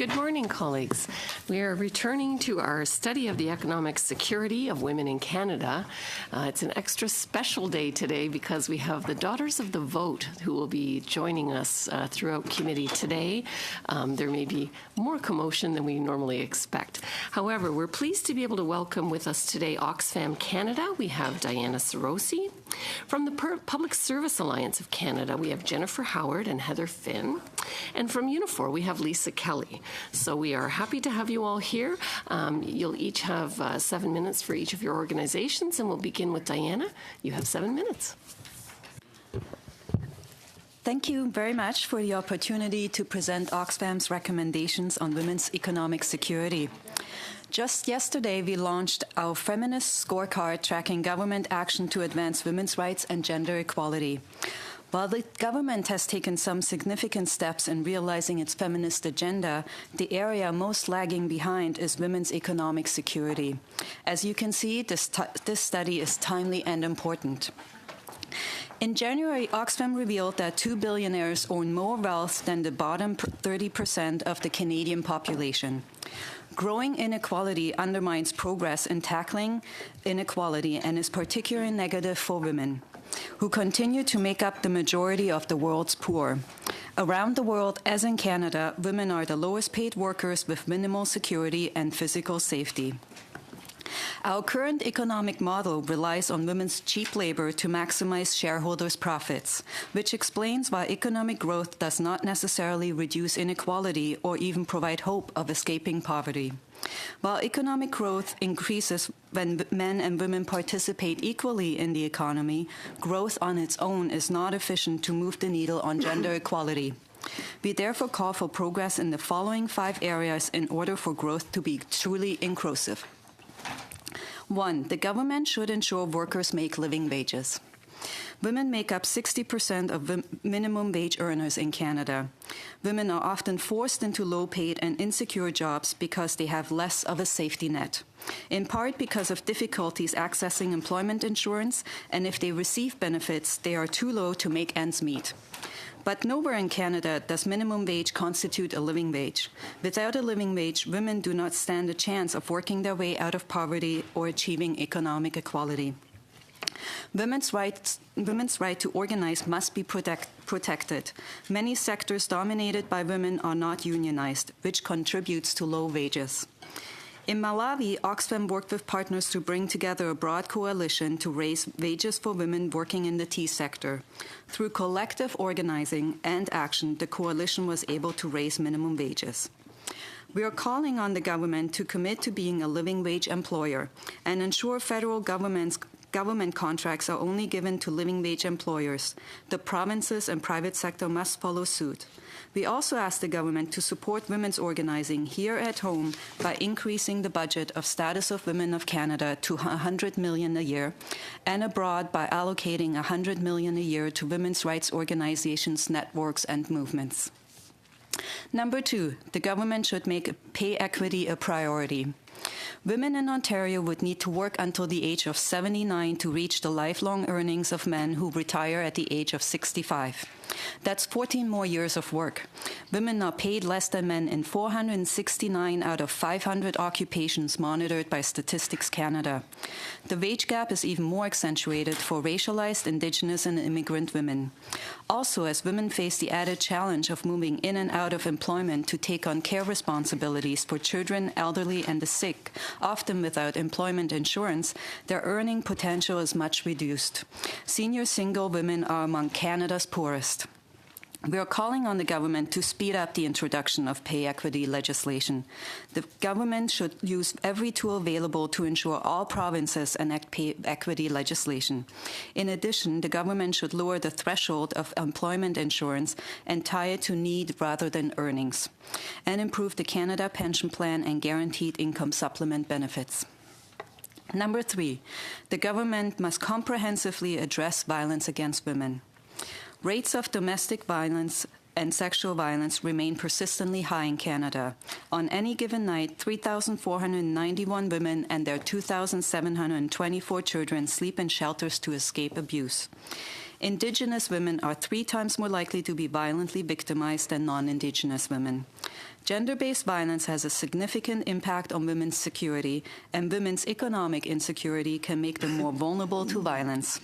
Good morning, colleagues. We are returning to our study of the economic security of women in Canada. It's an extra special day today because we have the Daughters of the Vote who will be joining us throughout committee today. There may be more commotion than we normally expect. However, we're pleased to be able to welcome with us today Oxfam Canada. We have Diana Sarosi. From the Public Service Alliance of Canada, we have Jennifer Howard and Heather Finn. And from Unifor, we have Lisa Kelly. So we are happy to have you all here. You'll each have 7 minutes for each of your organizations, and we'll begin with Diana. You have 7 minutes. Thank you very much for the opportunity to present Oxfam's recommendations on women's economic security. Just yesterday, we launched our Feminist Scorecard tracking government action to advance women's rights and gender equality. While the government has taken some significant steps in realizing its feminist agenda, the area most lagging behind is women's economic security. As you can see, this study is timely and important. In January, Oxfam revealed that 2 billionaires own more wealth than the bottom 30% of the Canadian population. Growing inequality undermines progress in tackling inequality and is particularly negative for women, who continue to make up the majority of the world's poor. Around the world, as in Canada, women are the lowest paid workers with minimal security and physical safety. Our current economic model relies on women's cheap labor to maximize shareholders' profits, which explains why economic growth does not necessarily reduce inequality or even provide hope of escaping poverty. While economic growth increases when men and women participate equally in the economy, growth on its own is not efficient to move the needle on gender equality. We therefore call for progress in the following 5 areas in order for growth to be truly inclusive. 1. The government should ensure workers make living wages. Women make up 60% of minimum wage earners in Canada. Women are often forced into low-paid and insecure jobs because they have less of a safety net, in part because of difficulties accessing employment insurance, and if they receive benefits, they are too low to make ends meet. But nowhere in Canada does minimum wage constitute a living wage. Without a living wage, women do not stand a chance of working their way out of poverty or achieving economic equality. Women's right to organize must be protected. Many sectors dominated by women are not unionized, which contributes to low wages. In Malawi, Oxfam worked with partners to bring together a broad coalition to raise wages for women working in the tea sector. Through collective organizing and action, the coalition was able to raise minimum wages. We are calling on the government to commit to being a living wage employer and ensure federal government contracts are only given to living wage employers. The provinces and private sector must follow suit. We also ask the government to support women's organizing here at home by increasing the budget of Status of Women of Canada to $100 million a year, and abroad by allocating $100 million a year to women's rights organizations, networks, and movements. Number 2, the government should make pay equity a priority. Women in Ontario would need to work until the age of 79 to reach the lifelong earnings of men who retire at the age of 65. That's 14 more years of work. Women are paid less than men in 469 out of 500 occupations monitored by Statistics Canada. The wage gap is even more accentuated for racialized, Indigenous, and immigrant women. Also, as women face the added challenge of moving in and out of employment to take on care responsibilities for children, elderly, and the sick, often without employment insurance, their earning potential is much reduced. Senior single women are among Canada's poorest. We are calling on the government to speed up the introduction of pay equity legislation. The government should use every tool available to ensure all provinces enact pay equity legislation. In addition, the government should lower the threshold of employment insurance and tie it to need rather than earnings, and improve the Canada Pension Plan and Guaranteed Income Supplement benefits. Number 3, the government must comprehensively address violence against women. Rates of domestic violence and sexual violence remain persistently high in Canada. On any given night, 3,491 women and their 2,724 children sleep in shelters to escape abuse. Indigenous women are 3 times more likely to be violently victimized than non-Indigenous women. Gender-based violence has a significant impact on women's security, and women's economic insecurity can make them more vulnerable to violence.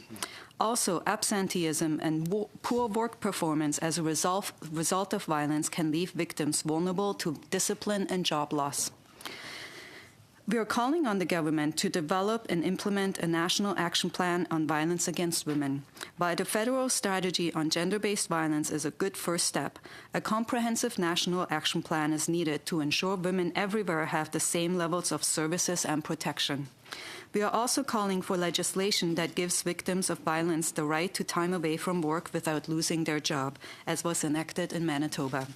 Also, absenteeism and poor work performance as a result of violence can leave victims vulnerable to discipline and job loss. We are calling on the government to develop and implement a national action plan on violence against women. While the federal strategy on gender-based violence is a good first step, a comprehensive national action plan is needed to ensure women everywhere have the same levels of services and protection. We are also calling for legislation that gives victims of violence the right to time away from work without losing their job, as was enacted in Manitoba.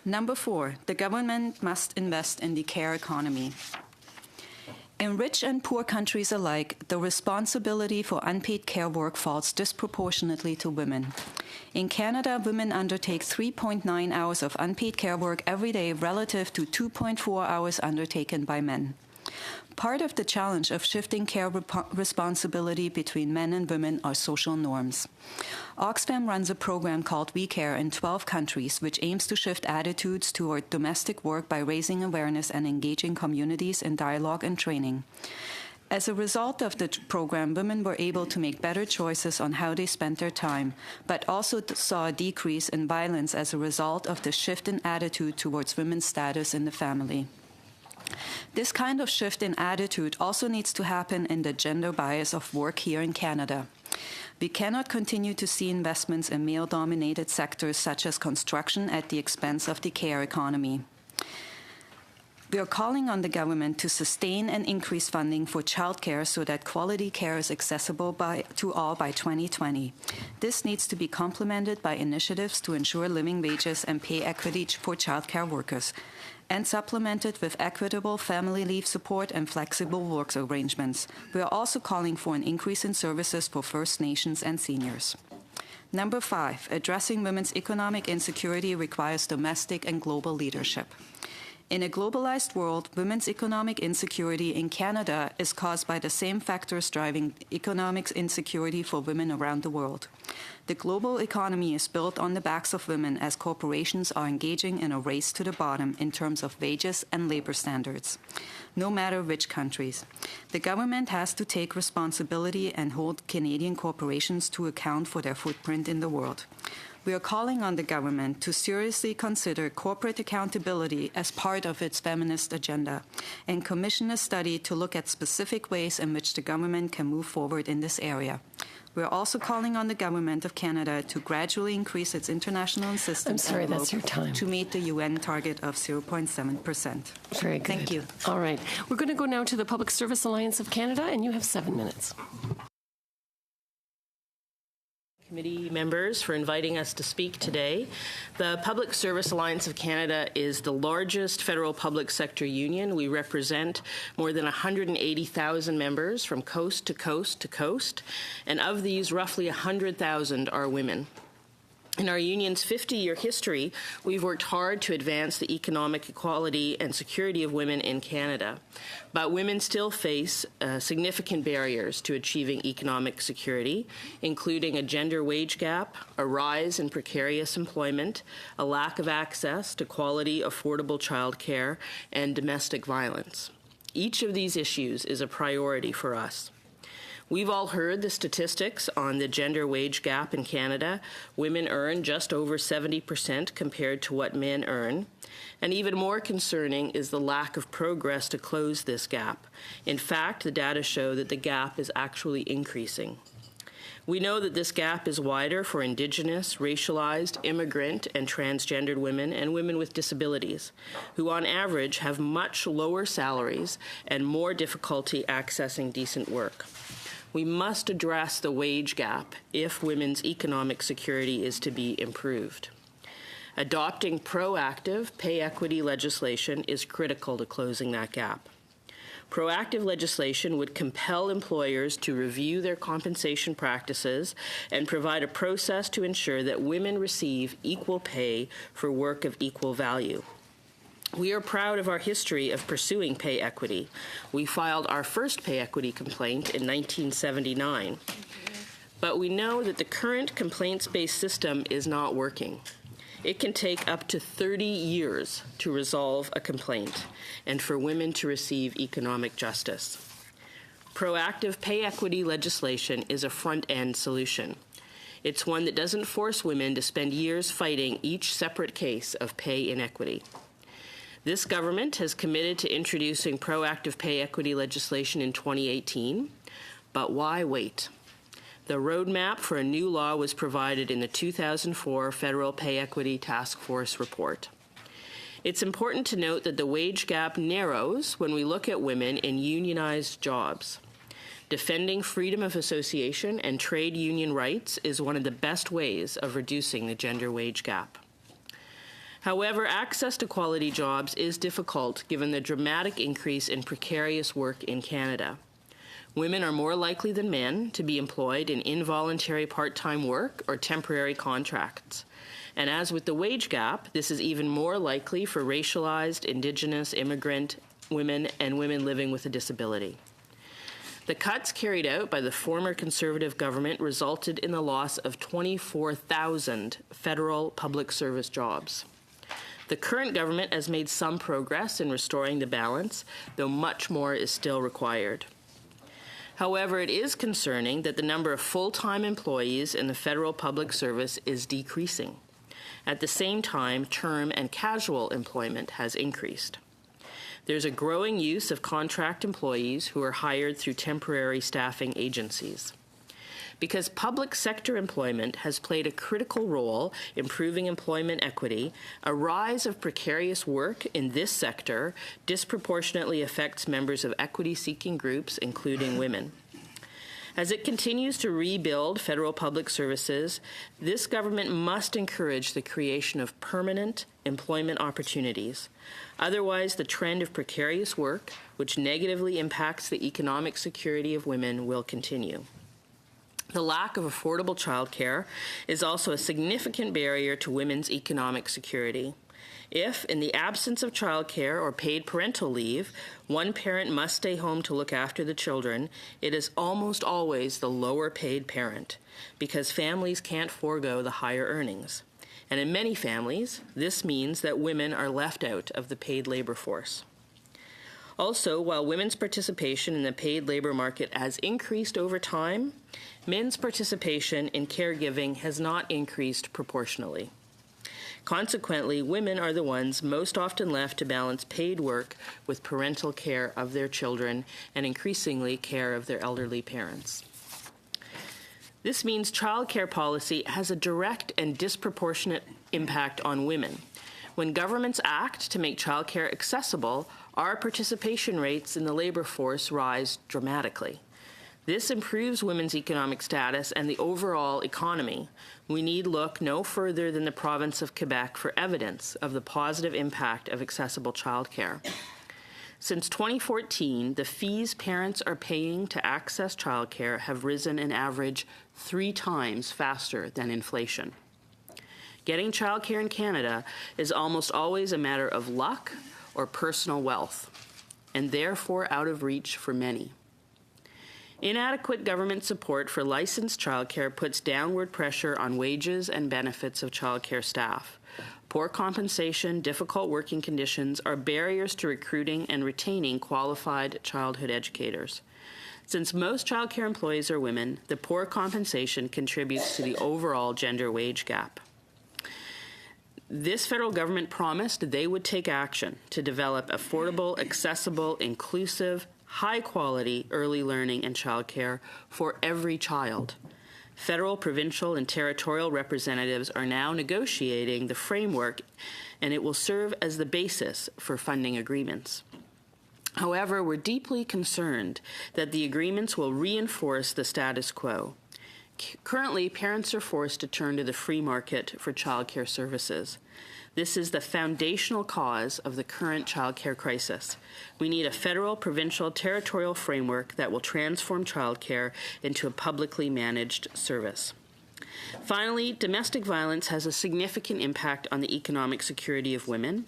Number 4, the government must invest in the care economy. In rich and poor countries alike, the responsibility for unpaid care work falls disproportionately to women. In Canada, women undertake 3.9 hours of unpaid care work every day relative to 2.4 hours undertaken by men. Part of the challenge of shifting care responsibility between men and women are social norms. Oxfam runs a program called We Care in 12 countries, which aims to shift attitudes toward domestic work by raising awareness and engaging communities in dialogue and training. As a result of the program, women were able to make better choices on how they spent their time, but also saw a decrease in violence as a result of the shift in attitude towards women's status in the family. This kind of shift in attitude also needs to happen in the gender bias of work here in Canada. We cannot continue to see investments in male-dominated sectors such as construction at the expense of the care economy. We are calling on the government to sustain and increase funding for childcare so that quality care is accessible to all by 2020. This needs to be complemented by initiatives to ensure living wages and pay equity for childcare workers, and supplemented with equitable family leave support and flexible work arrangements. We are also calling for an increase in services for First Nations and seniors. Number 5, addressing women's economic insecurity requires domestic and global leadership. In a globalized world, women's economic insecurity in Canada is caused by the same factors driving economic insecurity for women around the world. The global economy is built on the backs of women as corporations are engaging in a race to the bottom in terms of wages and labor standards, no matter which countries. The government has to take responsibility and hold Canadian corporations to account for their footprint in the world. We are calling on the government to seriously consider corporate accountability as part of its feminist agenda and commission a study to look at specific ways in which the government can move forward in this area. We are also calling on the government of Canada to gradually increase its international assistance to meet the UN target of 0.7%. Very good. Thank you. All right. We're going to go now to the Public Service Alliance of Canada, and you have 7 minutes. Committee members for inviting us to speak today. The Public Service Alliance of Canada is the largest federal public sector union. We represent more than 180,000 members from coast to coast to coast, and of these, roughly 100,000 are women. In our union's 50-year history, we've worked hard to advance the economic equality and security of women in Canada. But women still face significant barriers to achieving economic security, including a gender wage gap, a rise in precarious employment, a lack of access to quality, affordable childcare, and domestic violence. Each of these issues is a priority for us. We've all heard the statistics on the gender wage gap in Canada. Women earn just over 70% compared to what men earn. And even more concerning is the lack of progress to close this gap. In fact, the data show that the gap is actually increasing. We know that this gap is wider for Indigenous, racialized, immigrant, and transgendered women and women with disabilities, who on average have much lower salaries and more difficulty accessing decent work. We must address the wage gap if women's economic security is to be improved. Adopting proactive pay equity legislation is critical to closing that gap. Proactive legislation would compel employers to review their compensation practices and provide a process to ensure that women receive equal pay for work of equal value. We are proud of our history of pursuing pay equity. We filed our first pay equity complaint in 1979. But we know that the current complaints-based system is not working. It can take up to 30 years to resolve a complaint and for women to receive economic justice. Proactive pay equity legislation is a front-end solution. It's one that doesn't force women to spend years fighting each separate case of pay inequity. This government has committed to introducing proactive pay equity legislation in 2018, but why wait? The roadmap for a new law was provided in the 2004 Federal Pay Equity Task Force report. It's important to note that the wage gap narrows when we look at women in unionized jobs. Defending freedom of association and trade union rights is one of the best ways of reducing the gender wage gap. However, access to quality jobs is difficult given the dramatic increase in precarious work in Canada. Women are more likely than men to be employed in involuntary part-time work or temporary contracts. And as with the wage gap, this is even more likely for racialized, Indigenous, immigrant women and women living with a disability. The cuts carried out by the former Conservative government resulted in the loss of 24,000 federal public service jobs. The current government has made some progress in restoring the balance, though much more is still required. However, it is concerning that the number of full-time employees in the federal public service is decreasing. At the same time, term and casual employment has increased. There's a growing use of contract employees who are hired through temporary staffing agencies. Because public sector employment has played a critical role in improving employment equity, a rise of precarious work in this sector disproportionately affects members of equity-seeking groups, including women. As it continues to rebuild federal public services, this government must encourage the creation of permanent employment opportunities. Otherwise, the trend of precarious work, which negatively impacts the economic security of women, will continue. The lack of affordable childcare is also a significant barrier to women's economic security. If, in the absence of childcare or paid parental leave, one parent must stay home to look after the children, it is almost always the lower-paid parent, because families can't forego the higher earnings. And in many families, this means that women are left out of the paid labor force. Also, while women's participation in the paid labor market has increased over time, men's participation in caregiving has not increased proportionally. Consequently, women are the ones most often left to balance paid work with parental care of their children and increasingly care of their elderly parents. This means childcare policy has a direct and disproportionate impact on women. When governments act to make childcare accessible, our participation rates in the labor force rise dramatically. This improves women's economic status and the overall economy. We need look no further than the province of Quebec for evidence of the positive impact of accessible childcare. Since 2014, the fees parents are paying to access childcare have risen an average 3 times faster than inflation. Getting childcare in Canada is almost always a matter of luck or personal wealth, and therefore out of reach for many. Inadequate government support for licensed childcare puts downward pressure on wages and benefits of childcare staff. Poor compensation, difficult working conditions are barriers to recruiting and retaining qualified childhood educators. Since most childcare employees are women, the poor compensation contributes to the overall gender wage gap. This federal government promised they would take action to develop affordable, accessible, inclusive, high-quality early learning and childcare for every child. Federal, provincial, and territorial representatives are now negotiating the framework, and it will serve as the basis for funding agreements. However, we're deeply concerned that the agreements will reinforce the status quo. Currently, parents are forced to turn to the free market for childcare services. This is the foundational cause of the current childcare crisis. We need a federal, provincial, territorial framework that will transform childcare into a publicly managed service. Finally, domestic violence has a significant impact on the economic security of women.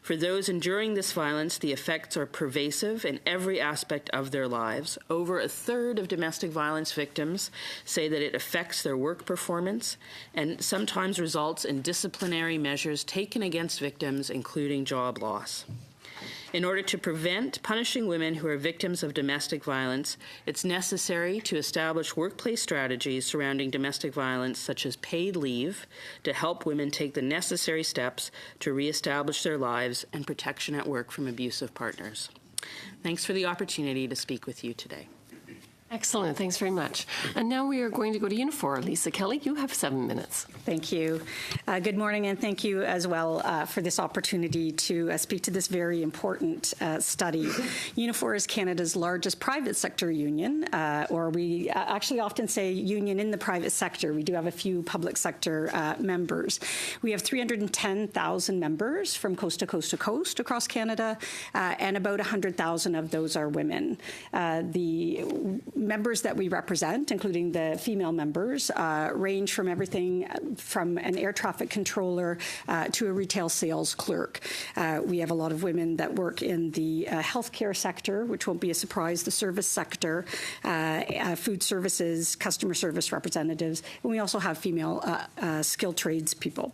For those enduring this violence, the effects are pervasive in every aspect of their lives. Over a third of domestic violence victims say that it affects their work performance and sometimes results in disciplinary measures taken against victims, including job loss. In order to prevent punishing women who are victims of domestic violence, it's necessary to establish workplace strategies surrounding domestic violence, such as paid leave, to help women take the necessary steps to reestablish their lives and protection at work from abusive partners. Thanks for the opportunity to speak with you today. Excellent. Thanks very much. And now we are going to go to Unifor. Lisa Kelly, you have 7 minutes. Thank you. Good morning, and thank you as well for this opportunity to speak to this very important study. Unifor is Canada's largest private sector union, or we actually often say union in the private sector. We do have a few public sector members. We have 310,000 members from coast to coast to coast across Canada, and about 100,000 of those are women. The members that we represent, including the female members, range from everything from an air traffic controller to a retail sales clerk. We have a lot of women that work in the healthcare sector, which won't be a surprise, the service sector, food services, customer service representatives, and we also have female skilled trades people.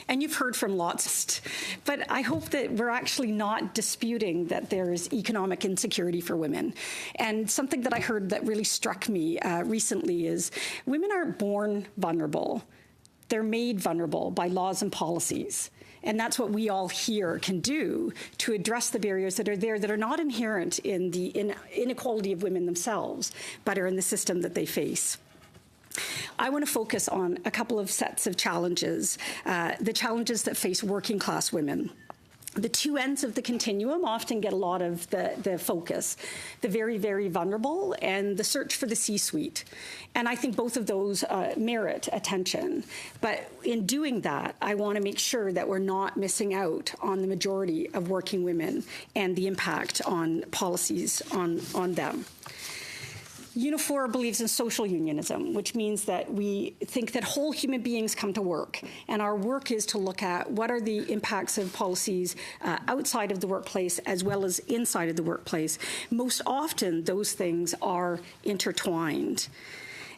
And you've heard from lots, but I hope that we're actually not disputing that there is economic insecurity for women. And something that I heard that really struck me recently is women aren't born vulnerable. They're made vulnerable by laws and policies. And that's what we all here can do to address the barriers that are there that are not inherent in the inequality of women themselves, but are in the system that they face. I want to focus on a couple of sets of challenges, the challenges that face working class women. The two ends of the continuum often get a lot of the focus, the very, very vulnerable and the search for the C-suite. And I think both of those merit attention. But in doing that, I want to make sure that we're not missing out on the majority of working women and the impact on policies on them. Unifor believes in social unionism, which means that we think that whole human beings come to work, and our work is to look at what are the impacts of policies outside of the workplace as well as inside of the workplace. Most often, those things are intertwined.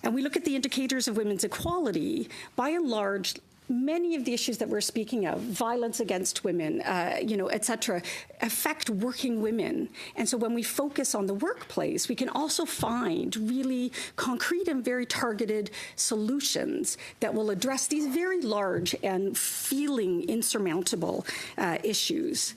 And we look at the indicators of women's equality. By and large, many of the issues that we're speaking of, violence against women, et cetera, affect working women. And so when we focus on the workplace, we can also find really concrete and very targeted solutions that will address these very large and feeling insurmountable issues.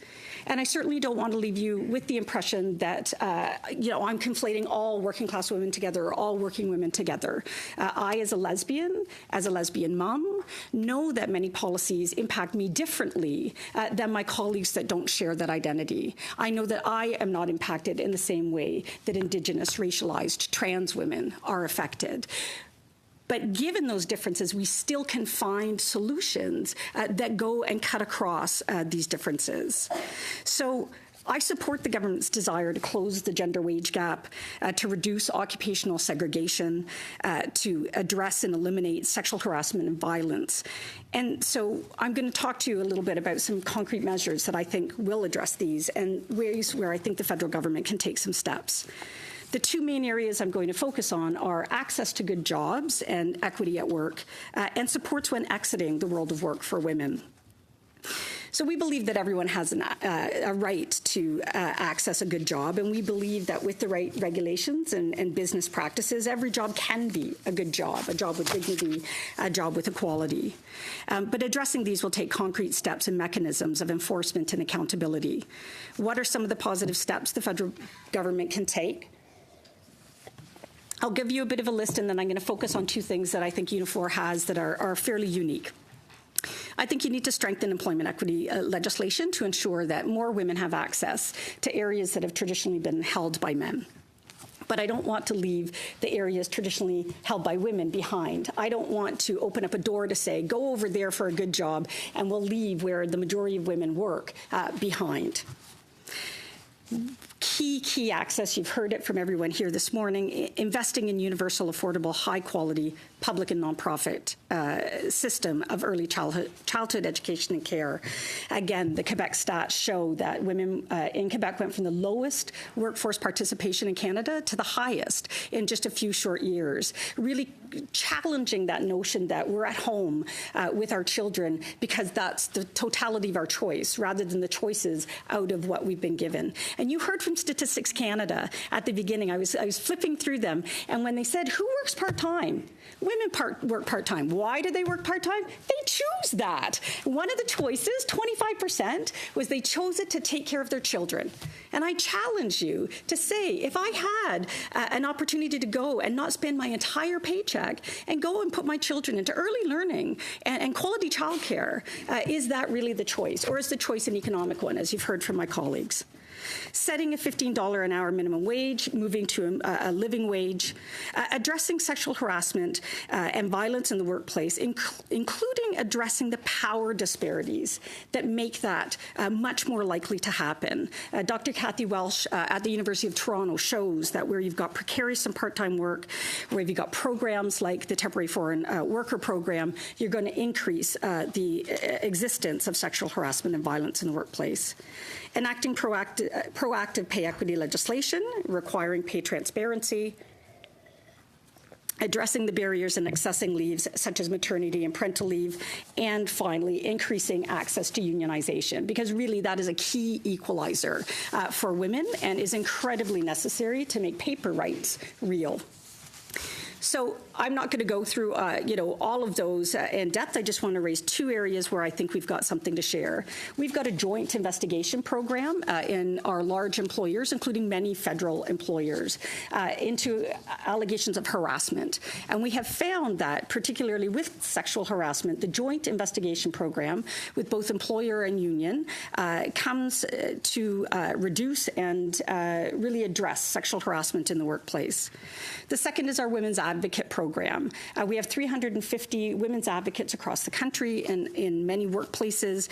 And I certainly don't want to leave you with the impression that, I'm conflating all working class women together or all working women together. I, as a lesbian mom, know that many policies impact me differently than my colleagues that don't share that identity. I know that I am not impacted in the same way that Indigenous, racialized, trans women are affected. But given those differences, we still can find solutions that go and cut across these differences. So I support the government's desire to close the gender wage gap, to reduce occupational segregation, to address and eliminate sexual harassment and violence. And so I'm going to talk to you a little bit about some concrete measures that I think will address these and ways where I think the federal government can take some steps. The two main areas I'm going to focus on are access to good jobs and equity at work, and supports when exiting the world of work for women. So we believe that everyone has a right to access a good job, and we believe that with the right regulations and business practices, every job can be a good job, a job with dignity, a job with equality. But addressing these will take concrete steps and mechanisms of enforcement and accountability. What are some of the positive steps the federal government can take? I'll give you a bit of a list, and then I'm going to focus on two things that I think Unifor has that are fairly unique. I think you need to strengthen employment equity legislation to ensure that more women have access to areas that have traditionally been held by men. But I don't want to leave the areas traditionally held by women behind. I don't want to open up a door to say, go over there for a good job, and we'll leave where the majority of women work behind. key access. You've heard it from everyone here this morning. Investing in universal, affordable, high-quality public and nonprofit system of early childhood education and care. Again, the Quebec stats show that women in Quebec went from the lowest workforce participation in Canada to the highest in just a few short years, really challenging that notion that we're at home with our children because that's the totality of our choice rather than the choices out of what we've been given. And you heard from Statistics Canada at the beginning. I was flipping through them, and when they said, who works part-time? Women work part-time. Why do they work part-time? They choose that. One of the choices, 25%, was they chose it to take care of their children. And I challenge you to say, if I had an opportunity to go and not spend my entire paycheck and go and put my children into early learning and quality childcare, is that really the choice? Or is the choice an economic one, as you've heard from my colleagues? Setting a $15 an hour minimum wage, moving to a living wage, addressing sexual harassment and violence in the workplace, including addressing the power disparities that make that much more likely to happen. Dr. Kathy Welsh at the University of Toronto shows that where you've got precarious and part-time work, where you've got programs like the Temporary Foreign Worker Program, you're going to increase the existence of sexual harassment and violence in the workplace. Enacting proactive pay equity legislation, requiring pay transparency, addressing the barriers in accessing leaves such as maternity and parental leave, and finally, increasing access to unionization, because really that is a key equalizer for women and is incredibly necessary to make paper rights real. So I'm not going to go through, all of those in depth. I just want to raise two areas where I think we've got something to share. We've got a joint investigation program in our large employers, including many federal employers, into allegations of harassment. And we have found that, particularly with sexual harassment, the joint investigation program with both employer and union comes to reduce and really address sexual harassment in the workplace. The second is our Women's Advocate Program. We have 350 women's advocates across the country in many workplaces.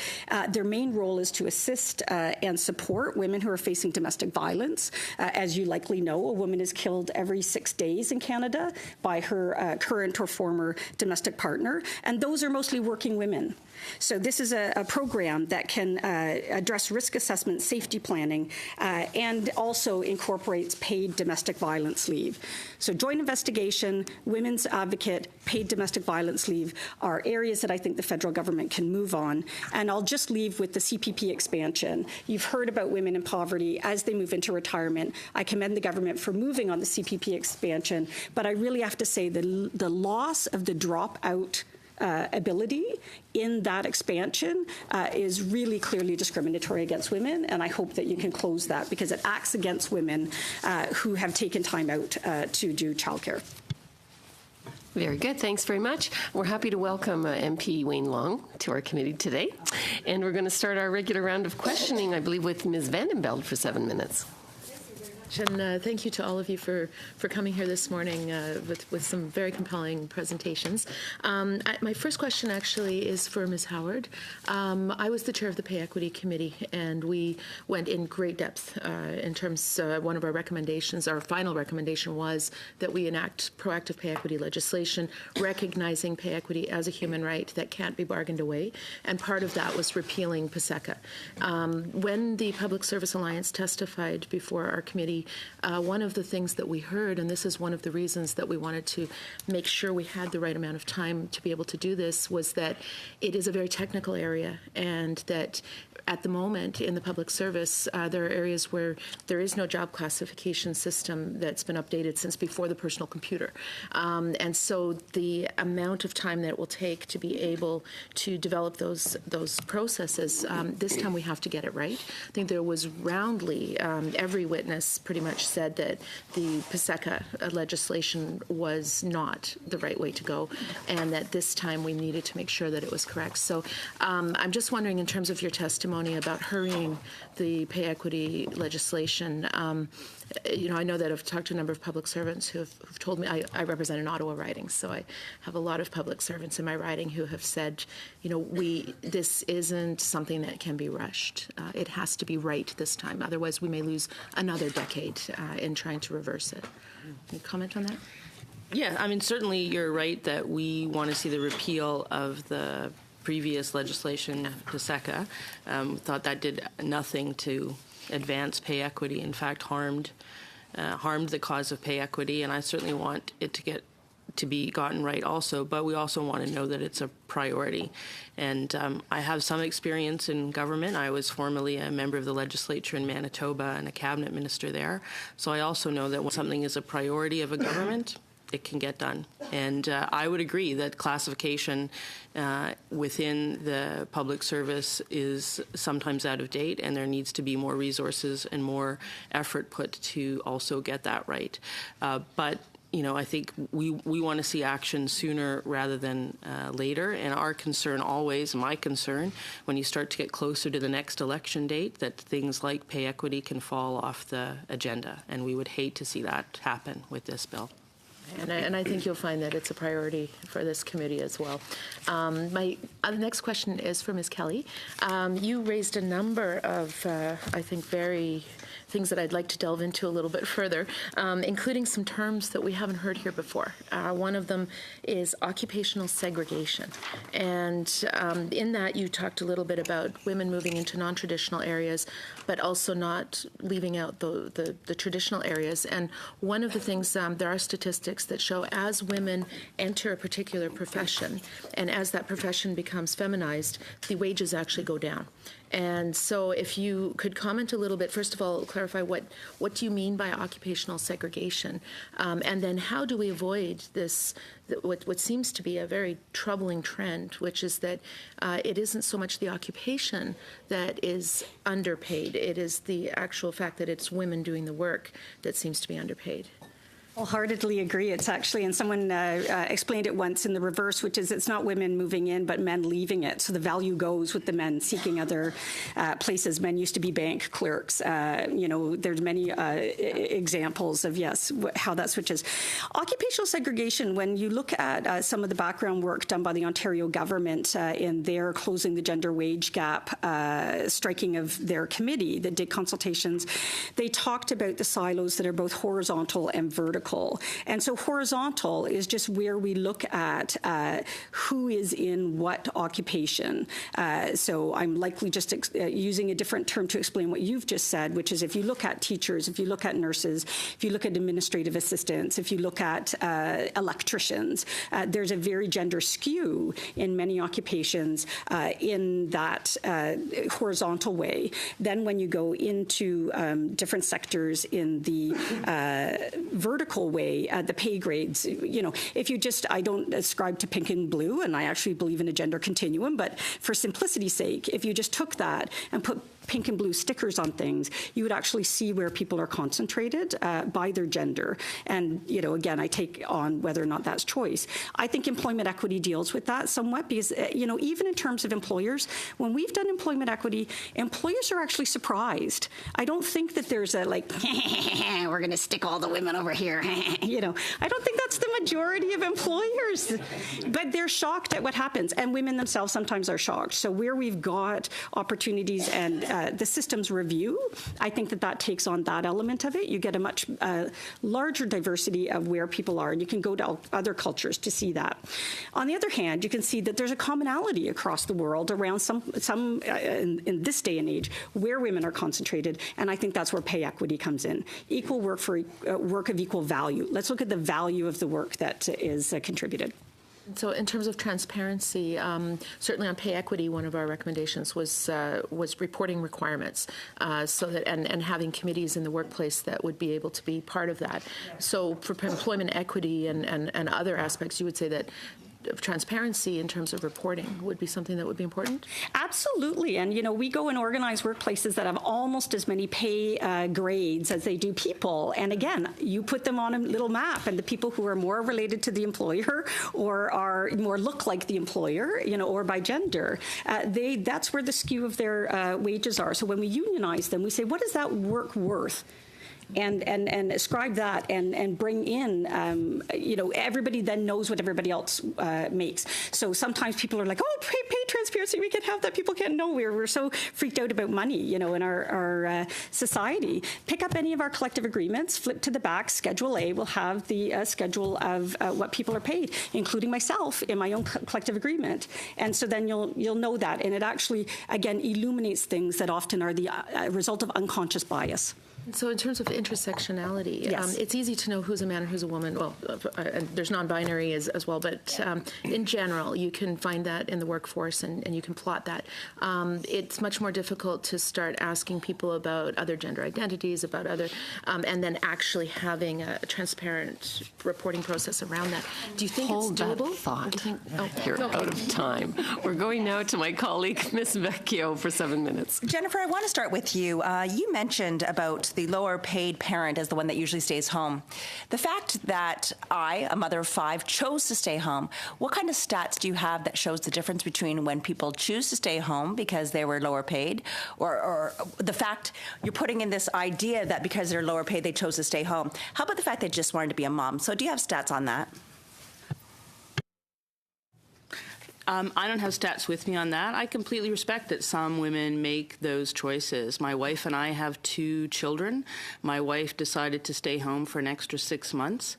Their main role is to assist and support women who are facing domestic violence. As you likely know, a woman is killed every 6 days in Canada by her current or former domestic partner, and those are mostly working women. So this is a program that can address risk assessment, safety planning, and also incorporates paid domestic violence leave. So joint investigation, women's advocate, paid domestic violence leave are areas that I think the federal government can move on. And I'll just leave with the CPP expansion. You've heard about women in poverty as they move into retirement. I commend the government for moving on the CPP expansion, but I really have to say the loss of the dropout ability in that expansion is really clearly discriminatory against women, and I hope that you can close that because it acts against women who have taken time out to do childcare. Very good. Thanks very much. We're happy to welcome MP Wayne Long to our committee today. And we're going to start our regular round of questioning, I believe, with Ms. Vandenbeld for 7 minutes. And thank you to all of you for coming here this morning with some very compelling presentations. My first question actually is for Ms. Howard. I was the chair of the Pay Equity Committee, and we went in great depth in terms one of our recommendations, our final recommendation was that we enact proactive pay equity legislation, recognizing pay equity as a human right that can't be bargained away, and part of that was repealing PSECA. When the Public Service Alliance testified before our committee, one of the things that we heard, and this is one of the reasons that we wanted to make sure we had the right amount of time to be able to do this, was that it is a very technical area, and that at the moment in the public service, there are areas where there is no job classification system that's been updated since before the personal computer. And so the amount of time that it will take to be able to develop those processes, this time we have to get it right. I think there was roundly every witness pretty much said that the PSECA legislation was not the right way to go, and that this time we needed to make sure that it was correct. So I'm just wondering, in terms of your testimony about hurrying the pay equity legislation, I know that I've talked to a number of public servants who've told me, I represent an Ottawa riding, so I have a lot of public servants in my riding who have said, this isn't something that can be rushed. It has to be right this time. Otherwise, we may lose another decade in trying to reverse it. Any comment on that? Yeah, I mean, certainly you're right that we want to see the repeal of the previous legislation, PSECA. Thought that did nothing to advance pay equity. In fact, harmed the cause of pay equity, and I certainly want it to be gotten right also, but we also want to know that it's a priority. And I have some experience in government. I was formerly a member of the legislature in Manitoba and a cabinet minister there. So I also know that when something is a priority of a government, it can get done. And I would agree that classification within the public service is sometimes out of date, and there needs to be more resources and more effort put to also get that right. But I think we want to see action sooner rather than later. And our concern always, my concern, when you start to get closer to the next election date, that things like pay equity can fall off the agenda. And we would hate to see that happen with this bill. And I think you'll find that it's a priority for this committee as well. My next question is for Ms. Kelly. You raised a number of, I think, very things that I'd like to delve into a little bit further, including some terms that we haven't heard here before. One of them is occupational segregation. And in that, you talked a little bit about women moving into non-traditional areas, but also not leaving out the traditional areas. And one of the things, there are statistics that show as women enter a particular profession, and as that profession becomes feminized, the wages actually go down. And so if you could comment a little bit, first of all, clarify what do you mean by occupational segregation? And then how do we avoid this, what seems to be a very troubling trend, which is that it isn't so much the occupation that is underpaid, it is the actual fact that it's women doing the work that seems to be underpaid. Wholeheartedly agree. It's actually, and someone explained it once in the reverse, which is it's not women moving in, but men leaving it. So the value goes with the men seeking other places. Men used to be bank clerks. There's many examples of, yes, how that switches. Occupational segregation, when you look at some of the background work done by the Ontario government in their Closing the Gender Wage Gap striking of their committee that did consultations, they talked about the silos that are both horizontal and vertical. And so horizontal is just where we look at who is in what occupation. So I'm likely just using a different term to explain what you've just said, which is if you look at teachers, if you look at nurses, if you look at administrative assistants, if you look at electricians, there's a very gender skew in many occupations in that horizontal way. Then when you go into different sectors in the vertical way, the pay grades, if you just, I don't ascribe to pink and blue, and I actually believe in a gender continuum, but for simplicity's sake, if you just took that and put pink and blue stickers on things, you would actually see where people are concentrated by their gender. And, again, I take on whether or not that's choice. I think employment equity deals with that somewhat because, even in terms of employers, when we've done employment equity, employers are actually surprised. I don't think that there's a we're going to stick all the women over here. I don't think that's the majority of employers, but they're shocked at what happens. And women themselves sometimes are shocked. So where we've got opportunities and the systems review, I think that takes on that element of it. You get a much larger diversity of where people are, and you can go to other cultures to see that. On the other hand, you can see that there's a commonality across the world around some in this day and age where women are concentrated, and I think that's where pay equity comes in. Equal work for work of equal value. Let's look at the value of the work that is contributed. So in terms of transparency, certainly on pay equity, one of our recommendations was reporting requirements, so that and having committees in the workplace that would be able to be part of that. So for employment equity and other aspects, you would say that transparency in terms of reporting would be something that would be important? Absolutely. And, we go and organize workplaces that have almost as many pay grades as they do people. And again, you put them on a little map, and the people who are more related to the employer or are more look like the employer, or by gender, that's where the skew of their wages are. So when we unionize them, we say, what is that work worth? And ascribe that and bring in, everybody then knows what everybody else makes. So sometimes people are like, oh, pay transparency, we can have that. People can't know. We're so freaked out about money, in our society. Pick up any of our collective agreements, flip to the back, Schedule A will have the schedule of what people are paid, including myself in my own collective agreement. And so then you'll know that. And it actually, again, illuminates things that often are the result of unconscious bias. So in terms of intersectionality, Yes. It's easy to know who's a man and who's a woman. Well, and there's non-binary as well, but in general, you can find that in the workforce and you can plot that. It's much more difficult to start asking people about other gender identities, about other, and then actually having a transparent reporting process around that. Do you think Hold it's doable? that thought. Do you think, You're go out ahead. of time. We're going now to my colleague, Ms. Vecchio, for 7 minutes. Jennifer, I want to start with you. You mentioned about the lower paid parent as the one that usually stays home. The fact that I, a mother of 5, chose to stay home, what kind of stats do you have that shows the difference between when people choose to stay home because they were lower paid, or the fact you're putting in this idea that because they're lower paid, they chose to stay home? How about the fact they just wanted to be a mom? So do you have stats on that? I don't have stats with me on that. I completely respect that some women make those choices. My wife and I have 2 children. My wife decided to stay home for an extra 6 months.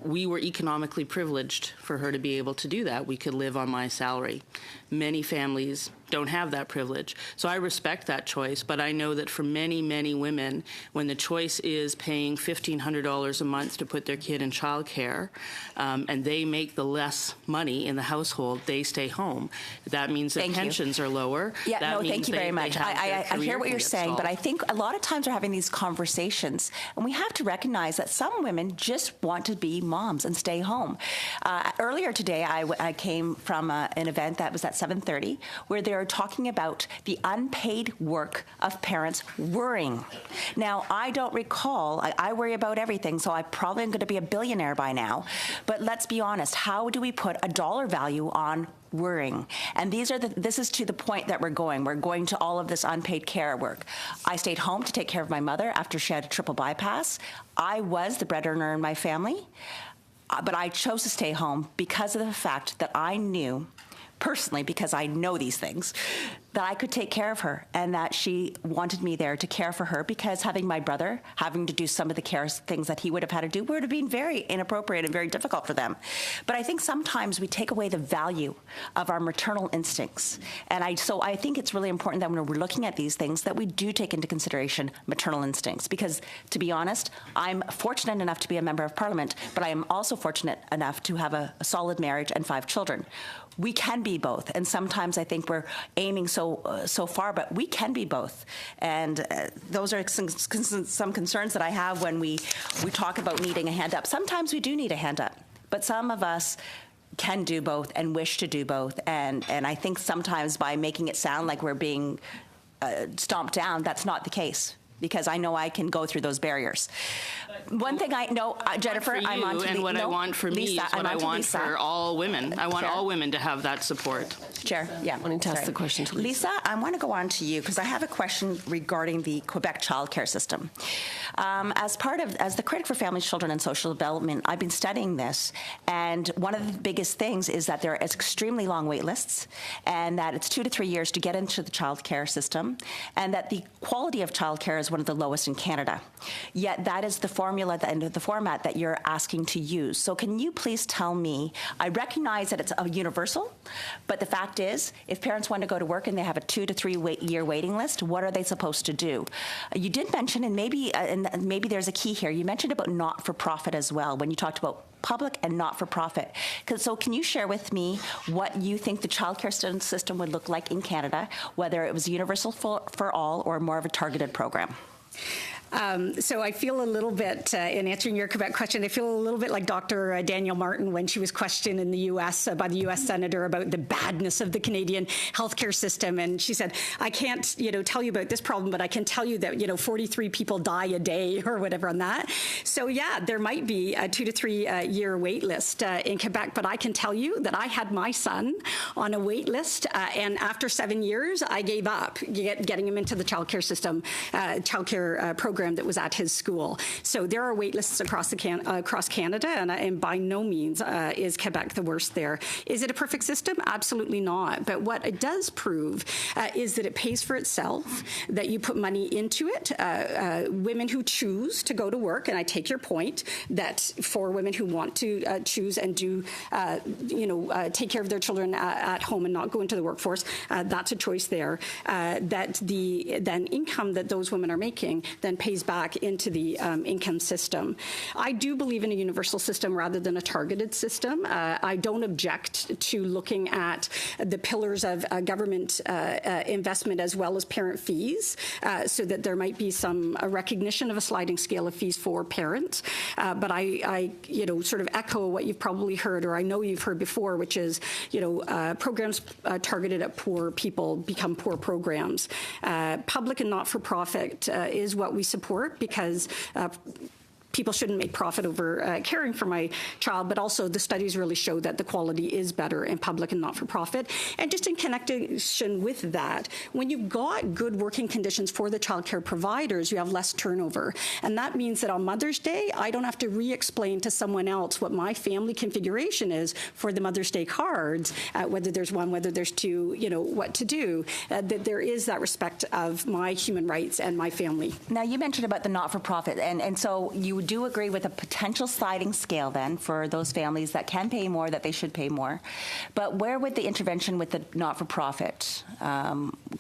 We were economically privileged for her to be able to do that. We could live on my salary. Many families don't have that privilege. So I respect that choice, but I know that for many, many women, when the choice is paying $1,500 a month to put their kid in childcare, and they make the less money in the household, they stay home. That means that Thank you. pensions are lower. Yeah, That no, means thank you very much. I hear what you're saying, but I think a lot of times we're having these conversations, and we have to recognize that some women just want to be moms and stay home. Earlier today, I came from an event that was at 7:30, where they were talking about the unpaid work of parents worrying. Now, I don't recall, I worry about everything, so I probably am going to be a billionaire by now, but let's be honest, how do we put a dollar value on worrying? And this is to the point that we're going. We're going to all of this unpaid care work. I stayed home to take care of my mother after she had a triple bypass. I was the breadwinner in my family, but I chose to stay home because of the fact that I knew, personally, because I know these things, that I could take care of her and that she wanted me there to care for her, because having my brother having to do some of the care things that he would have had to do would have been very inappropriate and very difficult for them. But I think sometimes we take away the value of our maternal instincts. And so I think it's really important that when we're looking at these things that we do take into consideration maternal instincts, because to be honest, I'm fortunate enough to be a member of Parliament, but I am also fortunate enough to have a solid marriage and 5 children. We can be both, and sometimes I think we're aiming so far, but we can be both. And those are some concerns that I have when we talk about needing a hand up. Sometimes we do need a hand up, but some of us can do both and wish to do both. And I think sometimes by making it sound like we're being stomped down, that's not the case, because I know I can go through those barriers. One thing I know, Jennifer, I'm on to and what I no, want for me Lisa, is what I want for all women. I want Chair. all women to have that support. Chair, yeah. Wanting to ask Sorry. the question to Lisa. I want to go on to you because I have a question regarding the Quebec childcare system. As the critic for families, children, and social development, I've been studying this, and one of the biggest things is that there are extremely long wait lists, and that it's 2 to 3 years to get into the childcare system, and that the quality of childcare is one of the lowest in Canada. Yet that is the formula and the format that you're asking to use. So can you please tell me, I recognize that it's a universal, but the fact is, if parents want to go to work and they have a 2 to 3 year waiting list, what are they supposed to do? You did mention, and maybe there's a key here, you mentioned about not-for-profit as well when you talked about public and not-for-profit. So can you share with me what you think the childcare system would look like in Canada, whether it was universal for all or more of a targeted program? So I feel a little bit, in answering your Quebec question, I feel a little bit like Dr. Danielle Martin when she was questioned in the U.S. By the U.S. Senator about the badness of the Canadian healthcare system. And she said, I can't, tell you about this problem, but I can tell you that, 43 people die a day or whatever on that. So yeah, there might be a 2 to 3 year wait list in Quebec, but I can tell you that I had my son on a wait list, and after 7 years, I gave up getting him into the childcare system, childcare program that was at his school. So there are wait lists across Canada, and by no means is Quebec the worst there. Is it a perfect system? Absolutely not. But what it does prove is that it pays for itself, that you put money into it. Women who choose to go to work, and I take your point that for women who want to choose and do, take care of their children at home and not go into the workforce, that's a choice there. That the then income that those women are making then pays back into the income system. I do believe in a universal system rather than a targeted system. I don't object to looking at the pillars of government investment as well as parent fees, so that there might be some recognition of a sliding scale of fees for parents. But I sort of echo what you've probably heard, or I know you've heard before, which is, programs targeted at poor people become poor programs. Public and not-for-profit is what we support, because people shouldn't make profit over caring for my child, but also the studies really show that the quality is better in public and not-for-profit. And just in connection with that, when you've got good working conditions for the childcare providers, you have less turnover. And that means that on Mother's Day, I don't have to re-explain to someone else what my family configuration is for the Mother's Day cards, whether there's one, whether there's two, what to do, that there is that respect of my human rights and my family. Now, you mentioned about the not-for-profit, and so you do agree with a potential sliding scale then for those families that can pay more, that they should pay more. But where would the intervention with the not-for-profit,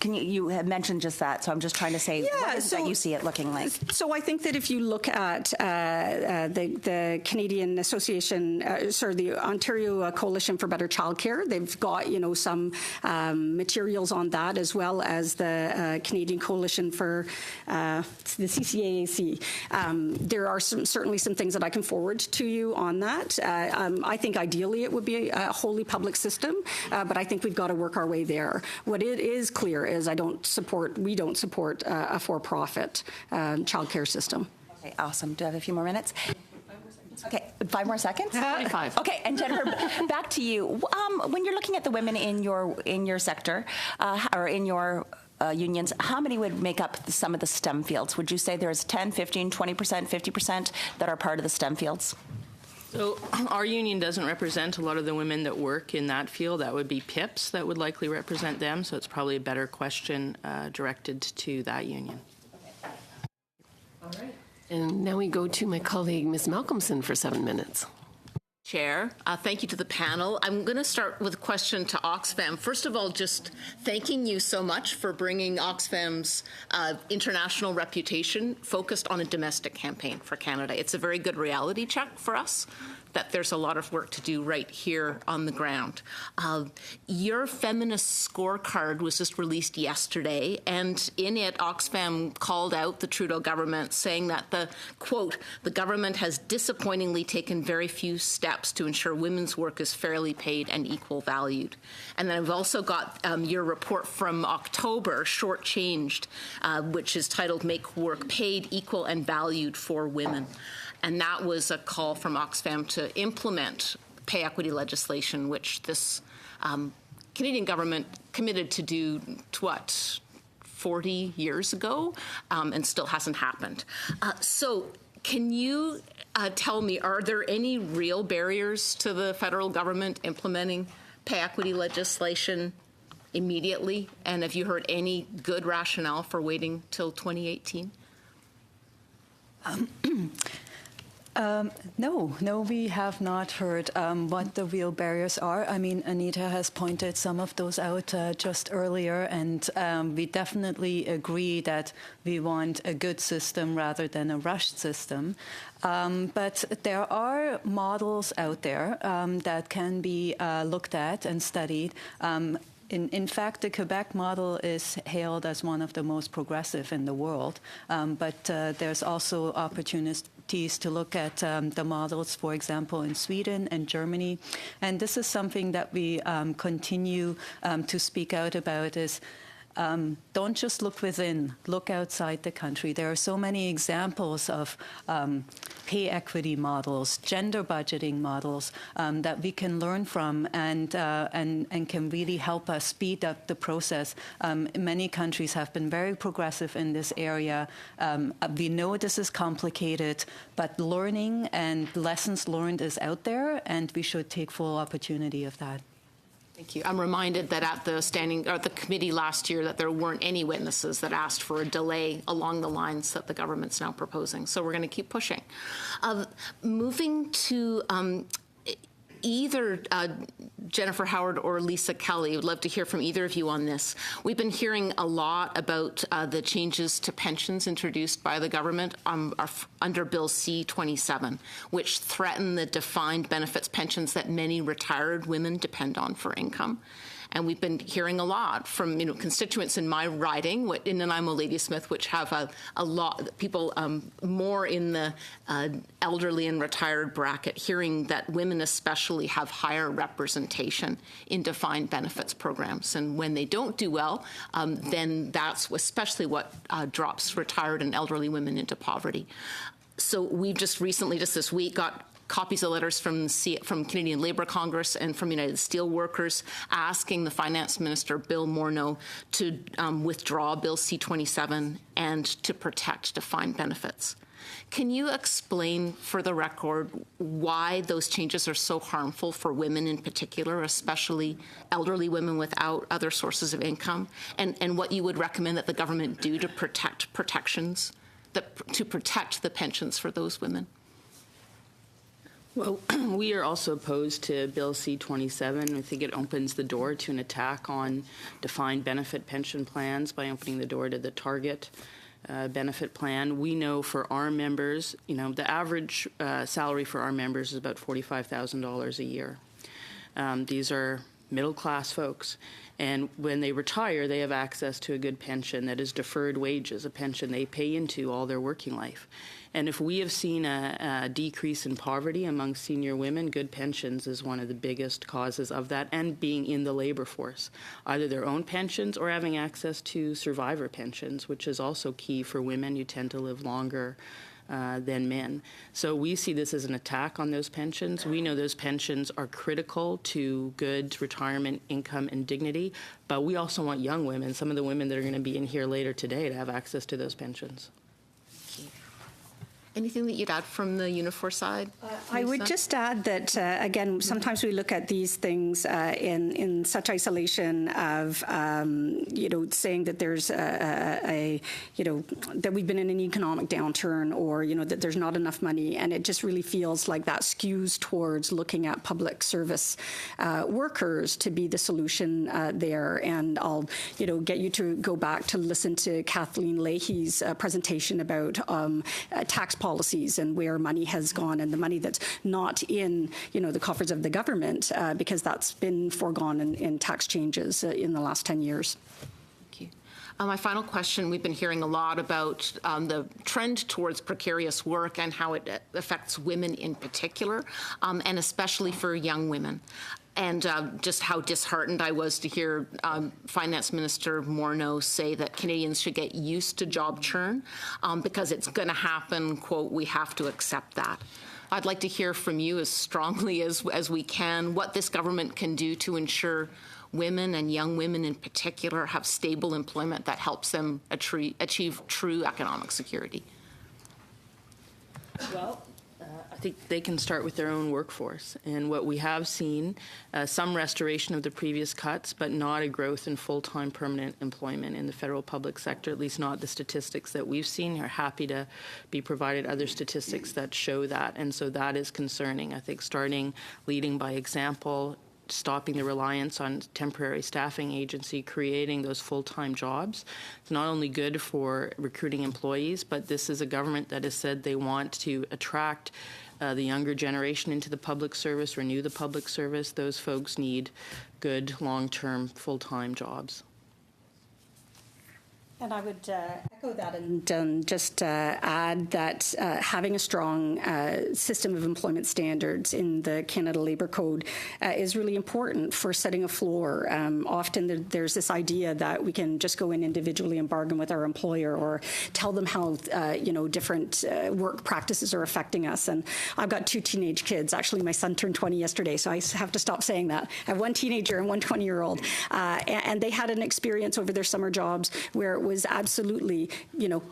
you have mentioned just that, so I'm just trying to say, what is that you see it looking like? So I think that if you look at the Canadian Association, the Ontario Coalition for Better Childcare, they've got, some materials on that, as well as the Canadian Coalition for the CCAAC. There are certainly some things that I can forward to you on that. I think ideally it would be a wholly public system, but I think we've got to work our way there. What it is clear is we don't support a for-profit childcare system. Okay, awesome. Do I have a few more minutes? Okay, 5 more seconds? 25. Okay, and Jennifer, back to you. When you're looking at the women in your sector, or in your unions, how many would make up some of the STEM fields? Would you say there's 10, 15, 20%, 50% that are part of the STEM fields? So our union doesn't represent a lot of the women that work in that field. That would be PIPS that would likely represent them, so it's probably a better question directed to that union. All right. And now we go to my colleague, Ms. Malcolmson, for 7 minutes. Chair. Thank you to the panel. I'm going to start with a question to Oxfam. First of all, just thanking you so much for bringing Oxfam's international reputation focused on a domestic campaign for Canada. It's a very good reality check for us that there's a lot of work to do right here on the ground. Your feminist scorecard was just released yesterday, and in it, Oxfam called out the Trudeau government, saying that the government has disappointingly taken very few steps to ensure women's work is fairly paid and equal valued. And then I've also got your report from October, shortchanged, which is titled Make Work Paid, Equal and Valued for Women. And that was a call from Oxfam to implement pay equity legislation, which this Canadian government committed to do, 40 years ago, and still hasn't happened. So can you tell me, are there any real barriers to the federal government implementing pay equity legislation immediately? And have you heard any good rationale for waiting till 2018? No, we have not heard what the real barriers are. I mean, Anita has pointed some of those out just earlier, and we definitely agree that we want a good system rather than a rushed system. But there are models out there that can be looked at and studied. In fact, the Quebec model is hailed as one of the most progressive in the world, but there's also opportunities to look at the models, for example, in Sweden and Germany. And this is something that we continue to speak out about is don't just look within, look outside the country. There are so many examples of pay equity models, gender budgeting models that we can learn from and can really help us speed up the process. Many countries have been very progressive in this area. We know this is complicated, but learning and lessons learned is out there, and we should take full opportunity of that. Thank you. I'm reminded that at the committee last year that there weren't any witnesses that asked for a delay along the lines that the government's now proposing. So we're going to keep pushing. Moving to either Jennifer Howard or Lisa Kelly, would love to hear from either of you on this. We've been hearing a lot about the changes to pensions introduced by the government under Bill C-27, which threaten the defined benefits pensions that many retired women depend on for income. And we've been hearing a lot from constituents in my riding, in Nanaimo Ladysmith, which have a lot people more in the elderly and retired bracket, hearing that women especially have higher representation in defined benefits programs. And when they don't do well, then that's especially what drops retired and elderly women into poverty. So we've just recently, just this week, got copies of letters from Canadian Labour Congress and from United Steelworkers asking the Finance Minister, Bill Morneau, to withdraw Bill C-27 and to protect defined benefits. Can you explain for the record why those changes are so harmful for women in particular, especially elderly women without other sources of income, and what you would recommend that the government do to protect to protect the pensions for those women? Well, we are also opposed to Bill C-27. I think it opens the door to an attack on defined benefit pension plans by opening the door to the target benefit plan. We know for our members, the average salary for our members is about $45,000 a year. These are middle-class folks. And when they retire, they have access to a good pension that is deferred wages, a pension they pay into all their working life. And if we have seen a decrease in poverty among senior women, good pensions is one of the biggest causes of that, and being in the labor force, either their own pensions or having access to survivor pensions, which is also key for women who tend to live longer than men. So we see this as an attack on those pensions. We know those pensions are critical to good retirement income and dignity, but we also want young women, some of the women that are going to be in here later today, to have access to those pensions. Anything that you'd add from the Unifor side? I would just add that, again, sometimes we look at these things in such isolation of, saying that there's that we've been in an economic downturn, or, that there's not enough money. And it just really feels like that skews towards looking at public service workers to be the solution there. And I'll, get you to go back to listen to Kathleen Leahy's presentation about tax policies and where money has gone, and the money that's not in the coffers of the government because that's been foregone in tax changes in the last 10 years. Thank you. My final question, we've been hearing a lot about the trend towards precarious work and how it affects women in particular, and especially for young women. And just how disheartened I was to hear Finance Minister Morneau say that Canadians should get used to job churn because it's going to happen, quote, we have to accept that. I'd like to hear from you as strongly as we can what this government can do to ensure women and young women in particular have stable employment that helps them achieve true economic security. Well, I think they can start with their own workforce. And what we have seen, some restoration of the previous cuts, but not a growth in full-time permanent employment in the federal public sector, at least not the statistics that we've seen. We're happy to be provided other statistics that show that. And so that is concerning. I think leading by example, stopping the reliance on temporary staffing agency, creating those full-time jobs. It's not only good for recruiting employees, but this is a government that has said they want to attract the younger generation into the public service, renew the public service. Those folks need good, long-term, full-time jobs. And I would echo that and just add that having a strong system of employment standards in the Canada Labour Code is really important for setting a floor. Often there's this idea that we can just go in individually and bargain with our employer or tell them how different work practices are affecting us. And I've got 2 teenage kids. Actually, my son turned 20 yesterday, so I have to stop saying that. I have 1 teenager and 1 20-year-old. And they had an experience over their summer jobs where it was absolutely,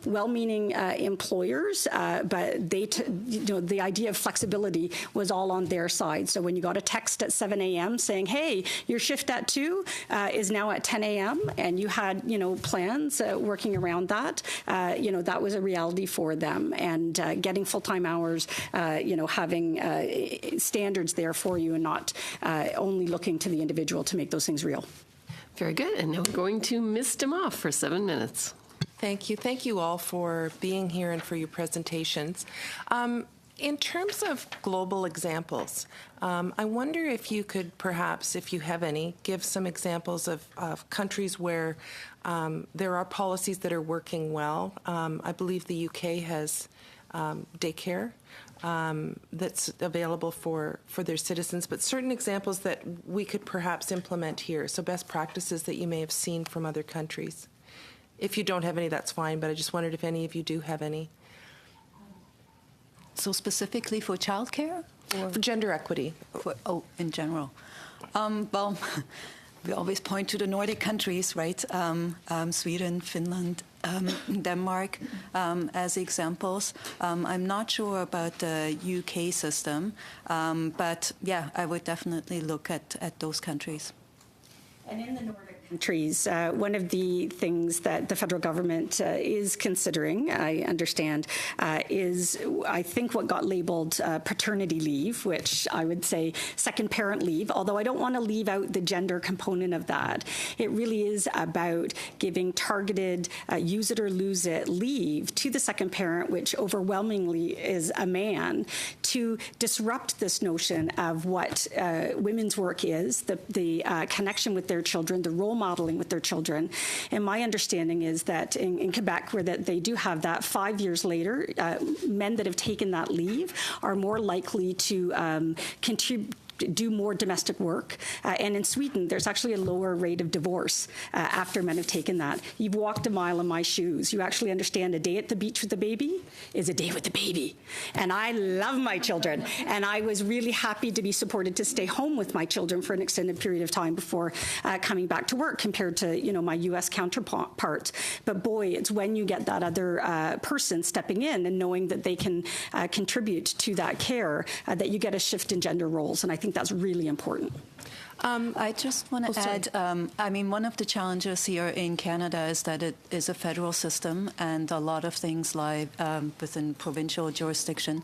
well-meaning employers, but the idea of flexibility was all on their side. So when you got a text at 7 a.m. saying, hey, your shift at 2 is now at 10 a.m., and you had, plans working around that, that was a reality for them. And getting full-time hours, having standards there for you and not only looking to the individual to make those things real. Very good. And now we're going to Ms. DeMoff for 7 minutes. Thank you. Thank you all for being here and for your presentations. In terms of global examples, I wonder if you could perhaps, if you have any, give some examples of countries where there are policies that are working well. I believe the UK has daycare that's available for their citizens, but certain examples that we could perhaps implement here, so best practices that you may have seen from other countries. If you don't have any, that's fine, but I just wondered if any of you do have any. So specifically for childcare? For gender equity. In general. Well, we always point to the Nordic countries, right? Sweden, Finland, Denmark as examples. I'm not sure about the UK system, but yeah, I would definitely look at those countries. And in the Nordic countries, one of the things that the federal government is considering, I understand, is I think what got labeled paternity leave, which I would say second parent leave, although I don't want to leave out the gender component of that. It really is about giving targeted use it or lose it leave to the second parent, which overwhelmingly is a man, to disrupt this notion of what women's work is, the connection with their children, the role modeling with their children. And my understanding is that in Quebec, where that they do have that 5 years later, men that have taken that leave are more likely to do more domestic work. And in Sweden, there's actually a lower rate of divorce after men have taken that. You've walked a mile in my shoes. You actually understand a day at the beach with the baby is a day with the baby. And I love my children. And I was really happy to be supported to stay home with my children for an extended period of time before coming back to work compared to, my U.S. counterpart. But boy, it's when you get that other person stepping in and knowing that they can contribute to that care that you get a shift in gender roles. And I think that's really important. I just want to add, one of the challenges here in Canada is that it is a federal system and a lot of things lie within provincial jurisdiction.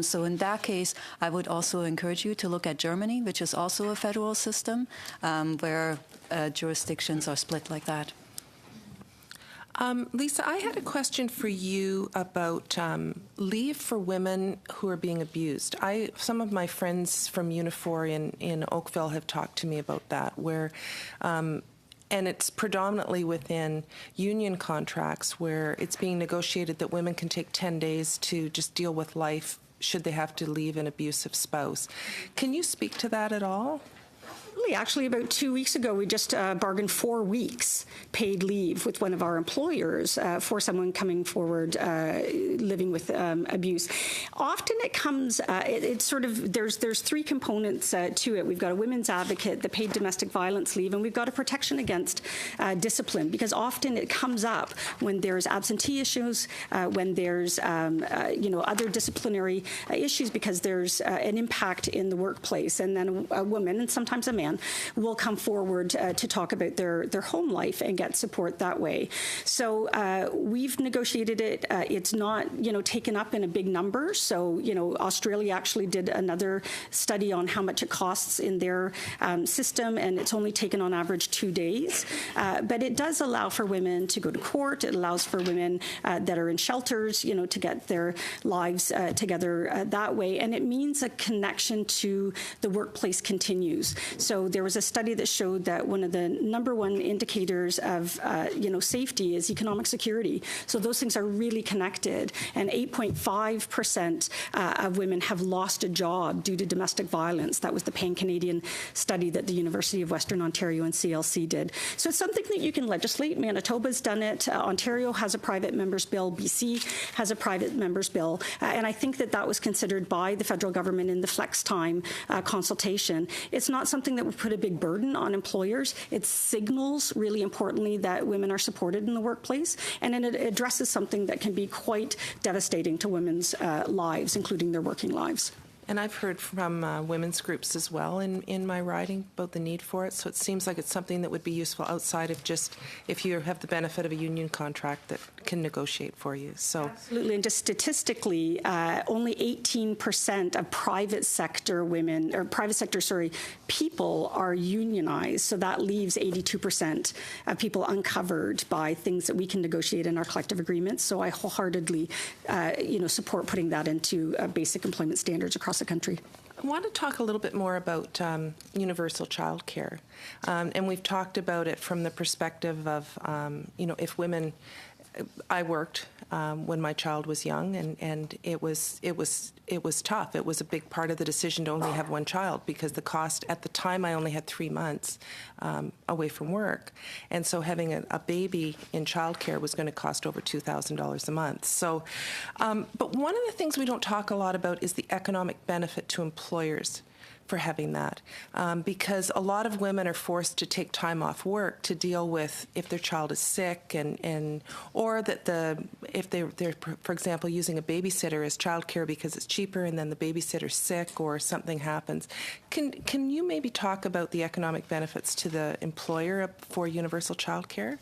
So in that case, I would also encourage you to look at Germany, which is also a federal system where jurisdictions are split like that. Lisa, I had a question for you about leave for women who are being abused. Some of my friends from Unifor in Oakville have talked to me about that, where, and it's predominantly within union contracts where it's being negotiated that women can take 10 days to just deal with life should they have to leave an abusive spouse. Can you speak to that at all? Actually, about 2 weeks ago, we just bargained 4 weeks paid leave with one of our employers for someone coming forward living with abuse. Often it comes, it's sort of, there's 3 components to it. We've got a women's advocate, the paid domestic violence leave, and we've got a protection against discipline, because often it comes up when there's absentee issues, when there's, other disciplinary issues, because there's an impact in the workplace. And then a woman, and sometimes a man, plan will come forward to talk about their home life and get support that way. So we've negotiated it. It's not, taken up in a big number. So, Australia actually did another study on how much it costs in their system, and it's only taken on average 2 days. But it does allow for women to go to court. It allows for women that are in shelters, to get their lives together that way. And it means a connection to the workplace continues. So there was a study that showed that one of the number one indicators of, safety is economic security. So those things are really connected. And 8.5% of women have lost a job due to domestic violence. That was the Pan-Canadian study that the University of Western Ontario and CLC did. So it's something that you can legislate. Manitoba's done it. Ontario has a private member's bill. BC has a private member's bill. And I think that was considered by the federal government in the flex time consultation. It's not something that would put a big burden on employers. It signals, really importantly, that women are supported in the workplace, and it addresses something that can be quite devastating to women's lives, including their working lives. And I've heard from women's groups as well in my writing about the need for it. So it seems like it's something that would be useful outside of just if you have the benefit of a union contract that can negotiate for you. So absolutely, and just statistically, only 18% of private sector people are unionized. So that leaves 82% of people uncovered by things that we can negotiate in our collective agreements. So I wholeheartedly, support putting that into basic employment standards across the country. I want to talk a little bit more about universal child care. And we've talked about it from the perspective of, if women, I worked when my child was young, and it was tough. It was a big part of the decision to only have one child, because the cost at the time, I only had 3 months away from work, and so having a baby in childcare was going to cost over $2,000 a month. So, but one of the things we don't talk a lot about is the economic benefit to employers for having that, because a lot of women are forced to take time off work to deal with if their child is sick, or that if they're for example using a babysitter as childcare because it's cheaper, and then the babysitter's sick or something happens. Can you maybe talk about the economic benefits to the employer for universal childcare?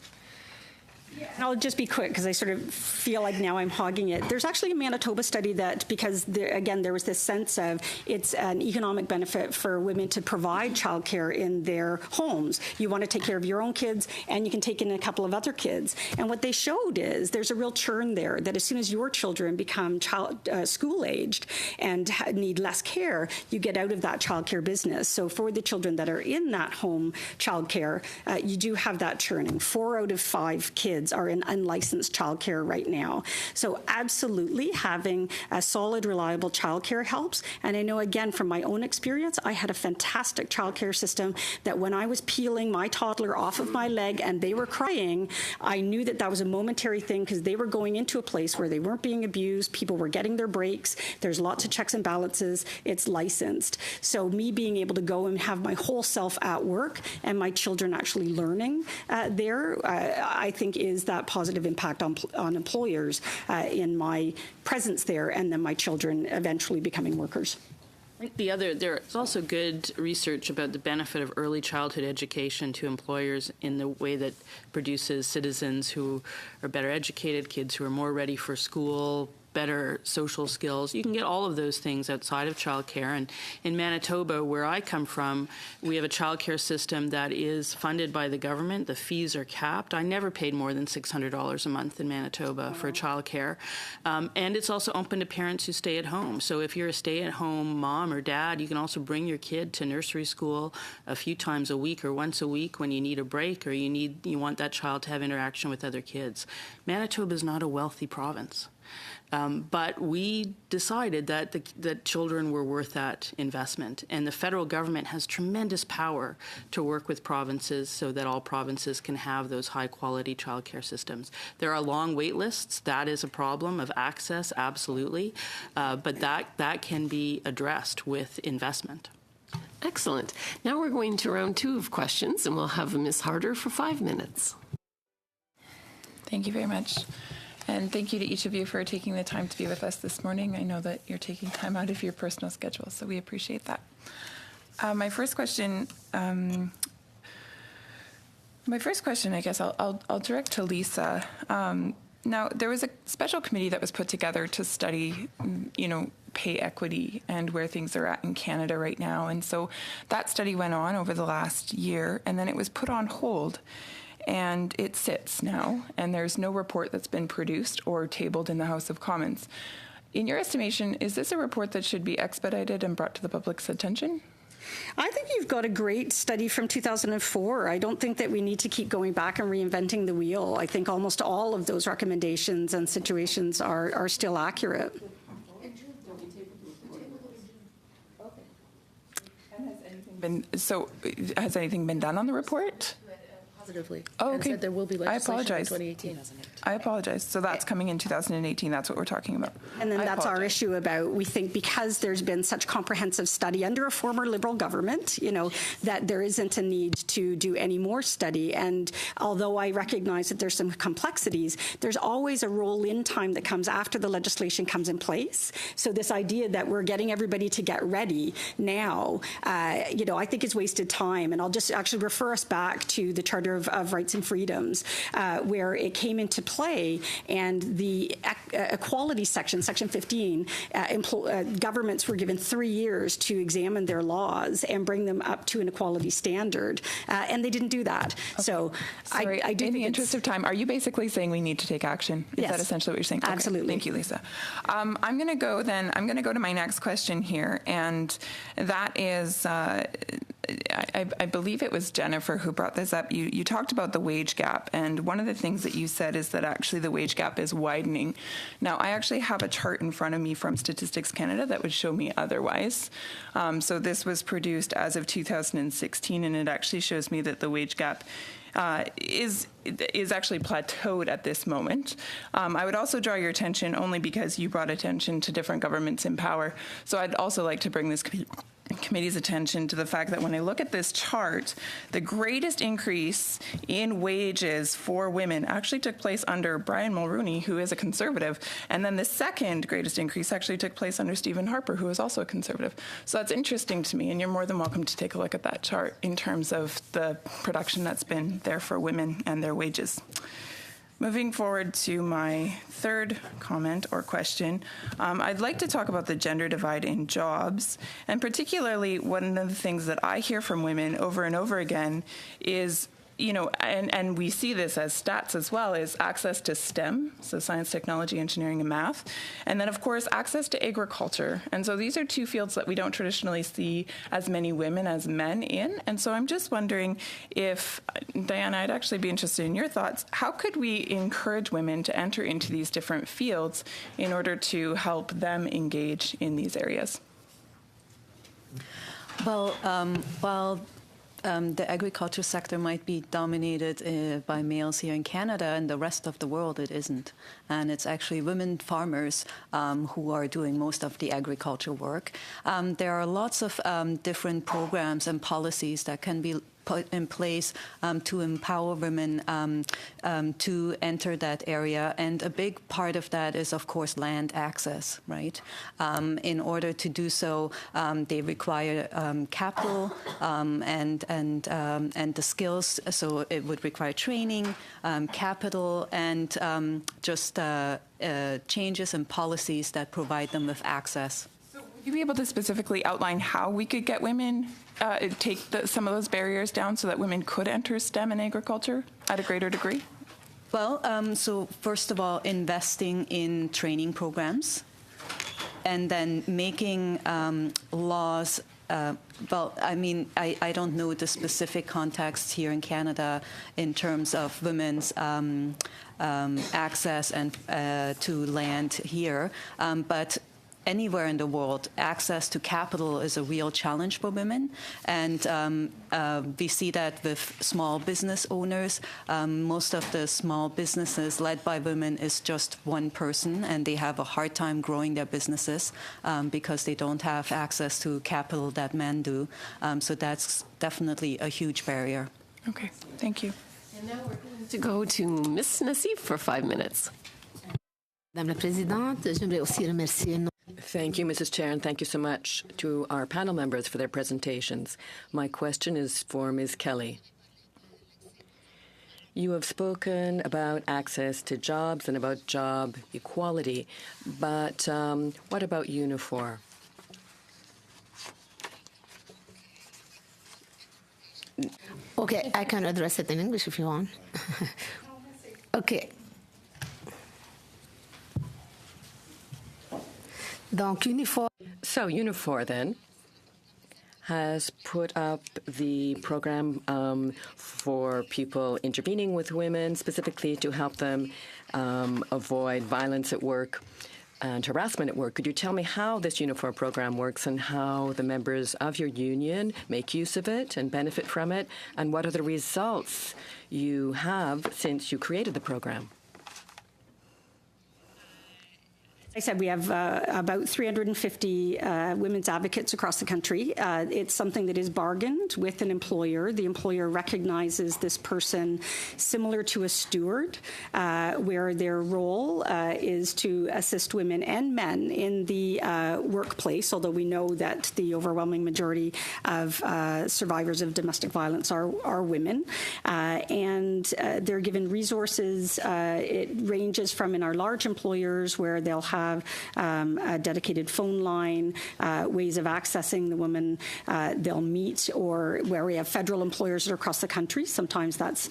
And I'll just be quick because I sort of feel like now I'm hogging it. There's actually a Manitoba study that, because there was this sense of it's an economic benefit for women to provide childcare in their homes. You want to take care of your own kids, and you can take in a couple of other kids. And what they showed is there's a real churn there, that as soon as your children become school-aged and need less care, you get out of that childcare business. So for the children that are in that home childcare, you do have that churning. 4 out of 5 kids are in unlicensed childcare right now. So absolutely having a solid, reliable childcare helps. And I know, again, from my own experience, I had a fantastic childcare system that when I was peeling my toddler off of my leg and they were crying, I knew that was a momentary thing, because they were going into a place where they weren't being abused, people were getting their breaks, there's lots of checks and balances, it's licensed. So me being able to go and have my whole self at work and my children actually learning there, I think is that positive impact on employers in my presence there, and then my children eventually becoming workers. There's also good research about the benefit of early childhood education to employers in the way that produces citizens who are better educated, kids who are more ready for school, better social skills. You can get all of those things outside of childcare. And in Manitoba, where I come from, we have a childcare system that is funded by the government. The fees are capped. I never paid more than $600 a month in Manitoba for childcare. And it's also open to parents who stay at home. So if you're a stay-at-home mom or dad, you can also bring your kid to nursery school a few times a week or once a week when you need a break, or you want that child to have interaction with other kids. Manitoba is not a wealthy province. But we decided that children were worth that investment. And the federal government has tremendous power to work with provinces so that all provinces can have those high-quality childcare systems. There are long wait lists. That is a problem of access, absolutely. But that can be addressed with investment. Excellent. Now we're going to round 2 of questions, and we'll have Ms. Harder for 5 minutes. Thank you very much. And thank you to each of you for taking the time to be with us this morning. I know that you're taking time out of your personal schedule, so we appreciate that. My first question, I guess I'll direct to Lisa. Now, there was a special committee that was put together to study, pay equity and where things are at in Canada right now. And so that study went on over the last year, and then it was put on hold. And it sits now, and there's no report that's been produced or tabled in the House of Commons. In your estimation, is this a report that should be expedited and brought to the public's attention? I think you've got a great study from 2004. I don't think that we need to keep going back and reinventing the wheel. I think almost all of those recommendations and situations are still accurate. Has anything been done on the report? Positively. Oh, And okay. said there will be I legislation apologize. in 2018. I apologize. So that's coming in 2018. That's what we're talking about. And then I that's our apologize. issue about, we think because there's been such comprehensive study under a former Liberal government, that there isn't a need to do any more study. And although I recognize that there's some complexities, there's always a roll-in time that comes after the legislation comes in place. So this idea that we're getting everybody to get ready now, I think is wasted time. And I'll just actually refer us back to the Charter of Rights and Freedoms, where it came into play, and the equality section 15, governments were given 3 years to examine their laws and bring them up to an equality standard, and they didn't do that. Okay. So Sorry, I do in think the interest of time, are you basically saying we need to take action? Is Yes. that essentially what you're saying? Okay, Absolutely. thank you, Lisa. I'm going to go to my next question here, and that is, I believe it was Jennifer who brought this up. You talked about the wage gap, and one of the things that you said is that actually the wage gap is widening. Now, I actually have a chart in front of me from Statistics Canada that would show me otherwise. So this was produced as of 2016, and it actually shows me that the wage gap is actually plateaued at this moment. I would also draw your attention, only because you brought attention to different governments in power. So I'd also like to bring this committee's attention to the fact that when I look at this chart, the greatest increase in wages for women actually took place under Brian Mulroney, who is a Conservative, and then the second greatest increase actually took place under Stephen Harper, who is also a Conservative. So that's interesting to me, and you're more than welcome to take a look at that chart in terms of the production that's been there for women and their wages. Moving forward to my third comment or question, I'd like to talk about the gender divide in jobs, and particularly one of the things that I hear from women over and over again is, and we see this as stats as well, is access to STEM, so science, technology, engineering, and math, and then, of course, access to agriculture. And so these are two fields that we don't traditionally see as many women as men in. And so I'm just wondering if, Diana, I'd actually be interested in your thoughts. How could we encourage women to enter into these different fields in order to help them engage in these areas? Well, the agriculture sector might be dominated by males here in Canada, and the rest of the world it isn't. And it's actually women farmers who are doing most of the agriculture work. There are lots of different programs and policies that can be put in place to empower women to enter that area. And a big part of that is, of course, land access, right? In order to do so, they require capital and the skills. So it would require training, capital, and just changes in policies that provide them with access. Would you be able to specifically outline how we could get women, take some of those barriers down so that women could enter STEM and agriculture at a greater degree? Well, so first of all, investing in training programs, and then making laws. Well, I mean, I don't know the specific context here in Canada in terms of women's access and to land here, but anywhere in the world, access to capital is a real challenge for women. And we see that with small business owners. Most of the small businesses led by women is just one person, and they have a hard time growing their businesses because they don't have access to capital that men do. So that's definitely a huge barrier. Okay, thank you. And now we're going to go to Ms. Nassif for 5 minutes. Madame la Présidente, j'aimerais aussi remercier Thank you, Mrs. Chair, and thank you so much to our panel members for their presentations. My question is for Ms. Kelly. You have spoken about access to jobs and about job equality, but what about Unifor? Okay, I can address it in English if you want. Okay. Donc, Unifor. So Unifor, then, has put up the program for people intervening with women, specifically to help them avoid violence at work and harassment at work. Could you tell me how this Unifor program works and how the members of your union make use of it and benefit from it, and what are the results you have since you created the program? I said we have about 350 women's advocates across the country. It's something that is bargained with an employer. The employer recognizes this person similar to a steward, where their role is to assist women and men in the workplace, although we know that the overwhelming majority of survivors of domestic violence are women. And they're given resources. It ranges from in our large employers where they'll have a dedicated phone line, ways of accessing the woman they'll meet, or where we have federal employers that are across the country. Sometimes that's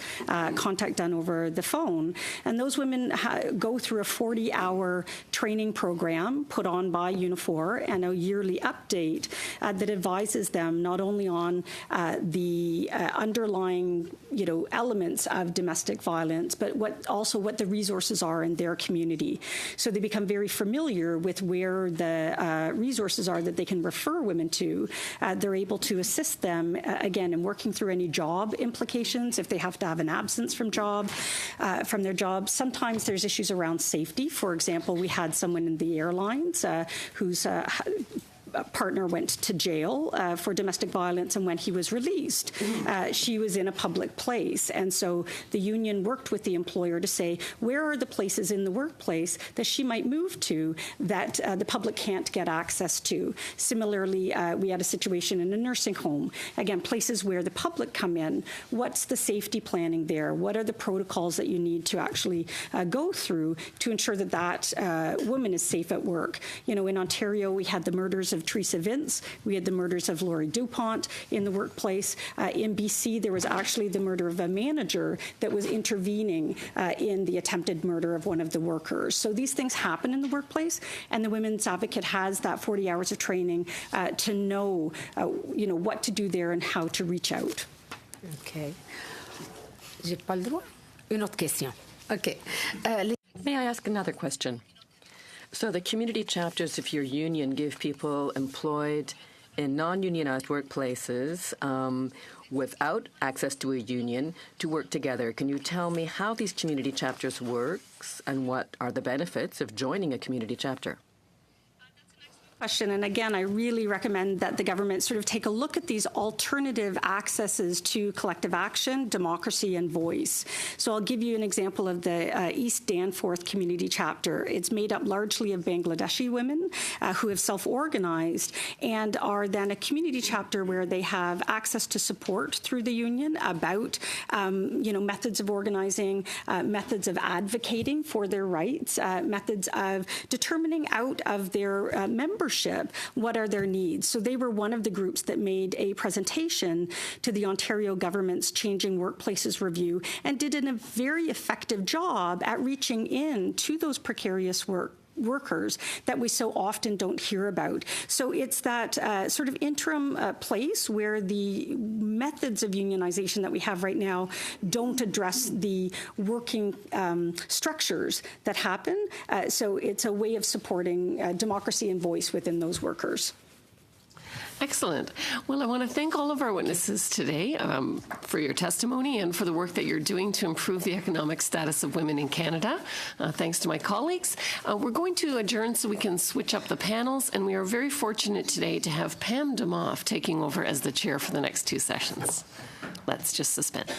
contact done over the phone. And those women go through a 40-hour training program put on by Unifor and a yearly update that advises them not only on the underlying elements of domestic violence, but also what the resources are in their community. So they become very familiar with where the resources are that they can refer women to. They're able to assist them, again, in working through any job implications, if they have to have an absence from their job. Sometimes there's issues around safety. For example, we had someone in the airlines whose partner went to jail for domestic violence, and when he was released, she was in a public place. And so the union worked with the employer to say, where are the places in the workplace that she might move to that the public can't get access to? Similarly, we had a situation in a nursing home. Again, places where the public come in. What's the safety planning there? What are the protocols that you need to actually go through to ensure that that woman is safe at work? In Ontario, we had the murders of Teresa Vince. We had the murders of Laurie DuPont in the workplace. In BC, there was actually the murder of a manager that was intervening in the attempted murder of one of the workers. So these things happen in the workplace, and the Women's Advocate has that 40 hours of training to know, what to do there and how to reach out. Okay. J'ai pas le droit. Une autre question. Okay. May I ask another question? So the community chapters of your union give people employed in non-unionized workplaces without access to a union to work together. Can you tell me how these community chapters works and what are the benefits of joining a community chapter? Question. And again, I really recommend that the government sort of take a look at these alternative accesses to collective action, democracy, and voice. So I'll give you an example of the East Danforth Community Chapter. It's made up largely of Bangladeshi women who have self-organized and are then a community chapter where they have access to support through the union about, methods of organizing, methods of advocating for their rights, methods of determining out of their membership what are their needs. So they were one of the groups that made a presentation to the Ontario government's Changing Workplaces review and did a very effective job at reaching in to those precarious workers that we so often don't hear about. So it's that sort of interim place where the methods of unionization that we have right now don't address the working structures that happen. So it's a way of supporting democracy and voice within those workers. Excellent. Well, I want to thank all of our witnesses today for your testimony and for the work that you're doing to improve the economic status of women in Canada. Thanks to my colleagues. We're going to adjourn so we can switch up the panels, and we are very fortunate today to have Pam Demoff taking over as the chair for the next two sessions. Let's just suspend.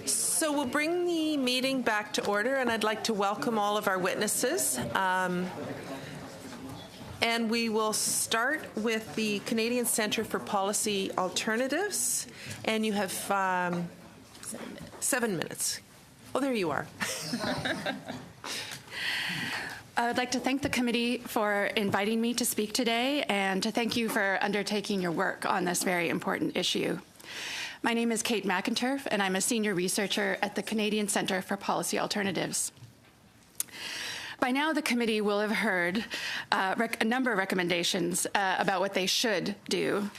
So we'll bring the meeting back to order, and I'd like to welcome all of our witnesses. And we will start with the Canadian Centre for Policy Alternatives. And you have 7 minutes. Oh, there you are. I would like to thank the committee for inviting me to speak today and to thank you for undertaking your work on this very important issue. My name is Kate McInturf, and I'm a senior researcher at the Canadian Centre for Policy Alternatives. By now, the committee will have heard a number of recommendations about what they should do.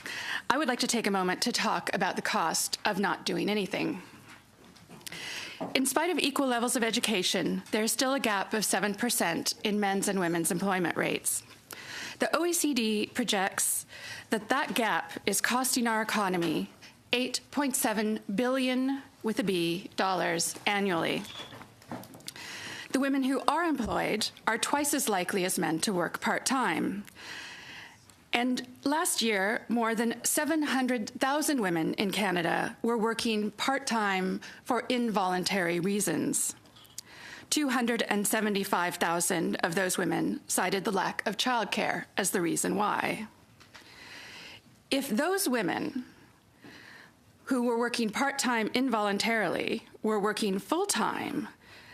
I would like to take a moment to talk about the cost of not doing anything. In spite of equal levels of education, there is still a gap of 7% in men's and women's employment rates. The OECD projects that that gap is costing our economy $8.7 billion with a B dollars annually. The women who are employed are twice as likely as men to work part-time. And last year, more than 700,000 women in Canada were working part-time for involuntary reasons. 275,000 of those women cited the lack of childcare as the reason why. If those women who were working part-time involuntarily were working full-time,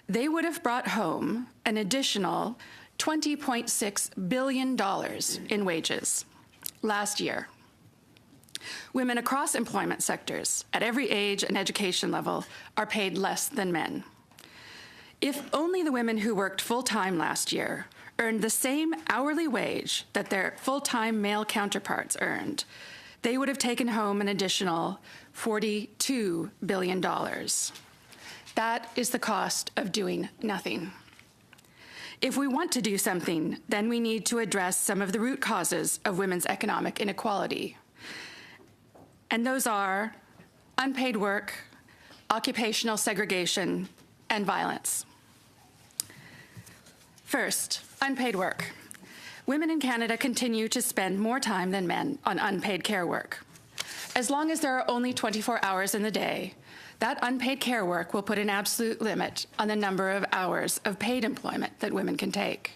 they would have brought home an additional $20.6 billion in wages last year. Women across employment sectors, at every age and education level, are paid less than men. If only the women who worked full-time last year earned the same hourly wage that their full-time male counterparts earned, they would have taken home an additional $42 billion. That is the cost of doing nothing. If we want to do something, then we need to address some of the root causes of women's economic inequality. And those are unpaid work, occupational segregation, and violence. First, unpaid work. Women in Canada continue to spend more time than men on unpaid care work. As long as there are only 24 hours in the day, that unpaid care work will put an absolute limit on the number of hours of paid employment that women can take.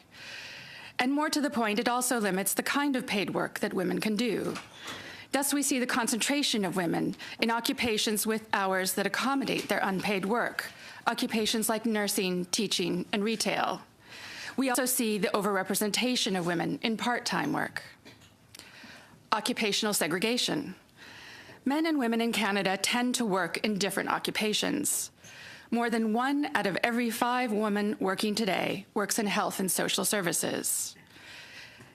And more to the point, it also limits the kind of paid work that women can do. Thus, we see the concentration of women in occupations with hours that accommodate their unpaid work, occupations like nursing, teaching, and retail. We also see the overrepresentation of women in part-time work. Occupational segregation. Men and women in Canada tend to work in different occupations. More than 1 out of every 5 women working today works in health and social services.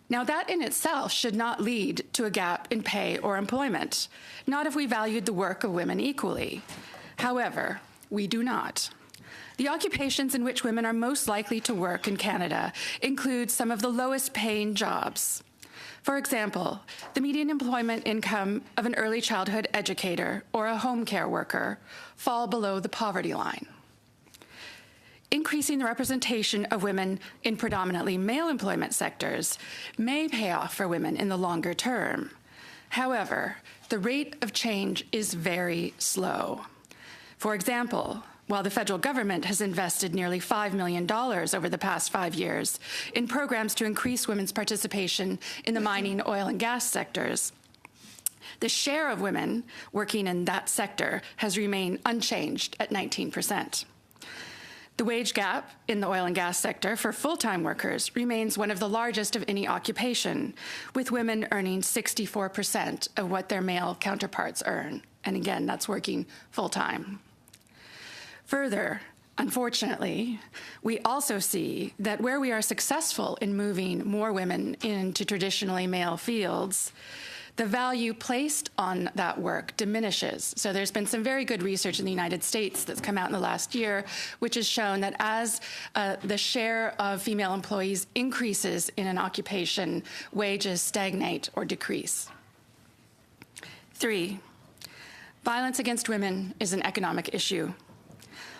Now, that in itself should not lead to a gap in pay or employment, not if we valued the work of women equally. However, we do not. The occupations in which women are most likely to work in Canada include some of the lowest paying jobs. For example, the median employment income of an early childhood educator or a home care worker fall below the poverty line. Increasing the representation of women in predominantly male employment sectors may pay off for women in the longer term. However, the rate of change is very slow. For example, while the federal government has invested nearly $5 million over the past 5 years in programs to increase women's participation in the mining, oil, and gas sectors, the share of women working in that sector has remained unchanged at 19%. The wage gap in the oil and gas sector for full-time workers remains one of the largest of any occupation, with women earning 64% of what their male counterparts earn. And again, that's working full-time. Further, unfortunately, we also see that where we are successful in moving more women into traditionally male fields, the value placed on that work diminishes. So there's been some very good research in the United States that's come out in the last year, which has shown that as the share of female employees increases in an occupation, wages stagnate or decrease. 3, violence against women is an economic issue.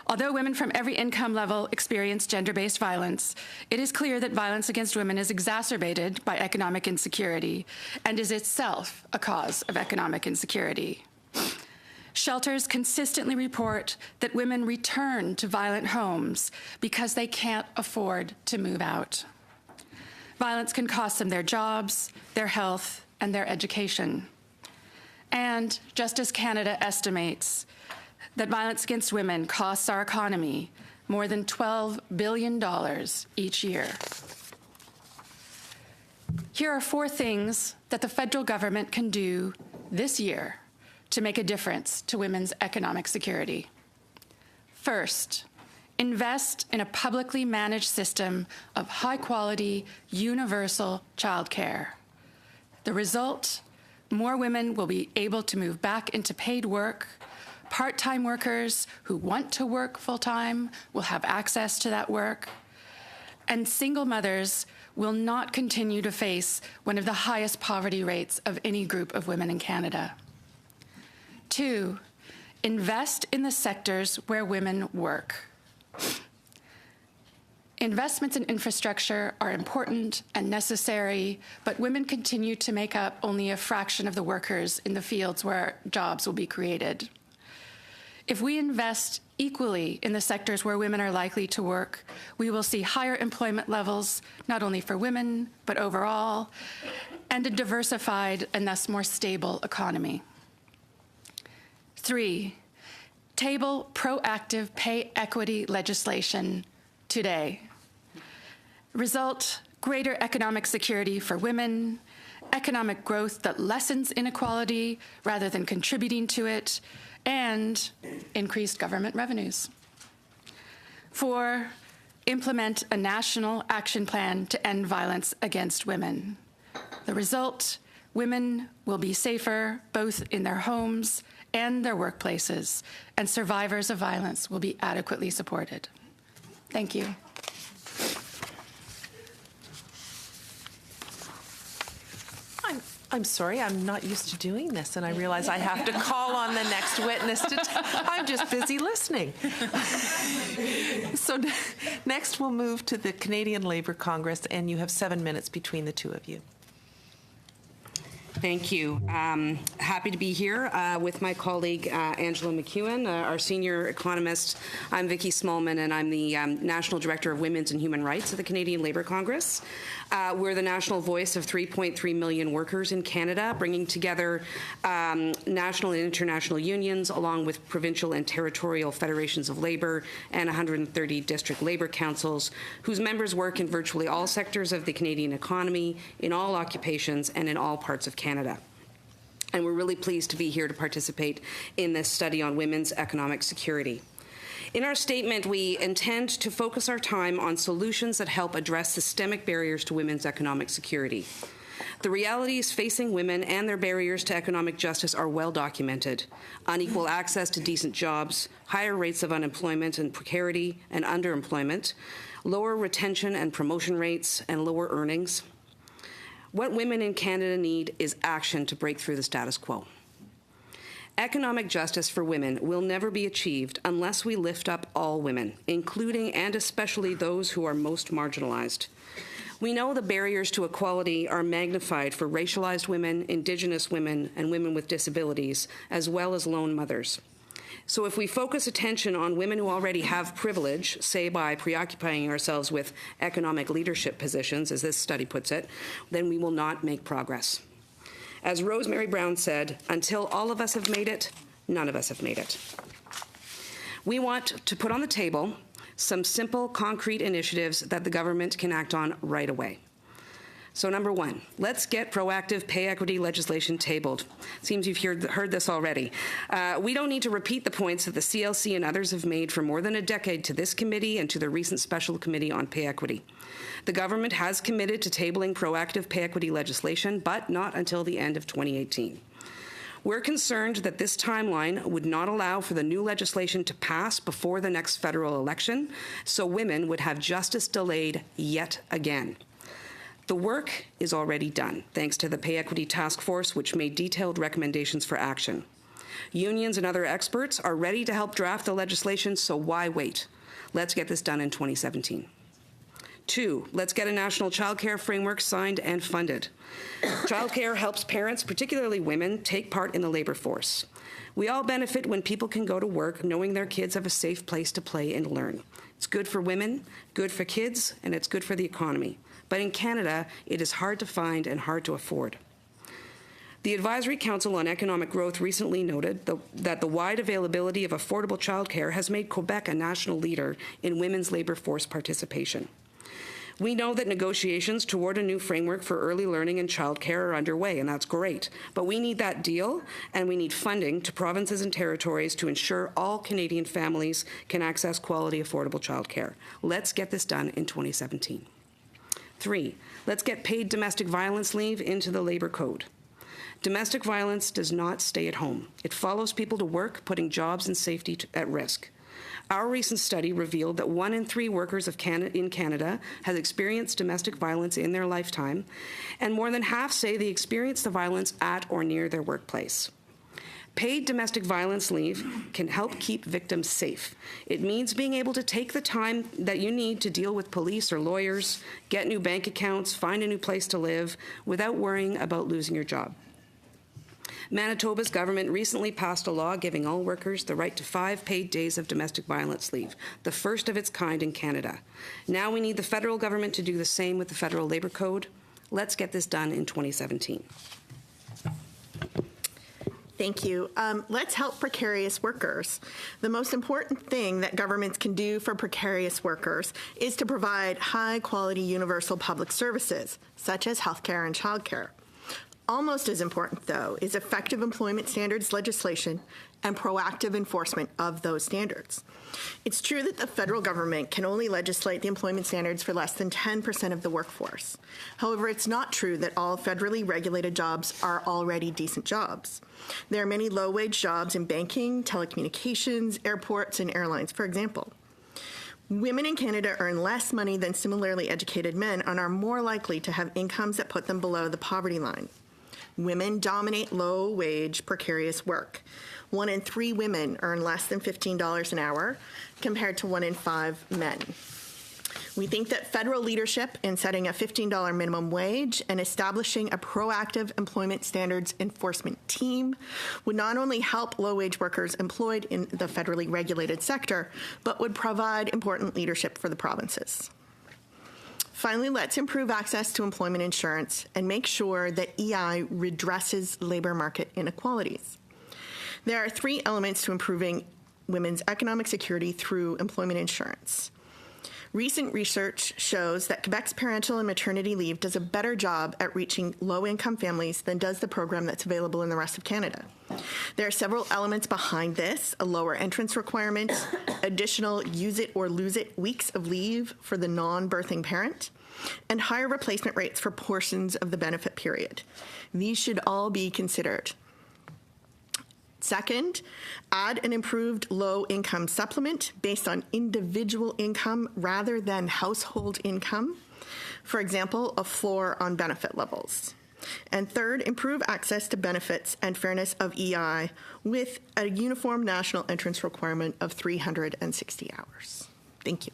Although women from every income level experience gender-based violence, it is clear that violence against women is exacerbated by economic insecurity and is itself a cause of economic insecurity. Shelters consistently report that women return to violent homes because they can't afford to move out. Violence can cost them their jobs, their health, and their education. And Justice Canada estimates that violence against women costs our economy more than $12 billion each year. Here are 4 things that the federal government can do this year to make a difference to women's economic security. First, invest in a publicly managed system of high-quality, universal childcare. The result, more women will be able to move back into paid work. Part-time workers who want to work full-time will have access to that work. And single mothers will not continue to face one of the highest poverty rates of any group of women in Canada. 2, invest in the sectors where women work. Investments in infrastructure are important and necessary, but women continue to make up only a fraction of the workers in the fields where jobs will be created. If we invest equally in the sectors where women are likely to work, we will see higher employment levels, not only for women, but overall, and a diversified and thus more stable economy. 3, table proactive pay equity legislation today. Result, greater economic security for women, economic growth that lessens inequality rather than contributing to it, and increased government revenues. 4, implement a national action plan to end violence against women. The result, women will be safer both in their homes and their workplaces, and survivors of violence will be adequately supported. Thank you. I'm sorry, I'm not used to doing this, and I realize I have to call on the next witness I'm just busy listening. So next we'll move to the Canadian Labour Congress, and you have 7 minutes between the two of you. Thank you. Happy to be here with my colleague Angela McEwen, our senior economist. I'm Vicki Smallman, and I'm the National Director of Women's and Human Rights at the Canadian Labour Congress. We're the national voice of 3.3 million workers in Canada, bringing together national and international unions, along with provincial and territorial federations of labour and 130 district labour councils, whose members work in virtually all sectors of the Canadian economy, in all occupations, and in all parts of Canada. And we're really pleased to be here to participate in this study on women's economic security. In our statement, we intend to focus our time on solutions that help address systemic barriers to women's economic security. The realities facing women and their barriers to economic justice are well documented. Unequal access to decent jobs, higher rates of unemployment and precarity and underemployment, lower retention and promotion rates, and lower earnings. What women in Canada need is action to break through the status quo. Economic justice for women will never be achieved unless we lift up all women, including and especially those who are most marginalized. We know the barriers to equality are magnified for racialized women, Indigenous women, and women with disabilities, as well as lone mothers. So if we focus attention on women who already have privilege, say by preoccupying ourselves with economic leadership positions, as this study puts it, then we will not make progress. As Rosemary Brown said, until all of us have made it, none of us have made it. We want to put on the table some simple, concrete initiatives that the government can act on right away. So number 1, let's get proactive pay equity legislation tabled. Seems you've heard this already. We don't need to repeat the points that the CLC and others have made for more than a decade to this committee and to the recent Special Committee on Pay Equity. The government has committed to tabling proactive pay equity legislation, but not until the end of 2018. We're concerned that this timeline would not allow for the new legislation to pass before the next federal election, so women would have justice delayed yet again. The work is already done, thanks to the Pay Equity Task Force, which made detailed recommendations for action. Unions and other experts are ready to help draft the legislation, so why wait? Let's get this done in 2017. 2, let's get a national childcare framework signed and funded. Childcare helps parents, particularly women, take part in the labor force. We all benefit when people can go to work knowing their kids have a safe place to play and learn. It's good for women, good for kids, and it's good for the economy. But in Canada, it is hard to find and hard to afford. The Advisory Council on Economic Growth recently noted that the wide availability of affordable childcare has made Quebec a national leader in women's labor force participation. We know that negotiations toward a new framework for early learning and childcare are underway, and that's great. But we need that deal, and we need funding to provinces and territories to ensure all Canadian families can access quality, affordable childcare. Let's get this done in 2017. 3, let's get paid domestic violence leave into the Labor Code. Domestic violence does not stay at home. It follows people to work, putting jobs and safety at risk. Our recent study revealed that 1 in 3 workers in Canada has experienced domestic violence in their lifetime, and more than half say they experienced the violence at or near their workplace. Paid domestic violence leave can help keep victims safe. It means being able to take the time that you need to deal with police or lawyers, get new bank accounts, find a new place to live, without worrying about losing your job. Manitoba's government recently passed a law giving all workers the right to 5 paid days of domestic violence leave, the first of its kind in Canada. Now we need the federal government to do the same with the Federal Labor Code. Let's get this done in 2017. Thank you. Let's help precarious workers. The most important thing that governments can do for precarious workers is to provide high-quality universal public services, such as healthcare and childcare. Almost as important, though, is effective employment standards legislation and proactive enforcement of those standards. It's true that the federal government can only legislate the employment standards for less than 10% of the workforce. However, it's not true that all federally regulated jobs are already decent jobs. There are many low-wage jobs in banking, telecommunications, airports, and airlines, for example. Women in Canada earn less money than similarly educated men and are more likely to have incomes that put them below the poverty line. Women dominate low-wage, precarious work. 1 in 3 women earn less than $15 an hour, compared to 1 in 5 men. We think that federal leadership in setting a $15 minimum wage and establishing a proactive employment standards enforcement team would not only help low-wage workers employed in the federally regulated sector, but would provide important leadership for the provinces. Finally, let's improve access to employment insurance and make sure that EI redresses labor market inequalities. There are 3 elements to improving women's economic security through employment insurance. Recent research shows that Quebec's parental and maternity leave does a better job at reaching low-income families than does the program that's available in the rest of Canada. There are several elements behind this: a lower entrance requirement, additional use it or lose it weeks of leave for the non-birthing parent, and higher replacement rates for portions of the benefit period. These should all be considered. Second, add an improved low-income supplement based on individual income rather than household income. For example, a floor on benefit levels. And third, improve access to benefits and fairness of EI with a uniform national entrance requirement of 360 hours. Thank you.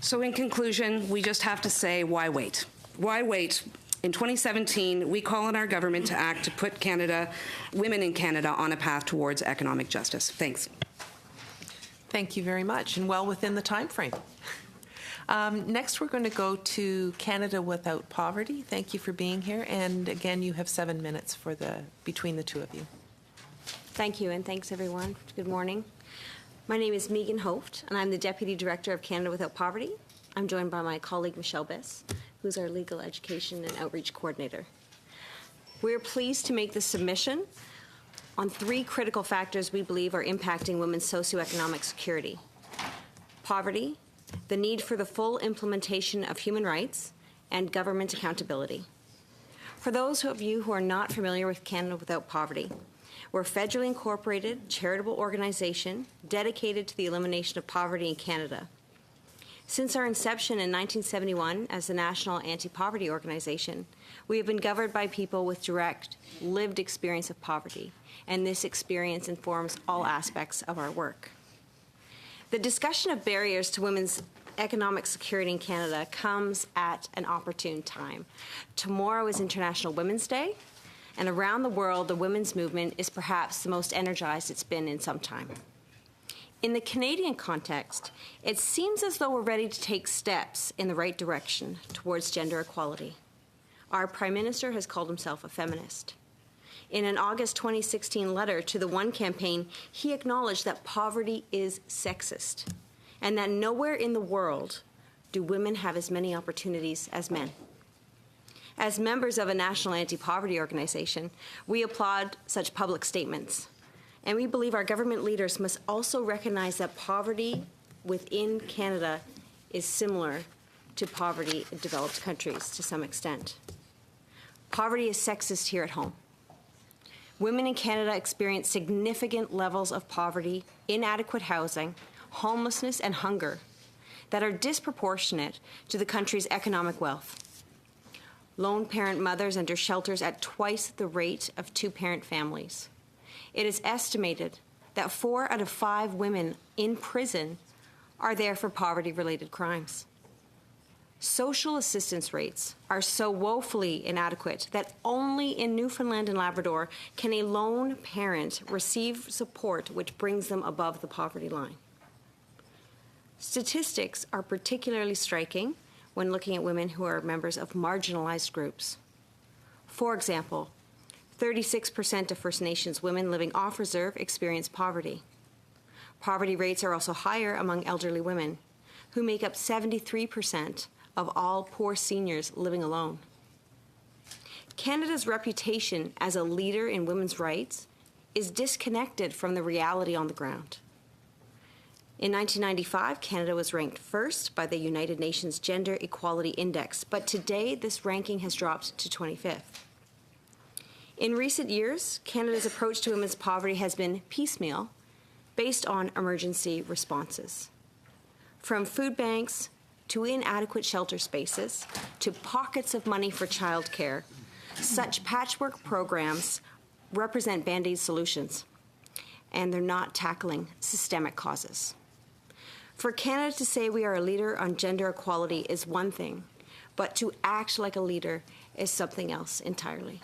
So in conclusion, we just have to say, why wait? Why wait? In 2017, we call on our government to act to put women in Canada on a path towards economic justice. Thanks. Thank you very much, and well within the time frame. Next, we're going to go to Canada Without Poverty. Thank you for being here, and again, you have 7 minutes between the two of you. Thank you, and thanks everyone. Good morning. My name is Megan Hoft, and I'm the Deputy Director of Canada Without Poverty. I'm joined by my colleague Michelle Biss, who's our Legal Education and Outreach Coordinator. We're pleased to make this submission on 3 critical factors we believe are impacting women's socioeconomic security: poverty, the need for the full implementation of human rights, and government accountability. For those of you who are not familiar with Canada Without Poverty, we're a federally incorporated charitable organization dedicated to the elimination of poverty in Canada. Since our inception in 1971 as the National Anti-Poverty Organization, we have been governed by people with direct, lived experience of poverty, and this experience informs all aspects of our work. The discussion of barriers to women's economic security in Canada comes at an opportune time. Tomorrow is International Women's Day, and around the world, the women's movement is perhaps the most energized it's been in some time. In the Canadian context, it seems as though we're ready to take steps in the right direction towards gender equality. Our Prime Minister has called himself a feminist. In an August 2016 letter to the One campaign, he acknowledged that poverty is sexist and that nowhere in the world do women have as many opportunities as men. As members of a national anti-poverty organization, we applaud such public statements, and we believe our government leaders must also recognize that poverty within Canada is similar to poverty in developed countries to some extent. Poverty is sexist here at home. Women in Canada experience significant levels of poverty, inadequate housing, homelessness, and hunger that are disproportionate to the country's economic wealth. Lone parent mothers enter shelters at twice the rate of two-parent families. It is estimated that 4 out of 5 women in prison are there for poverty-related crimes. Social assistance rates are so woefully inadequate that only in Newfoundland and Labrador can a lone parent receive support which brings them above the poverty line. Statistics are particularly striking when looking at women who are members of marginalized groups. For example, 36% of First Nations women living off reserve experience poverty. Poverty rates are also higher among elderly women, who make up 73% of all poor seniors living alone. Canada's reputation as a leader in women's rights is disconnected from the reality on the ground. In 1995, Canada was ranked first by the United Nations Gender Equality Index, but today this ranking has dropped to 25th. In recent years, Canada's approach to women's poverty has been piecemeal, based on emergency responses. From food banks to inadequate shelter spaces, to pockets of money for childcare, such patchwork programs represent Band-Aid solutions, and they're not tackling systemic causes. For Canada to say we are a leader on gender equality is one thing, but to act like a leader is something else entirely.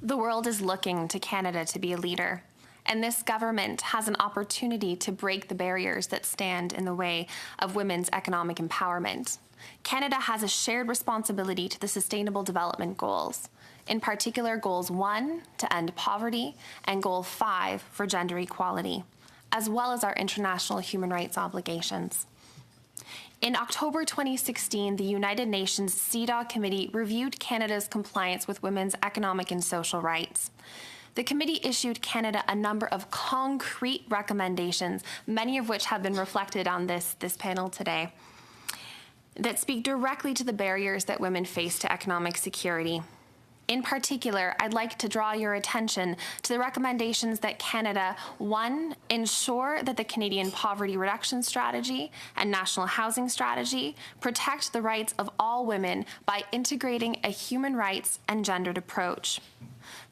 The world is looking to Canada to be a leader, and this government has an opportunity to break the barriers that stand in the way of women's economic empowerment. Canada has a shared responsibility to the Sustainable Development Goals, in particular Goals 1, to end poverty, and Goal 5, for gender equality, as well as our international human rights obligations. In October 2016, the United Nations CEDAW Committee reviewed Canada's compliance with women's economic and social rights. The committee issued Canada a number of concrete recommendations, many of which have been reflected on this panel today, that speak directly to the barriers that women face to economic security. In particular, I'd like to draw your attention to the recommendations that Canada, 1, ensure that the Canadian Poverty Reduction Strategy and National Housing Strategy protect the rights of all women by integrating a human rights and gendered approach.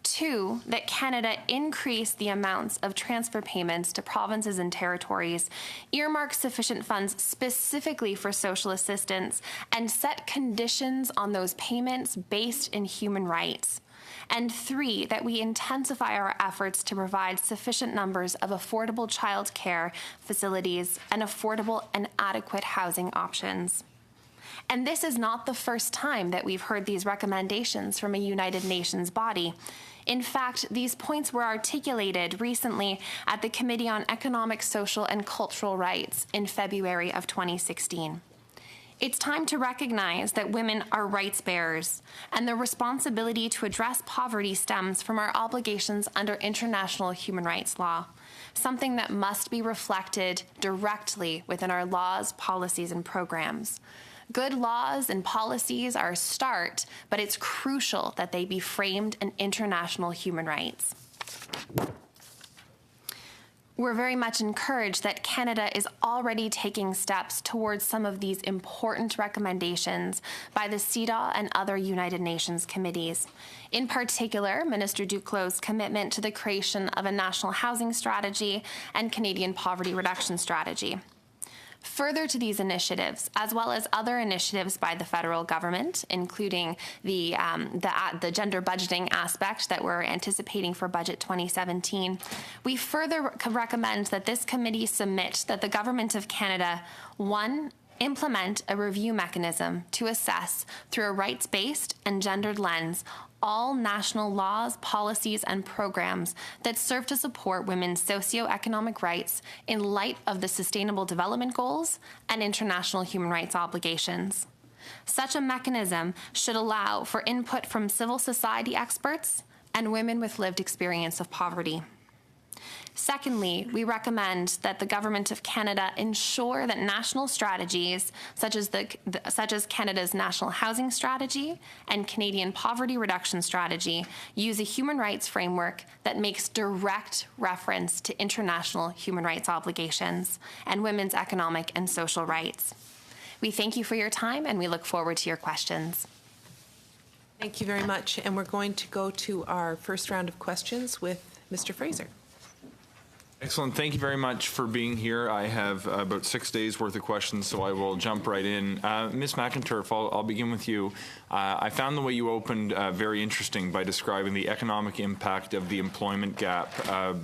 2, that Canada increase the amounts of transfer payments to provinces and territories, earmark sufficient funds specifically for social assistance, and set conditions on those payments based in human rights. And 3, that we intensify our efforts to provide sufficient numbers of affordable child care facilities and affordable and adequate housing options. And this is not the first time that we've heard these recommendations from a United Nations body. In fact, these points were articulated recently at the Committee on Economic, Social, and Cultural Rights in February of 2016. It's time to recognize that women are rights bearers, and the responsibility to address poverty stems from our obligations under international human rights law, something that must be reflected directly within our laws, policies, and programs. Good laws and policies are a start, but it's crucial that they be framed in international human rights. we're very much encouraged that Canada is already taking steps towards some of these important recommendations by the CEDAW and other United Nations committees. In particular, Minister Duclos' commitment to the creation of a national housing strategy and Canadian poverty reduction strategy. Further to these initiatives, as well as other initiatives by the federal government, including the gender budgeting aspect that we're anticipating for Budget 2017, we further recommend that this committee submit that the Government of Canada, 1, implement a review mechanism to assess, through a rights-based and gendered lens, all national laws, policies, and programs that serve to support women's socioeconomic rights in light of the Sustainable Development Goals and international human rights obligations. Such a mechanism should allow for input from civil society experts and women with lived experience of poverty. Secondly, we recommend that the Government of Canada ensure that national strategies, such as Canada's National Housing Strategy and Canadian Poverty Reduction Strategy, use a human rights framework that makes direct reference to international human rights obligations and women's economic and social rights. We thank you for your time, and we look forward to your questions. Thank you very much. And we're going to go to our first round of questions with Mr. Fraser. Excellent. Thank you very much for being here. I have about 6 days worth of questions, so I will jump right in. Ms. McInturf, I'll begin with you. I found the way you opened very interesting by describing the economic impact of the employment gap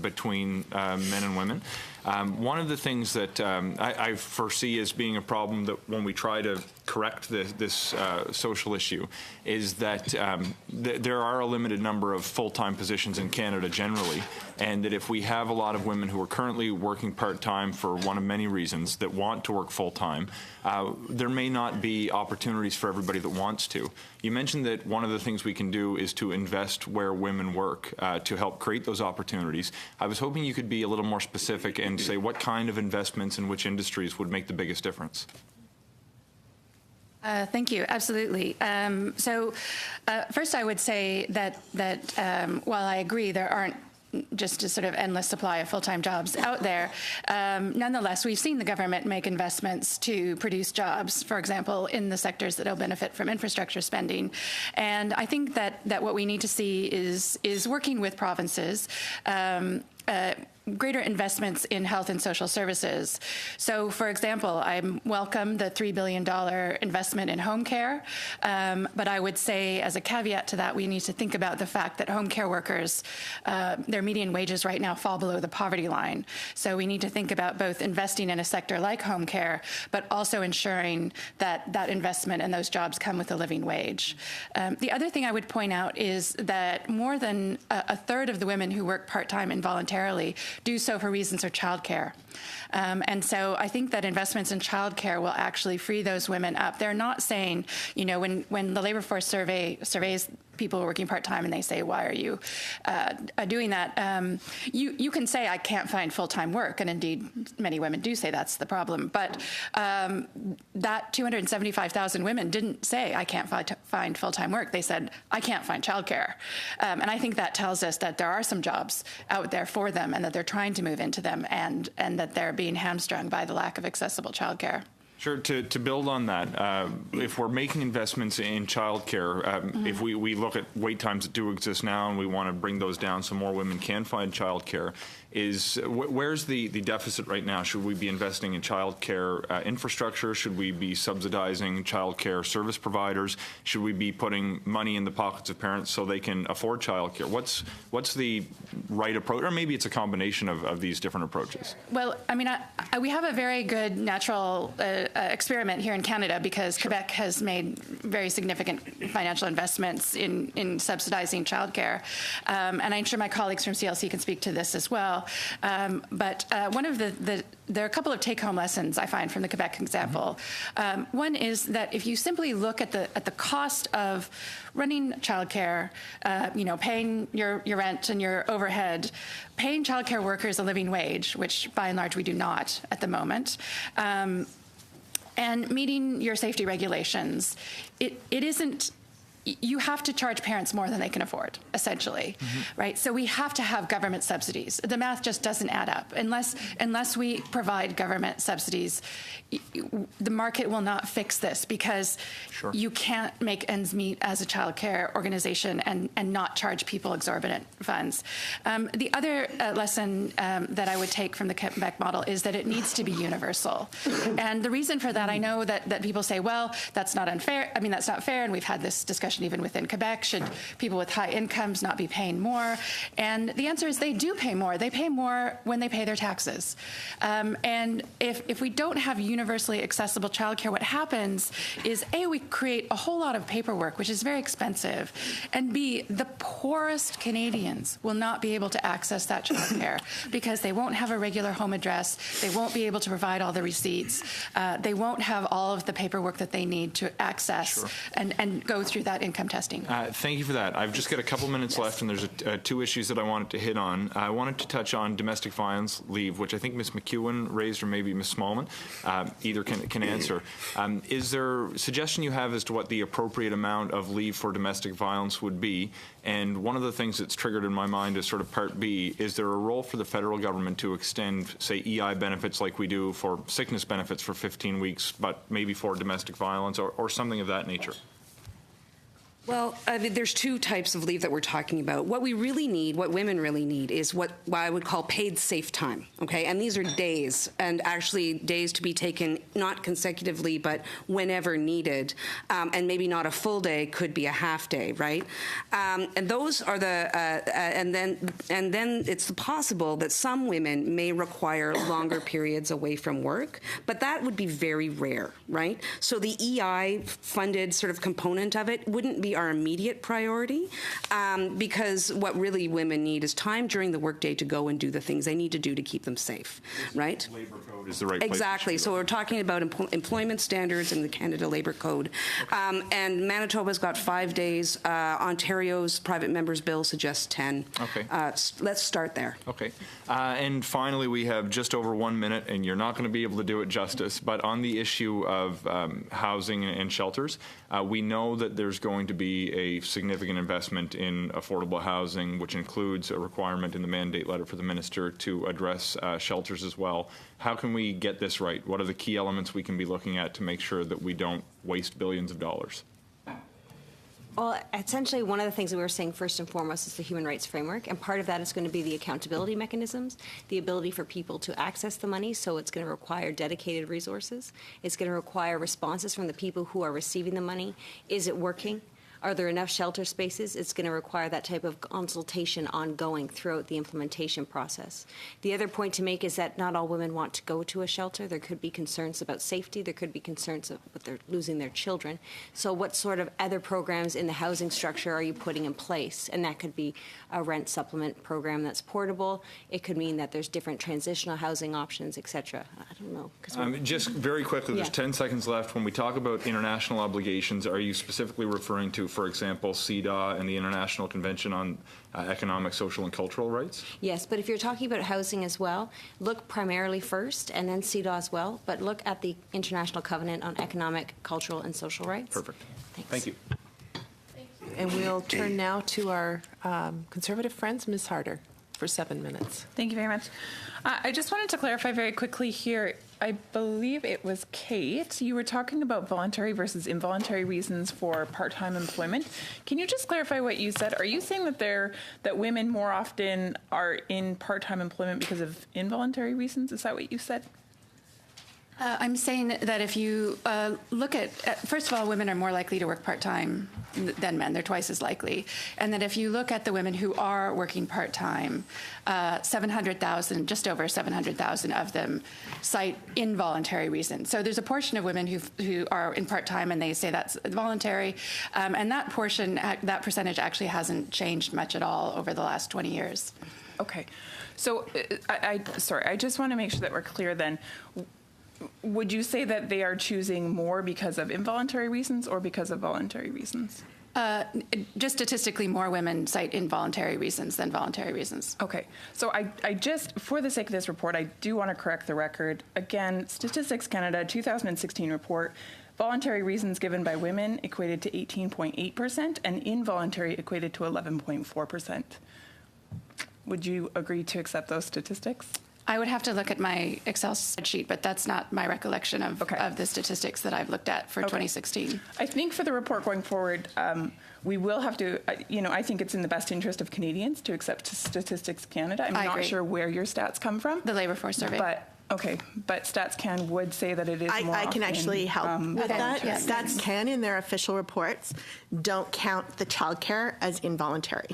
between men and women. One of the things that I foresee as being a problem that when we try to correct this social issue is that there are a limited number of full-time positions in Canada generally, and that if we have a lot of women who are currently working part-time for one of many reasons that want to work full-time, there may not be opportunities for everybody that wants to. You mentioned that one of the things we can do is to invest where women work to help create those opportunities. I was hoping you could be a little more specific and say what kind of investments in which industries would make the biggest difference. Thank you. Absolutely. First, I would say that while I agree there aren't just a sort of endless supply of full-time jobs out there, nonetheless, we've seen the government make investments to produce jobs, for example, in the sectors that will benefit from infrastructure spending. And I think that what we need to see is working with provinces, greater investments in health and social services. So, for example, I welcome the $3 billion investment in home care, but I would say as a caveat to that, we need to think about the fact that home care workers, their median wages right now fall below the poverty line. So we need to think about both investing in a sector like home care, but also ensuring that that investment and those jobs come with a living wage. The other thing I would point out is that more than a third of the women who work part-time involuntarily do so for reasons of childcare. And so I think that investments in childcare will actually free those women up. They're not saying, you know, when the labor force surveys people working part-time and they say, why are you doing that? You can say, I can't find full-time work. And indeed, many women do say that's the problem. But that 275,000 women didn't say, I can't find full-time work. They said, I can't find childcare. And I think that tells us that there are some jobs out there for them and that they're trying to move into them and that they're being hamstrung by the lack of accessible childcare. Sure. To build on that, if we're making investments in childcare, if we look at wait times that do exist now and we want to bring those down so more women can find childcare, where's the deficit right now? Should we be investing in childcare infrastructure? Should we be subsidizing childcare service providers? Should we be putting money in the pockets of parents so they can afford childcare? What's the right approach? Or maybe it's a combination of these different approaches. Well, I mean, we have a very good natural experiment here in Canada because Quebec has made very significant financial investments in subsidizing childcare. And I'm sure my colleagues from CLC can speak to this as well. But one of there are a couple of take-home lessons I find from the Quebec example. One is that if you simply look at the cost of running childcare, paying your rent and your overhead, paying childcare workers a living wage, which by and large we do not at the moment, and meeting your safety regulations, it isn't you have to charge parents more than they can afford, essentially, right? So we have to have government subsidies. The math just doesn't add up. Unless we provide government subsidies, the market will not fix this, because you can't make ends meet as a child care organization and not charge people exorbitant funds. The other lesson that I would take from the Quebec model is that it needs to be universal. And the reason for that, I know that people say, well, that's not unfair. I mean, that's not fair, and we've had this discussion even within Quebec. Should people with high incomes not be paying more? And the answer is they do pay more. They pay more when they pay their taxes. And if we don't have universally accessible childcare, what happens is, A, we create a whole lot of paperwork, which is very expensive, and B, the poorest Canadians will not be able to access that childcare because they won't have a regular home address, they won't be able to provide all the receipts, they won't have all of the paperwork that they need to access and go through that income testing. Thank you for that. I've just got a couple minutes left, and there's two issues that I wanted to hit on. I wanted to touch on domestic violence leave, which I think Ms. McEwen raised, or maybe Ms. Smallman. Either can answer. Is there a suggestion you have as to what the appropriate amount of leave for domestic violence would be? And one of the things that's triggered in my mind is sort of part B, is there a role for the federal government to extend, say, EI benefits like we do for sickness benefits for 15 weeks, but maybe for domestic violence or something of that nature? Well, there's two types of leave that we're talking about. What we really need, what women really need, is what I would call paid safe time, okay? And these are days, and actually days to be taken not consecutively, but whenever needed. And maybe not a full day, could be a half day, right? And those are the, and then it's possible that some women may require longer periods away from work, but that would be very rare, right? So the EI funded sort of component of it wouldn't be our immediate priority, because what really women need is time during the workday to go and do the things they need to do to keep them safe, right? Labor code is the right place. Exactly. So we're talking about employment standards in the Canada Labor Code. And Manitoba's got 5 days. Ontario's private members bill suggests 10. Okay. Let's start there. Okay. And finally, we have just over 1 minute, and you're not going to be able to do it justice, but on the issue of housing and shelters, we know that there's going to be a significant investment in affordable housing, which includes a requirement in the mandate letter for the minister to address shelters as well. How can we get this right? What are the key elements we can be looking at to make sure that we don't waste billions of dollars? Well, essentially, one of the things that we were saying first and foremost is the human rights framework, and part of that is going to be the accountability mechanisms, the ability for people to access the money, so it's going to require dedicated resources. It's going to require responses from the people who are receiving the money. Is it working? Are there enough shelter spaces? It's going to require that type of consultation ongoing throughout the implementation process. The other point to make is that not all women want to go to a shelter. There could be concerns about safety. There could be concerns about they're losing their children. So what sort of other programs in the housing structure are you putting in place? And that could be a rent supplement program that's portable. It could mean that there's different transitional housing options, et cetera. I don't know. Just very quickly, there's 10 seconds left. When we talk about international obligations, are you specifically referring to, for example, CEDAW and the International Convention on Economic, Social, and Cultural Rights? Yes, but if you're talking about housing as well, look primarily first, and then CEDAW as well, but look at the International Covenant on Economic, Cultural, and Social Rights. Perfect. Thanks. Thank you. And we'll turn now to our Conservative friends, Ms. Harder, for 7 minutes. Thank you very much. I just wanted to clarify very quickly here. I believe it was Kate. You were talking about voluntary versus involuntary reasons for part-time employment. Can you just clarify what you said? Are you saying that women more often are in part-time employment because of involuntary reasons? Is that what you said? I'm saying that if you look at, first of all, women are more likely to work part-time than men. They're twice as likely. And that if you look at the women who are working part-time, 700,000, just over 700,000 of them cite involuntary reasons. So there's a portion of women who are in part-time and they say that's voluntary. And that portion, that percentage actually hasn't changed much at all over the last 20 years. Okay. So I just want to make sure that we're clear then. Would you say that they are choosing more because of involuntary reasons or because of voluntary reasons? Just statistically, more women cite involuntary reasons than voluntary reasons. Okay. So I just, for the sake of this report, I do want to correct the record. Again, Statistics Canada 2016 report, Voluntary reasons given by women equated to 18.8%, and involuntary equated to 11.4%. Would you agree to accept those statistics? I would have to look at my Excel spreadsheet, but that's not my recollection of the statistics that I've looked at for 2016. I think for the report going forward, we will have to, I think it's in the best interest of Canadians to accept Statistics Canada. I'm not sure where your stats come from. The Labour Force Survey. But Stats Can would say that it is more I can actually help with that. Yes. Stats Can, in their official reports, don't count the childcare as involuntary.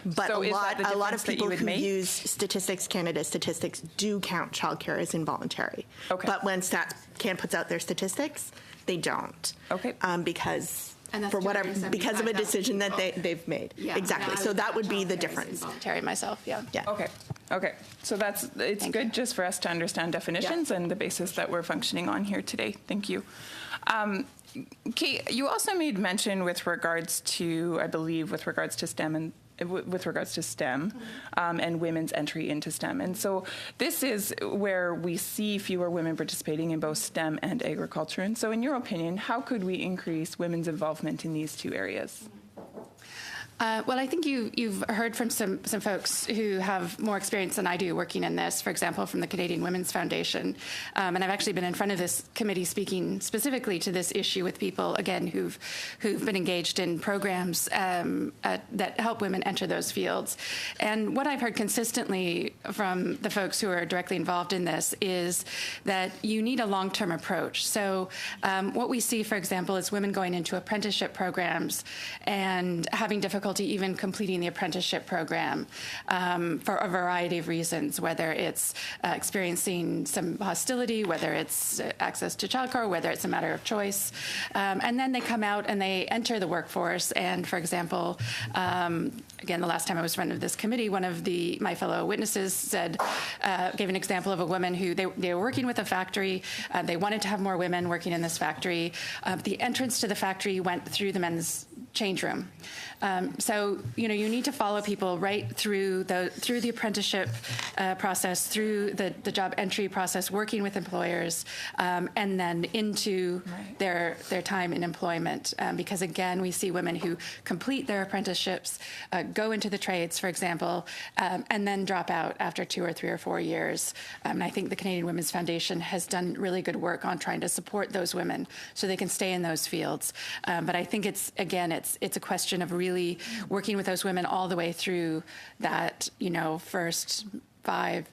But So a is that the lot difference of that you people would who make? use Statistics Canada statistics do count childcare as involuntary. Okay. But when Stats Can puts out their statistics, they don't. Okay. Because And that's for whatever, because of a 275,000 decision that they've made. Yeah. Exactly. Yeah, I So would that would be the childcare as difference. Involuntary myself, yeah. Okay. So it's good just for us to understand definitions and the basis that we're functioning on here today. Thank you. Kate, you also made mention with regards to, I believe, with regards to STEM and women's entry into STEM. And so this is where we see fewer women participating in both STEM and agriculture. And so in your opinion, how could we increase women's involvement in these two areas? Well, I think you've heard from some folks who have more experience than I do working in this, for example, from the Canadian Women's Foundation. And I've actually been in front of this committee speaking specifically to this issue with people, again, who've been engaged in programs that help women enter those fields. And what I've heard consistently from the folks who are directly involved in this is that you need a long-term approach. So what we see, for example, is women going into apprenticeship programs and having difficulty even completing the apprenticeship program for a variety of reasons, whether it's experiencing some hostility, whether it's access to childcare, whether it's a matter of choice. And then they come out and they enter the workforce. And for example, again, the last time I was in front of this committee, one of my fellow witnesses said, gave an example of a woman who they were working with a factory. They wanted to have more women working in this factory. The entrance to the factory went through the men's change room. So you need to follow people right through the apprenticeship process, through the job entry process, working with employers, and then into their time in employment. Because again, we see women who complete their apprenticeships, go into the trades, for example, and then drop out after 2 or 3 or 4 years. And I think the Canadian Women's Foundation has done really good work on trying to support those women so they can stay in those fields. But I think it's a question of really working with those women all the way through that, first 5,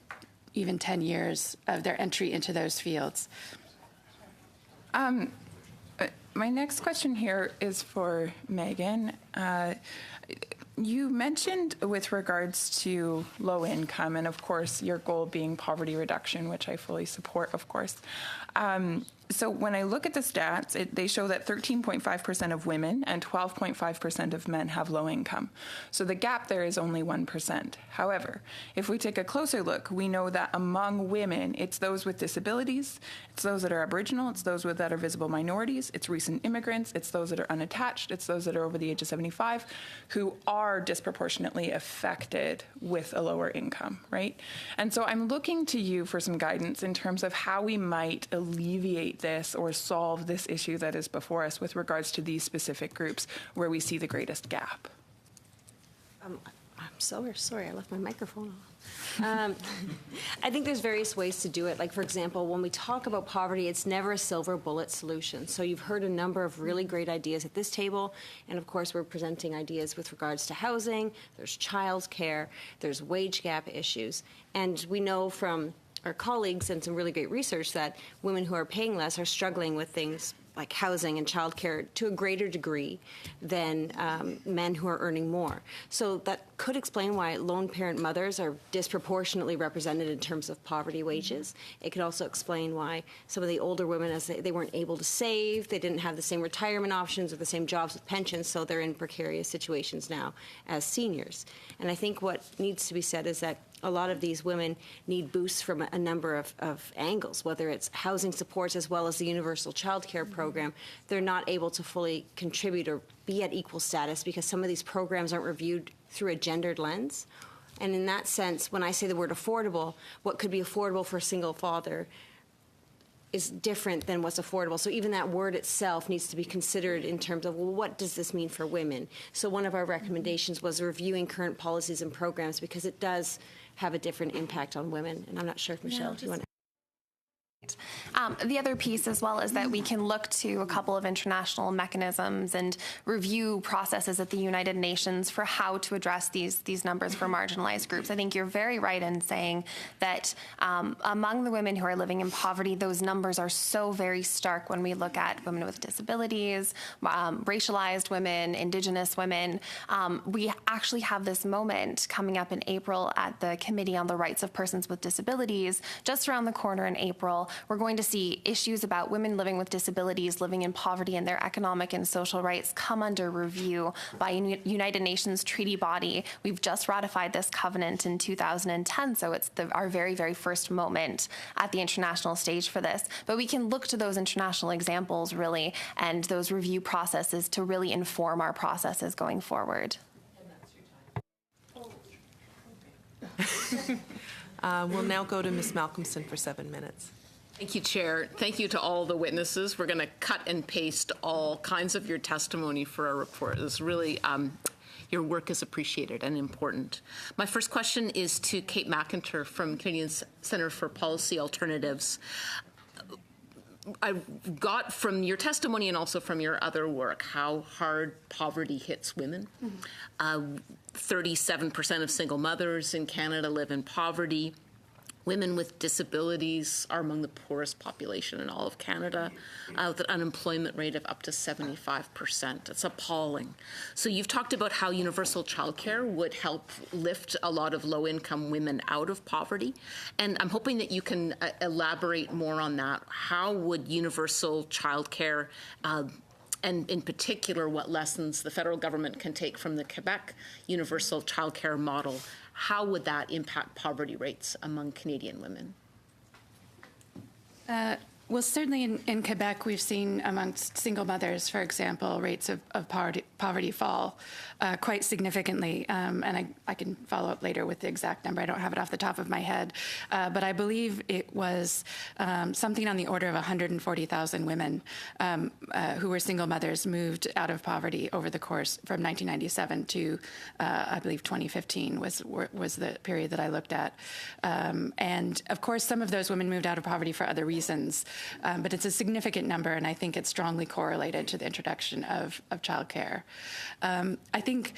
even 10 years of their entry into those fields. My next question here is for Megan. You mentioned with regards to low income and, of course, your goal being poverty reduction, which I fully support, of course. So when I look at the stats, they show that 13.5% of women and 12.5% of men have low income. So the gap there is only 1%. However, if we take a closer look, we know that among women, it's those with disabilities, it's those that are Aboriginal, it's those that are visible minorities, it's recent immigrants, it's those that are unattached, it's those that are over the age of 75 who are disproportionately affected with a lower income, right? And so I'm looking to you for some guidance in terms of how we might alleviate this or solve this issue that is before us with regards to these specific groups where we see the greatest gap. I'm so sorry, I left my microphone on. I think there's various ways to do it. Like, for example, when we talk about poverty, it's never a silver bullet solution. So you've heard a number of really great ideas at this table. And of course, we're presenting ideas with regards to housing. There's childcare. There's wage gap issues. And we know from our colleagues and some really great research that women who are paying less are struggling with things like housing and childcare to a greater degree than men who are earning more. So that could explain why lone parent mothers are disproportionately represented in terms of poverty wages. It could also explain why some of the older women, as they weren't able to save, they didn't have the same retirement options or the same jobs with pensions, so they're in precarious situations now as seniors. And I think what needs to be said is that a lot of these women need boosts from a number of angles, whether it's housing supports as well as the universal child care program. They're not able to fully contribute or be at equal status because some of these programs aren't reviewed through a gendered lens. And in that sense, when I say the word affordable, what could be affordable for a single father is different than what's affordable. So even that word itself needs to be considered in terms of, well, what does this mean for women? So one of our recommendations was reviewing current policies and programs because it does have a different impact on women. And I'm not sure if Michelle, do you want to? The other piece as well is that we can look to a couple of international mechanisms and review processes at the United Nations for how to address these numbers for marginalized groups. I think you're very right in saying that among the women who are living in poverty, those numbers are so very stark when we look at women with disabilities, racialized women, Indigenous women. We actually have this moment coming up in April at the Committee on the Rights of Persons with Disabilities, just around the corner in April. We're going to see issues about women living with disabilities, living in poverty, and their economic and social rights come under review by a United Nations treaty body. We've just ratified this covenant in 2010, so it's our very, very first moment at the international stage for this. But we can look to those international examples, really, and those review processes to really inform our processes going forward. We'll now go to Ms. Malcolmson for 7 minutes. Thank you, Chair. Thank you to all the witnesses. We're going to cut and paste all kinds of your testimony for our report. It's really, your work is appreciated and important. My first question is to Kate McIntyre from Canadian Centre for Policy Alternatives. I got from your testimony and also from your other work how hard poverty hits women. 37% of single mothers in Canada live in poverty. Women with disabilities are among the poorest population in all of Canada, with an unemployment rate of up to 75%. It's appalling. So you've talked about how universal childcare would help lift a lot of low-income women out of poverty, and I'm hoping that you can elaborate more on that. How would universal childcare and in particular what lessons the federal government can take from the Quebec universal childcare model, how would that impact poverty rates among Canadian women? Well, certainly in Quebec, we've seen amongst single mothers, for example, rates of poverty fall quite significantly. And I can follow up later with the exact number. I don't have it off the top of my head. But I believe it was something on the order of 140,000 women who were single mothers moved out of poverty over the course from 1997 to, I believe, 2015 was the period that I looked at. And, of course, some of those women moved out of poverty for other reasons. But it's a significant number, and I think it's strongly correlated to the introduction of childcare. I think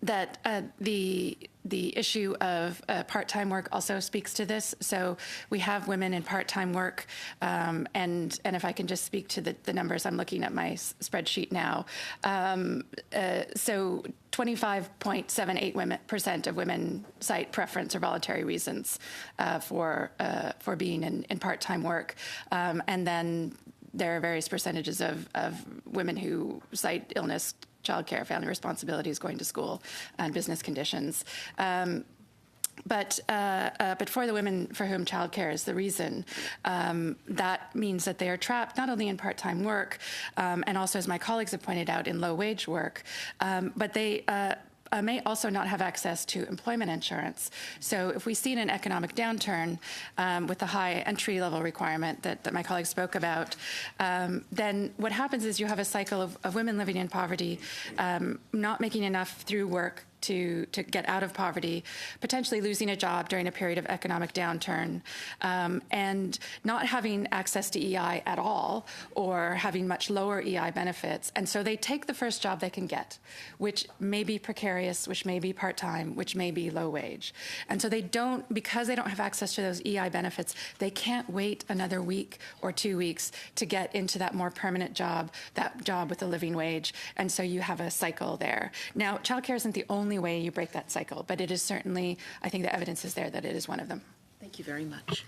that the issue of part-time work also speaks to this. So we have women in part-time work, and if I can just speak to the numbers, I'm looking at my spreadsheet now. So 25.78% of women cite preference or voluntary reasons for being in part-time work, and then there are various percentages of women who cite illness, childcare, family responsibilities, going to school, and business conditions. But for the women for whom childcare is the reason, that means that they are trapped not only in part-time work, and also, as my colleagues have pointed out, in low-wage work, but they may also not have access to employment insurance. So if we see an economic downturn with the high entry-level requirement that my colleagues spoke about, then what happens is you have a cycle of women living in poverty, not making enough through work to get out of poverty, potentially losing a job during a period of economic downturn, and not having access to EI at all, or having much lower EI benefits. And so they take the first job they can get, which may be precarious, which may be part-time, which may be low wage. And so because they don't have access to those EI benefits, they can't wait another week or 2 weeks to get into that more permanent job, that job with a living wage. And so you have a cycle there. Now, childcare isn't the only way you break that cycle, but it is certainly, I think the evidence is there that it is one of them. Thank you very much.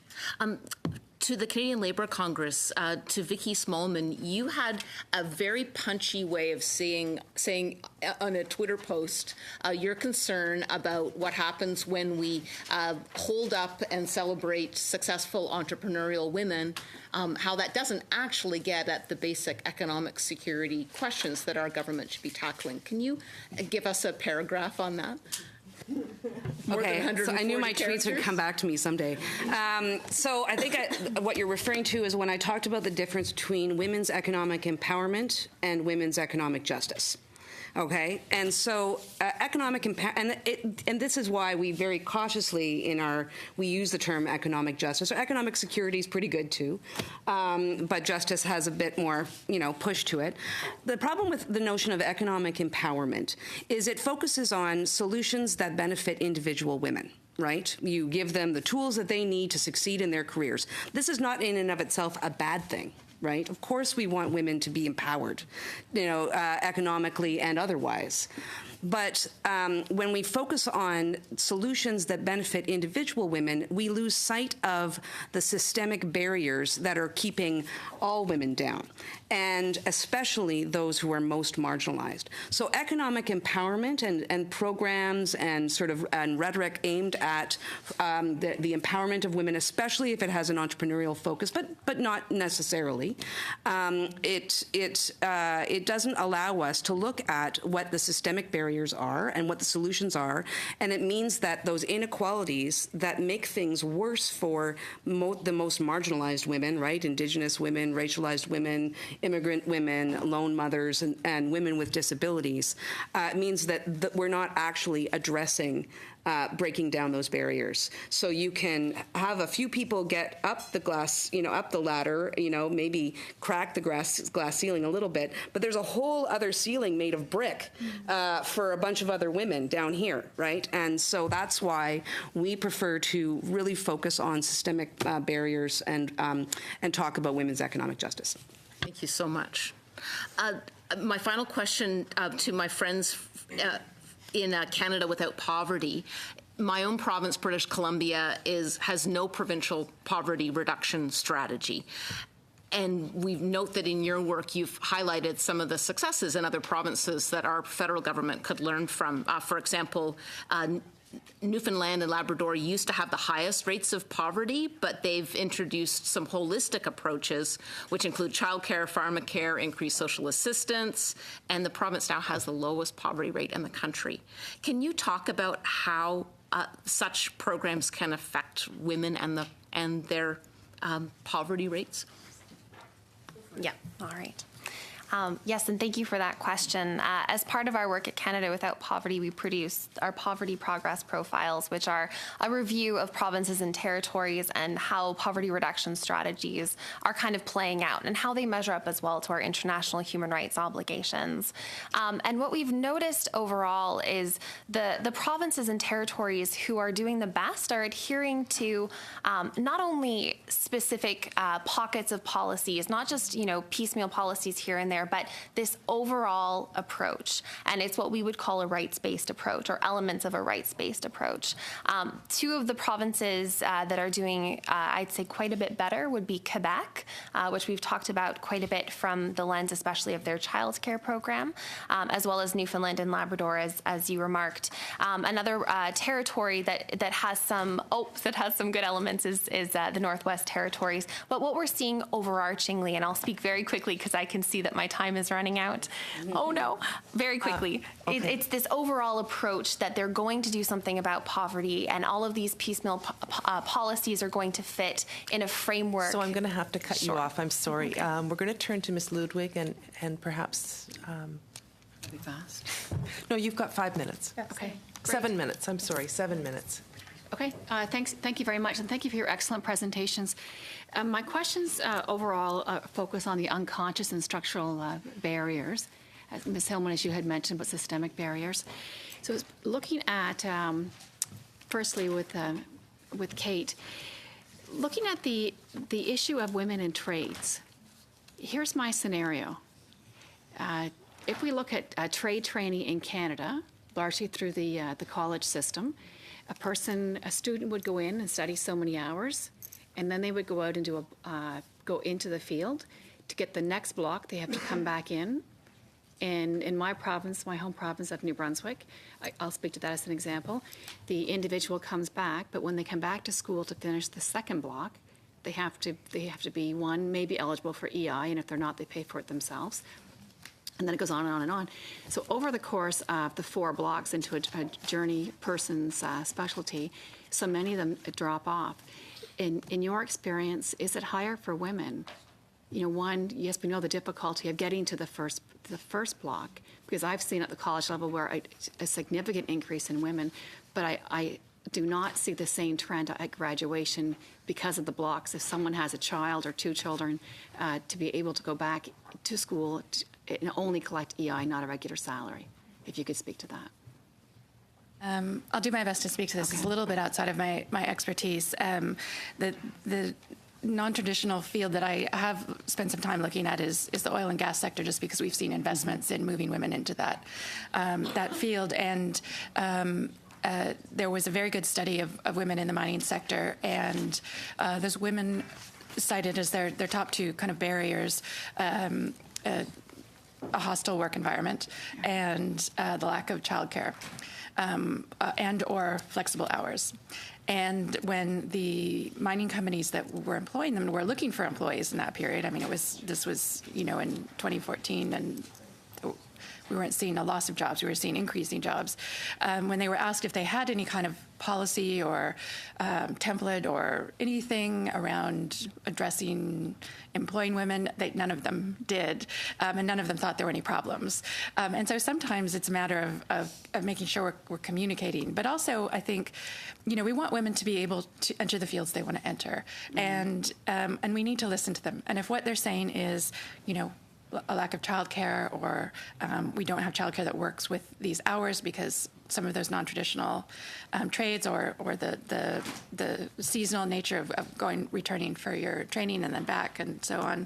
To the Canadian Labour Congress, to Vicky Smallman, you had a very punchy way of saying on a Twitter post your concern about what happens when we hold up and celebrate successful entrepreneurial women, how that doesn't actually get at the basic economic security questions that our government should be tackling. Can you give us a paragraph on that? Okay, so I knew my tweets would come back to me someday. So I think what you're referring to is when I talked about the difference between women's economic empowerment and women's economic justice. Okay, and so economic and this is why we very cautiously we use the term economic justice. So economic security is pretty good too, but justice has a bit more, push to it. The problem with the notion of economic empowerment is it focuses on solutions that benefit individual women. Right? You give them the tools that they need to succeed in their careers. This is not in and of itself a bad thing. Right? Of course we want women to be empowered, economically and otherwise. But when we focus on solutions that benefit individual women, we lose sight of the systemic barriers that are keeping all women down, and especially those who are most marginalized. So economic empowerment and programs and and rhetoric aimed at the empowerment of women, especially if it has an entrepreneurial focus, but not necessarily, it doesn't allow us to look at what the systemic barriers are and what the solutions are, and it means that those inequalities that make things worse for the most marginalized women, right, Indigenous women, racialized women, immigrant women, lone mothers, and women with disabilities, means that we're not actually addressing breaking down those barriers. So you can have a few people get up the glass, up the ladder, maybe crack the glass ceiling a little bit, but there's a whole other ceiling made of brick for a bunch of other women down here, right? And so that's why we prefer to really focus on systemic barriers and talk about women's economic justice. Thank you so much. My final question to my friends in Canada Without Poverty. My own province, British Columbia, has no provincial poverty reduction strategy. And we note that in your work, you've highlighted some of the successes in other provinces that our federal government could learn from. For example, Newfoundland and Labrador used to have the highest rates of poverty, but they've introduced some holistic approaches, which include childcare, pharmacare, increased social assistance, and the province now has the lowest poverty rate in the country. Can you talk about how such programs can affect women and their poverty rates? Yeah, all right. Yes, and thank you for that question. As part of our work at Canada Without Poverty, we produce our poverty progress profiles, which are a review of provinces and territories and how poverty reduction strategies are kind of playing out and how they measure up as well to our international human rights obligations. And what we've noticed overall is the provinces and territories who are doing the best are adhering to not only specific pockets of policies, not just piecemeal policies here and there, but this overall approach. And it's what we would call a rights-based approach, or elements of a rights-based approach. Two of the provinces that are doing, I'd say, quite a bit better would be Quebec, which we've talked about quite a bit from the lens especially of their child care program, as well as Newfoundland and Labrador, as you remarked. Another territory that has some good elements is the Northwest Territories. But what we're seeing overarchingly, and I'll speak very quickly because I can see that my time is running out. Oh no, very quickly. Okay. It's this overall approach that they're going to do something about poverty, and all of these piecemeal policies are going to fit in a framework. So I'm going to have to cut you off. I'm sorry. Okay. We're going to turn to Ms. Ludwig and perhaps... Be fast. No, you've got 5 minutes. Yes. Okay. Great. 7 minutes. I'm sorry, 7 minutes. Okay, thank you very much, and thank you for your excellent presentations. My questions overall focus on the unconscious and structural barriers, as Ms. Hillman, as you had mentioned, but systemic barriers. So looking at, firstly with Kate, looking at the issue of women in trades, here's my scenario. If we look at trade training in Canada, largely through the college system, a student would go in and study so many hours, and then they would go out and go into the field. To get the next block, they have to come back in. And in my province, my home province of New Brunswick, I'll speak to that as an example, the individual comes back, but when they come back to school to finish the second block, they have to be, one, maybe eligible for EI, and if they're not, they pay for it themselves. And then it goes on and on and on. So over the course of the 4 blocks into a journey person's specialty, so many of them drop off. In your experience, is it higher for women? One, yes, we know the difficulty of getting to the first block, because I've seen at the college level where a significant increase in women, but I do not see the same trend at graduation because of the blocks. If someone has a child or 2 children, to be able to go back to school and only collect EI, not a regular salary. If you could speak to that. I'll do my best to speak to this. Okay. It's a little bit outside of my expertise. The non-traditional field that I have spent some time looking at is the oil and gas sector, just because we've seen investments in moving women into that field. And there was a very good study of women in the mining sector, and those women cited as their top 2 kind of barriers a hostile work environment and the lack of childcare and or flexible hours. And when the mining companies that were employing them were looking for employees in that period, I mean, this was in 2014, and we weren't seeing a loss of jobs, we were seeing increasing jobs. When they were asked if they had any kind of policy or template or anything around addressing employing women, none of them did, and none of them thought there were any problems. And so sometimes it's a matter of making sure we're communicating. But also, I think, we want women to be able to enter the fields they want to enter, and we need to listen to them. And if what they're saying is, a lack of childcare, or we don't have childcare that works with these hours because some of those non-traditional trades, or the seasonal nature of returning for your training and then back and so on,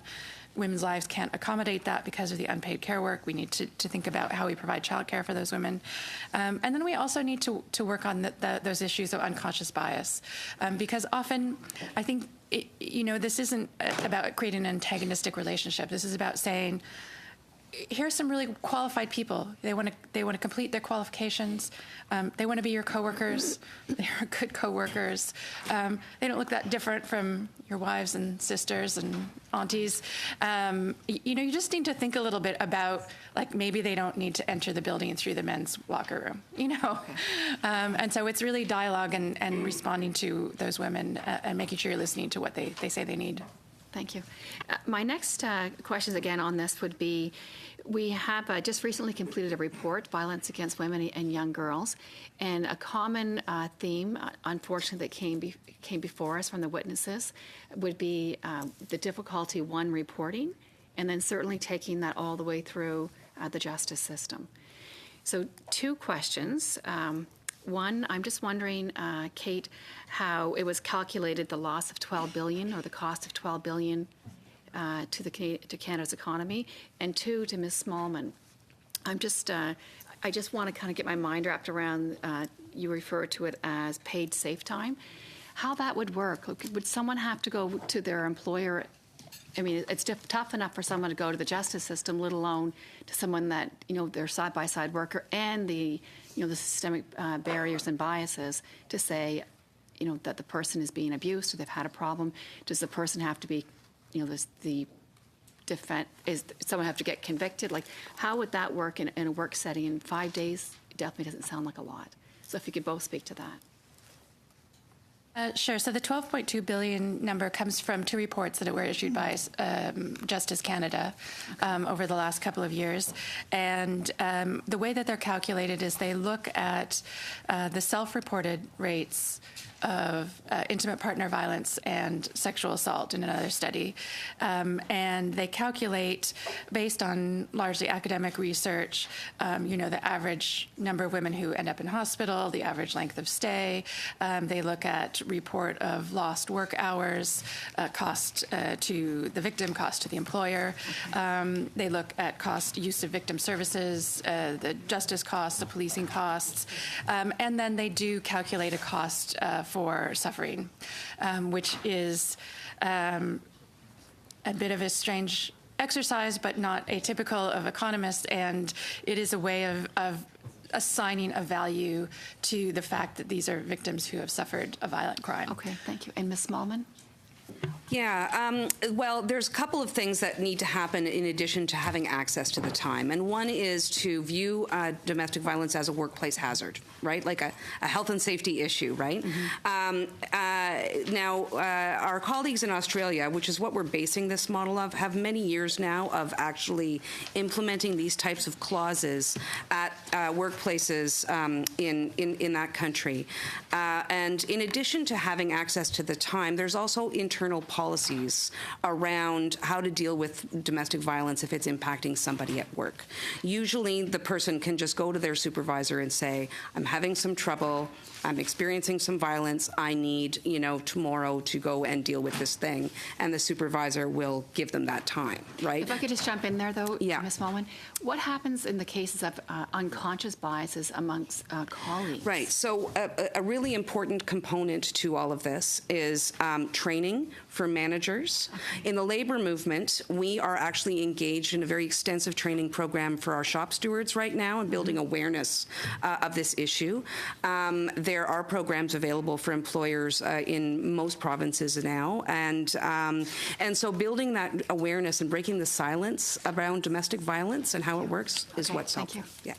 women's lives can't accommodate that because of the unpaid care work. We need to think about how we provide childcare for those women. And then we also need to work on those issues of unconscious bias, because often I think this isn't about creating an antagonistic relationship. This is about saying, here's some really qualified people. They want to complete their qualifications. They want to be your coworkers. They're good coworkers. They don't look that different from your wives and sisters and aunties. You just need to think a little bit about, maybe they don't need to enter the building through the men's locker room. Okay. And so it's really dialogue and responding to those women and making sure you're listening to what they say they need. Thank you. My next questions again on this would be, we have just recently completed a report, Violence Against Women and Young Girls, and a common theme, unfortunately, that came before us from the witnesses would be the difficulty, one, reporting, and then certainly taking that all the way through the justice system. So 2 questions. One, I'm just wondering, Kate, how it was calculated, the loss of $12 billion or the cost of $12 billion to Canada's economy, and 2, to Ms. Smallman. I just want to kind of get my mind wrapped around. You refer to it as paid safe time. How that would work? Would someone have to go to their employer? I mean, it's tough enough for someone to go to the justice system, let alone to someone that their side-by-side worker and the systemic barriers and biases to say, that the person is being abused or they've had a problem. Does the person have to be, the defense, is someone have to get convicted? How would that work in a work setting in 5 days? It definitely doesn't sound like a lot. So if you could both speak to that. Sure. So the $12.2 billion number comes from 2 reports that were issued by Justice Canada over the last couple of years. And the way that they're calculated is they look at the self-reported rates of intimate partner violence and sexual assault in another study. And they calculate, based on largely academic research, the average number of women who end up in hospital, the average length of stay. They look at report of lost work hours, cost to the victim, cost to the employer. They look at use of victim services, the justice costs, the policing costs, and then they do calculate a cost for suffering, which is a bit of a strange exercise, but not atypical of economists, and it is a way of assigning a value to the fact that these are victims who have suffered a violent crime. Okay, thank you. And Ms. Smallman? Yeah, well, there's a couple of things that need to happen in addition to having access to the time. And one is to view domestic violence as a workplace hazard, right? Like a health and safety issue, right? Now, our colleagues in Australia, which is what we're basing this model of, have many years now of actually implementing these types of clauses at workplaces in that country. And in addition to having access to the time, there's also internal policies around how to deal with domestic violence if it's impacting somebody at work. Usually the person can just go to their supervisor and say, I'm having some trouble, I'm experiencing some violence, I need, tomorrow to go and deal with this thing. And the supervisor will give them that time, right? If I could just jump in there, though, yeah. Ms. Smallman, what happens in the cases of unconscious biases amongst colleagues? Right. So a really important component to all of this is training for managers. In the labor movement, we are actually engaged in a very extensive training program for our shop stewards right now and building awareness of this issue. There are programs available for employers in most provinces now, and so building that awareness and breaking the silence around domestic violence and how it works is what's helpful. Yeah.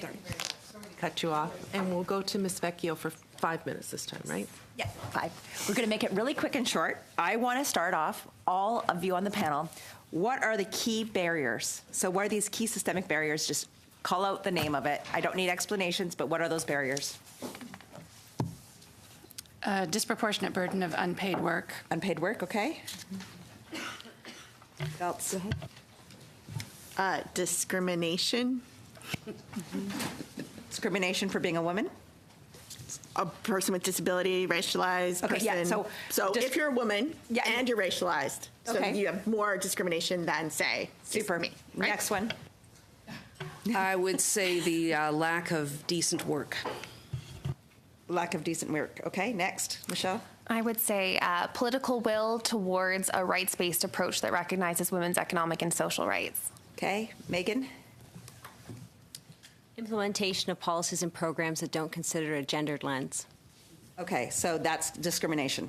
Sorry to cut you off, and we'll go to Ms. Vecchio for 5 minutes this time, right? Yeah, 5. We're going to make it really quick and short. I want to start off, all of you on the panel, what are the key barriers? So what are these key systemic barriers? Just call out the name of it. I don't need explanations, but what are those barriers? Disproportionate burden of unpaid work. Unpaid work, okay. Else? Discrimination. Discrimination for being a woman? A person with disability, racialized Okay, person. yeah, so if you're a woman and you're racialized, so Okay. you have more discrimination than, say, Super. me. Right? Next one. I would say the lack of decent work. Lack of decent work. Okay, next. Michelle? I would say political will towards a rights-based approach that recognizes women's economic and social rights. Okay, Megan? Implementation of policies and programs that don't consider a gendered lens. Okay, so that's discrimination.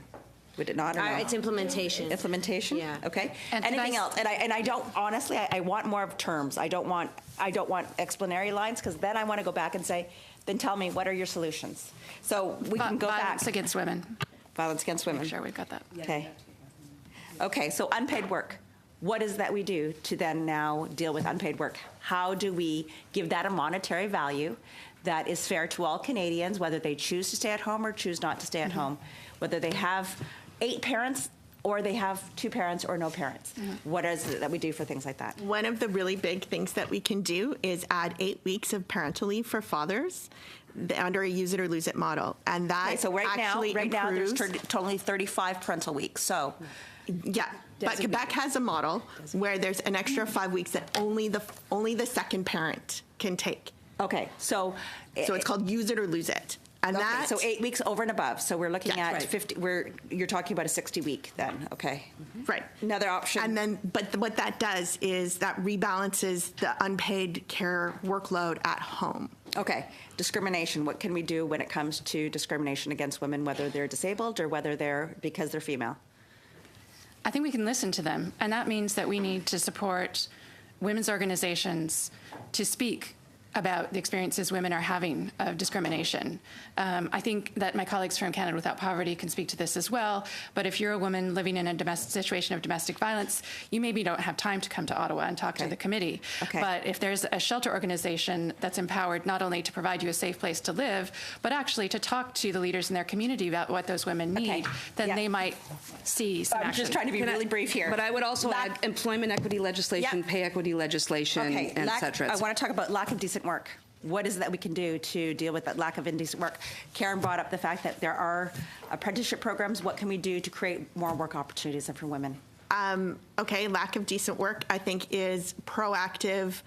Would it not or no? It's implementation. Implementation? Yeah. Okay. And anything else? And I don't, honestly, I want more of terms. I don't want explanatory lines, because then I want to go back and say, then tell me, what are your solutions? So we can go back. Violence against women. Violence against women. Make sure we've got that. Okay. Okay, so unpaid work. What is that we do to then now deal with unpaid work? How do we give that a monetary value that is fair to all Canadians, whether they choose to stay at home or choose not to stay at home, whether they have 8 parents or they have 2 parents or no parents? What is it that we do for things like that? One of the really big things that we can do is add 8 weeks of parental leave for fathers under a use it or lose it model, and that Okay, so right now there's improves- totally 35 parental weeks. So Yeah, but Quebec has a model where there's an extra 5 weeks that only the second parent can take. Okay, so it's called use it or lose it, and okay, that so 8 weeks over and above. So we're looking at right. 50. You're talking about a 60-week then. Okay, right. Another option. And then, but what that does is that rebalances the unpaid care workload at home. Okay, discrimination. What can we do when it comes to discrimination against women, whether they're disabled or whether they're because they're female? I think we can listen to them, and that means that we need to support women's organizations to speak about the experiences women are having of discrimination. I think that my colleagues from Canada Without Poverty can speak to this as well, but if you're a woman living in a situation of domestic violence, you maybe don't have time to come to Ottawa and talk to the committee. Okay. But if there's a shelter organization that's empowered not only to provide you a safe place to live, but actually to talk to the leaders in their community about what those women need, then they might see some I'm action. just trying to be really brief here. But I would also add employment equity legislation, pay equity legislation, and et cetera. I want to talk about lack of decent work. What is it that we can do to deal with that lack of indecent work? Karen brought up the fact that there are apprenticeship programs. What can we do to create more work opportunities for women? Okay, lack of decent work, I think, is proactive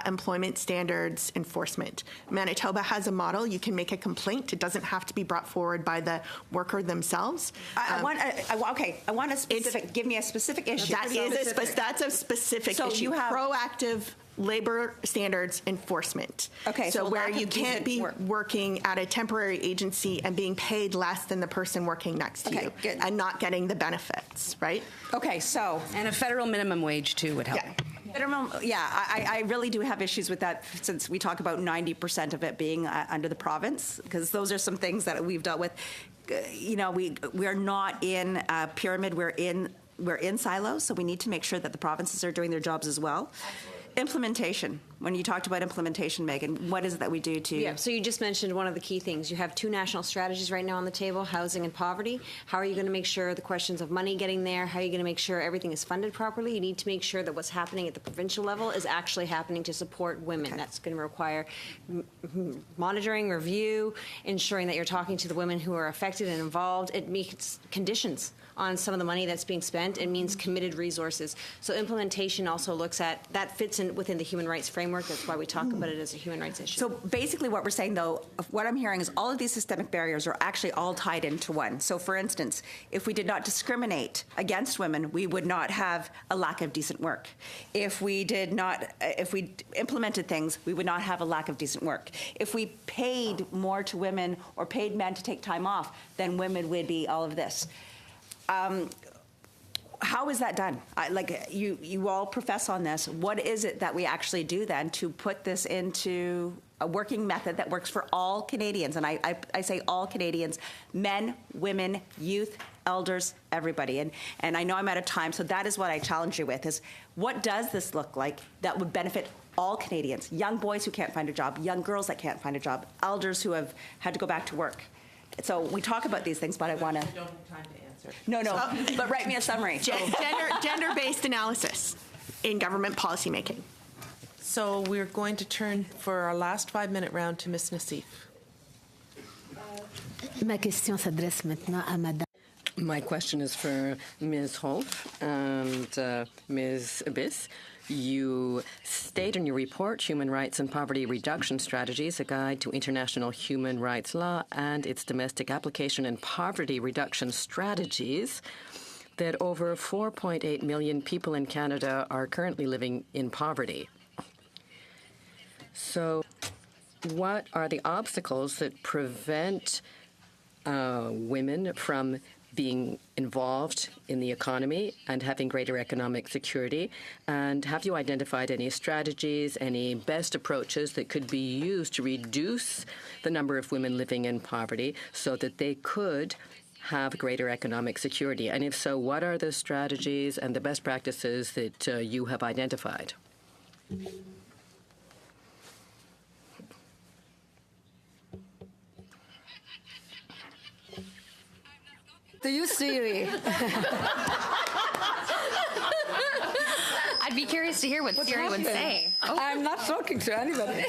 employment standards enforcement. Manitoba has a model. You can make a complaint. It doesn't have to be brought forward by the worker themselves. I want a specific. Give me a specific issue. That's a specific so issue. You have proactive labor standards enforcement. Okay, so so where lack of you can't decent be work. working at a temporary agency and being paid less than the person working next to you and not getting the benefits, right? Okay, so. And a federal minimum wage, too, would help. I really do have issues with that since we talk about 90% of it being under the province, because those are some things that we've dealt with. We are not in a pyramid, we're in silos, so we need to make sure that the provinces are doing their jobs as well. Implementation. When you talked about implementation, Megan, what is it that we do to... Yeah, so you just mentioned one of the key things. You have 2 national strategies right now on the table, housing and poverty. How are you going to make sure the questions of money getting there, how are you going to make sure everything is funded properly? You need to make sure that what's happening at the provincial level is actually happening to support women. Okay. That's going to require monitoring, review, ensuring that you're talking to the women who are affected and involved. It meets conditions on some of the money that's being spent. It means committed resources. So implementation also looks at, that fits in within the human rights framework. That's why we talk about it as a human rights issue. So basically what we're saying, though, what I'm hearing is all of these systemic barriers are actually all tied into one. So for instance, if we did not discriminate against women, we would not have a lack of decent work. If we implemented things, we would not have a lack of decent work. If we paid more to women or paid men to take time off, then women would be all of this. How is that done? You all profess on this. What is it that we actually do then to put this into a working method that works for all Canadians? And I say all Canadians, men, women, youth, elders, everybody. And I know I'm out of time, so that is what I challenge you with, is what does this look like that would benefit all Canadians? Young boys who can't find a job, young girls that can't find a job, elders who have had to go back to work. So we talk about these things, but I want to... I don't have time to answer. No, but write me a summary. Gender-based analysis in government policymaking. So we're going to turn for our last 5-minute round to Ms. Nassif. Ma question s'adresse maintenant à Madame. My question is for Ms. Holt and Ms. Abyss. You state in your report, Human Rights and Poverty Reduction Strategies, a guide to international human rights law and its domestic application and poverty reduction strategies, that over 4.8 million people in Canada are currently living in poverty. So what are the obstacles that prevent women from being involved in the economy and having greater economic security? And have you identified any strategies, any best approaches that could be used to reduce the number of women living in poverty so that they could have greater economic security? And if so, what are the strategies and the best practices that you have identified? Do you Siri? I'd be curious to hear what Siri would say. Oh. I'm not talking to anybody.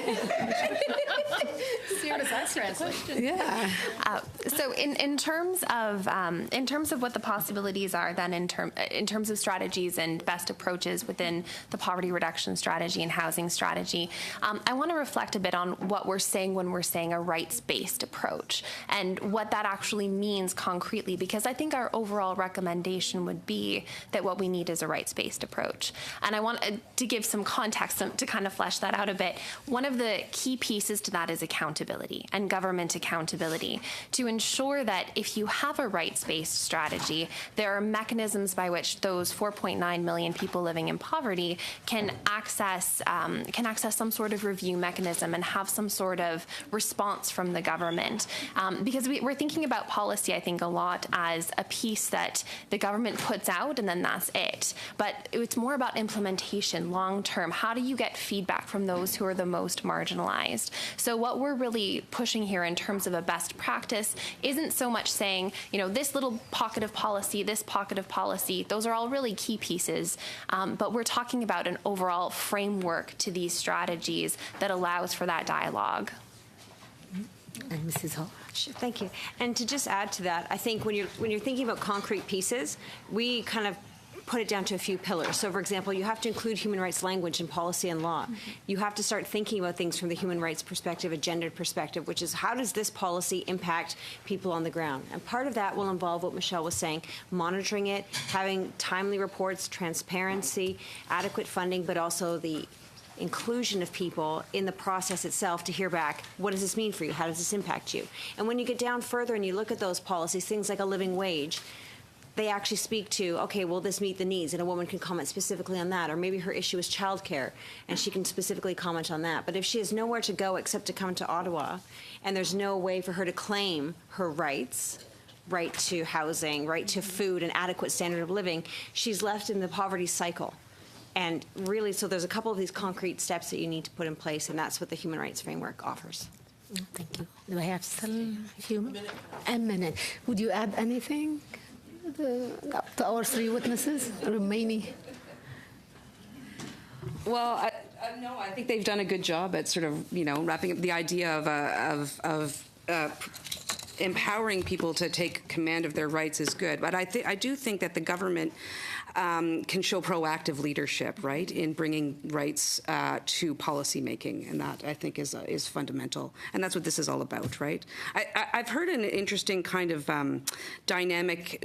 Siri, does that translate? Yeah. So in terms of what the possibilities are, then in terms of strategies and best approaches within the poverty reduction strategy and housing strategy, I want to reflect a bit on what we're saying when we're saying a rights-based approach and what that actually means concretely, because I think our overall recommendation would be that what we need is a rights-based approach. And I want to give some context to kind of flesh that out a bit. One of the key pieces to that is accountability and government accountability, to ensure that if you have a rights-based strategy, there are mechanisms by which those 4.9 million people living in poverty can access some sort of review mechanism and have some sort of response from the government. Because we're thinking about policy, I think, a lot as a piece that the government puts out and then that's it. But it's more about implementation long term. How do you get feedback from those who are the most marginalized? So what we're really pushing here in terms of a best practice isn't so much saying, this little pocket of policy, this pocket of policy, those are all really key pieces, but we're talking about an overall framework to these strategies that allows for that dialogue. And Mrs. Hall. Thank you. And to just add to that, I think when you're thinking about concrete pieces, we kind of put it down to a few pillars. So, for example, you have to include human rights language in policy and law. You have to start thinking about things from the human rights perspective, a gendered perspective, which is how does this policy impact people on the ground? And part of that will involve what Michelle was saying, monitoring it, having timely reports, transparency, adequate funding, but also the inclusion of people in the process itself to hear back, what does this mean for you? How does this impact you? And when you get down further and you look at those policies, things like a living wage, they actually speak to, okay, will this meet the needs? And a woman can comment specifically on that. Or maybe her issue is childcare, and she can specifically comment on that. But if she has nowhere to go except to come to Ottawa, and there's no way for her to claim her rights, right to housing, right to food, and adequate standard of living, she's left in the poverty cycle. And really, so there's a couple of these concrete steps that you need to put in place, and that's what the Human Rights Framework offers. Thank you. Do I have a minute? Would you add anything to our three witnesses remaining? Well, no, I think they've done a good job at sort of, wrapping up the idea of empowering people to take command of their rights is good. But I do think that the government can show proactive leadership, right, in bringing rights to policy making, and that I think is fundamental, and that's what this is all about, right? I've heard an interesting kind of dynamic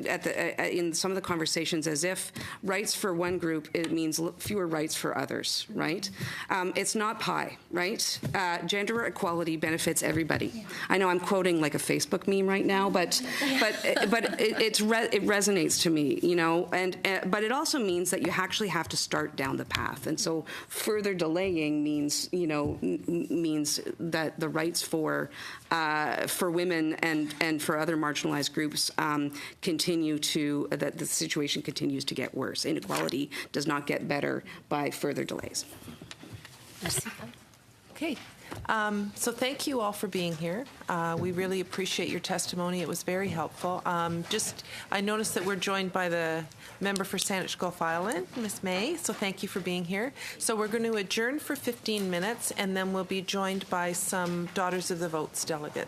in some of the conversations, as if rights for one group it means fewer rights for others, right? It's not pie, right? Gender equality benefits everybody. I know I'm quoting like a Facebook meme right now, but it resonates to me, but it also means that you actually have to start down the path, and so further delaying means that the rights for women and for other marginalized groups that the situation continues to get worse. Inequality does not get better by further delays. Okay. So thank you all for being here. We really appreciate your testimony. It was very helpful. I noticed that we're joined by the member for Saanich Gulf Island, Ms. May, so thank you for being here. So we're going to adjourn for 15 minutes, and then we'll be joined by some Daughters of the Votes delegate.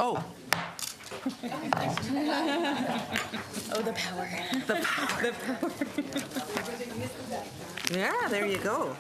Oh. Oh, the power. The power. Yeah, there you go.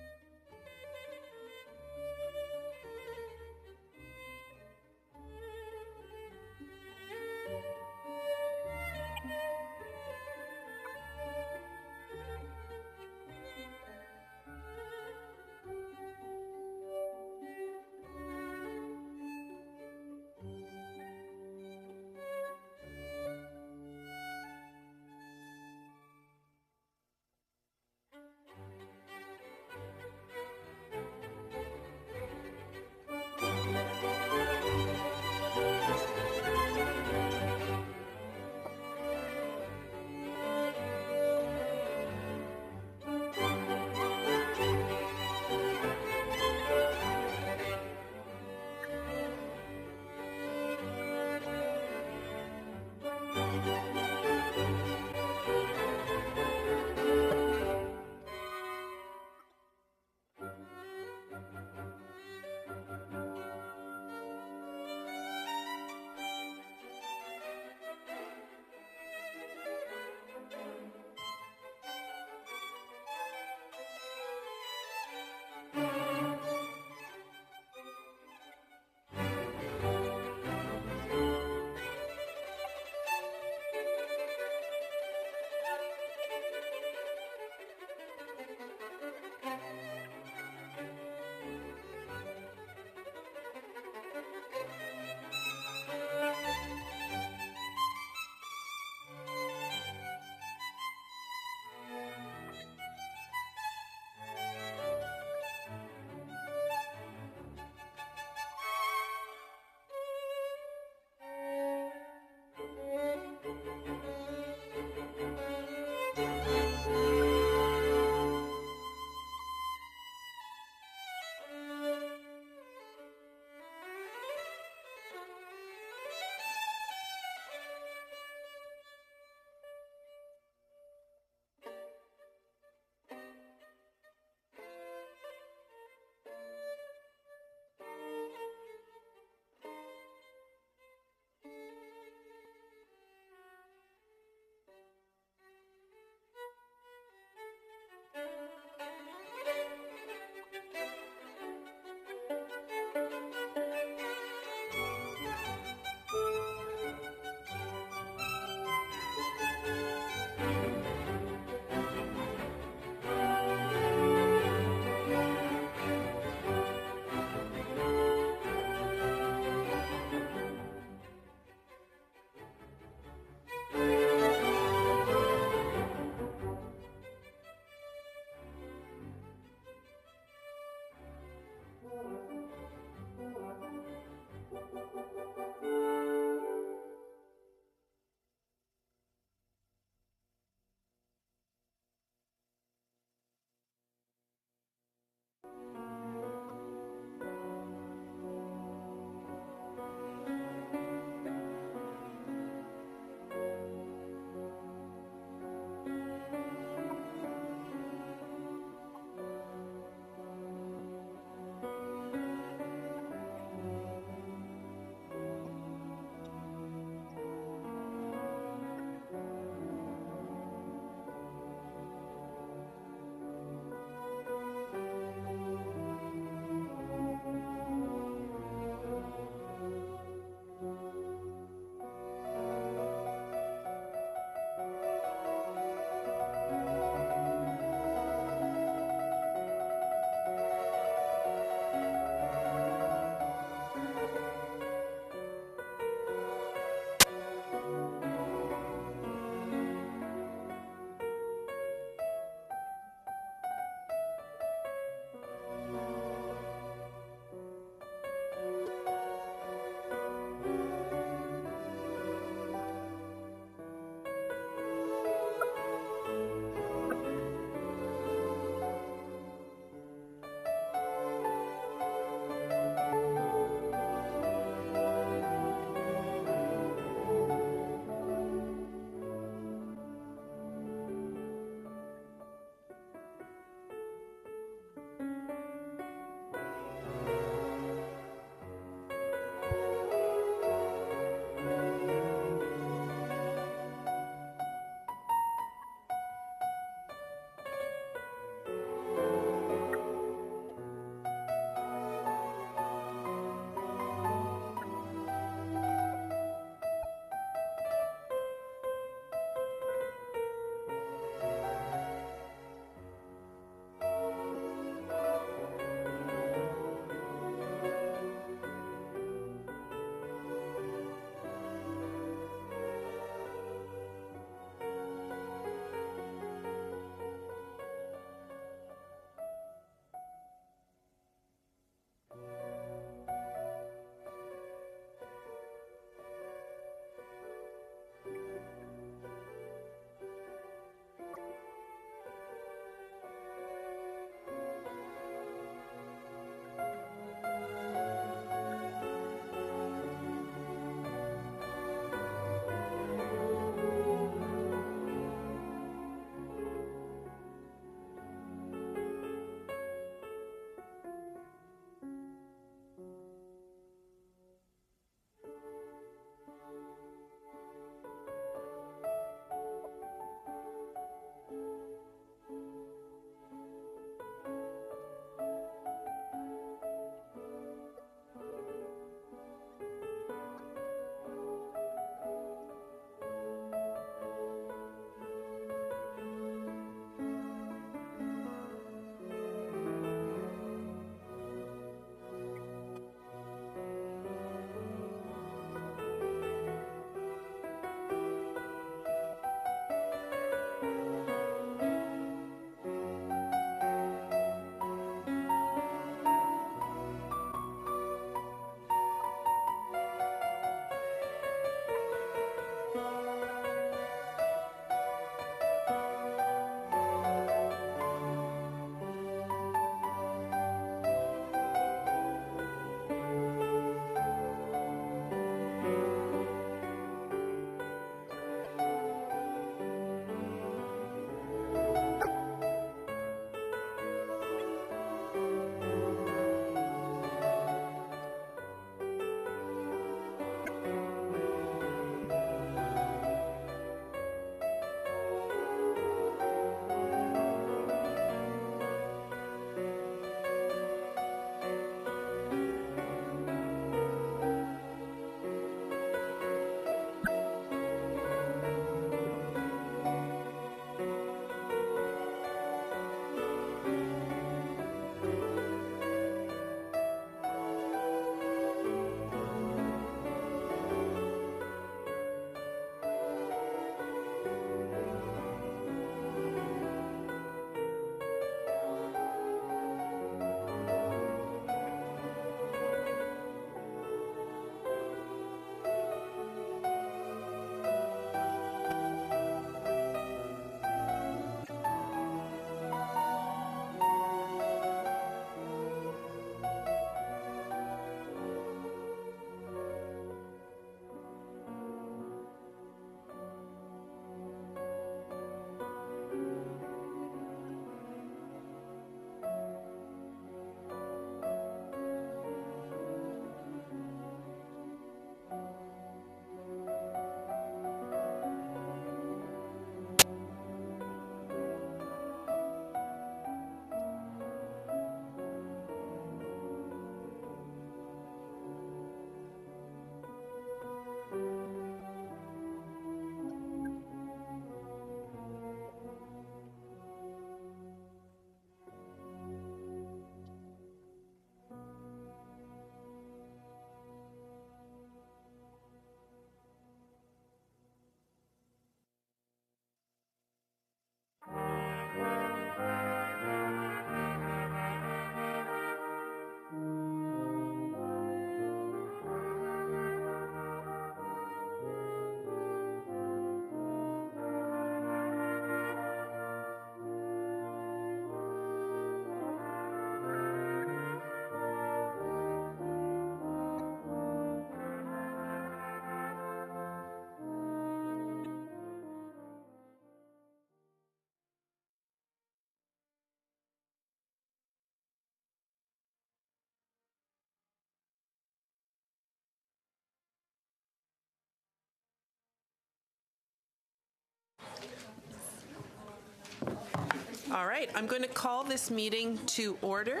All right, I'm going to call this meeting to order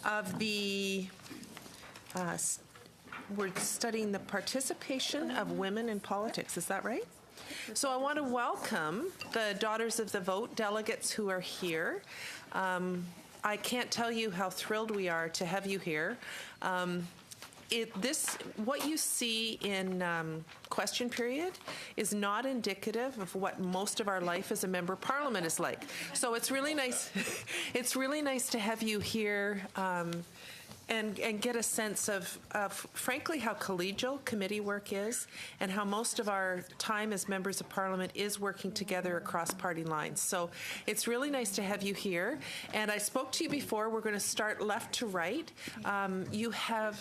of the, we're studying the participation of women in politics, is that right? So I want to welcome the Daughters of the Vote delegates who are here. I can't tell you how thrilled we are to have you here. What you see in question period is not indicative of what most of our life as a member of parliament is like. So it's really nice. It's really nice to have you here and get a sense of frankly how collegial committee work is and how most of our time as members of parliament is working together across party lines. So it's really nice to have you here. And I spoke to you before. We're going to start left to right. You have.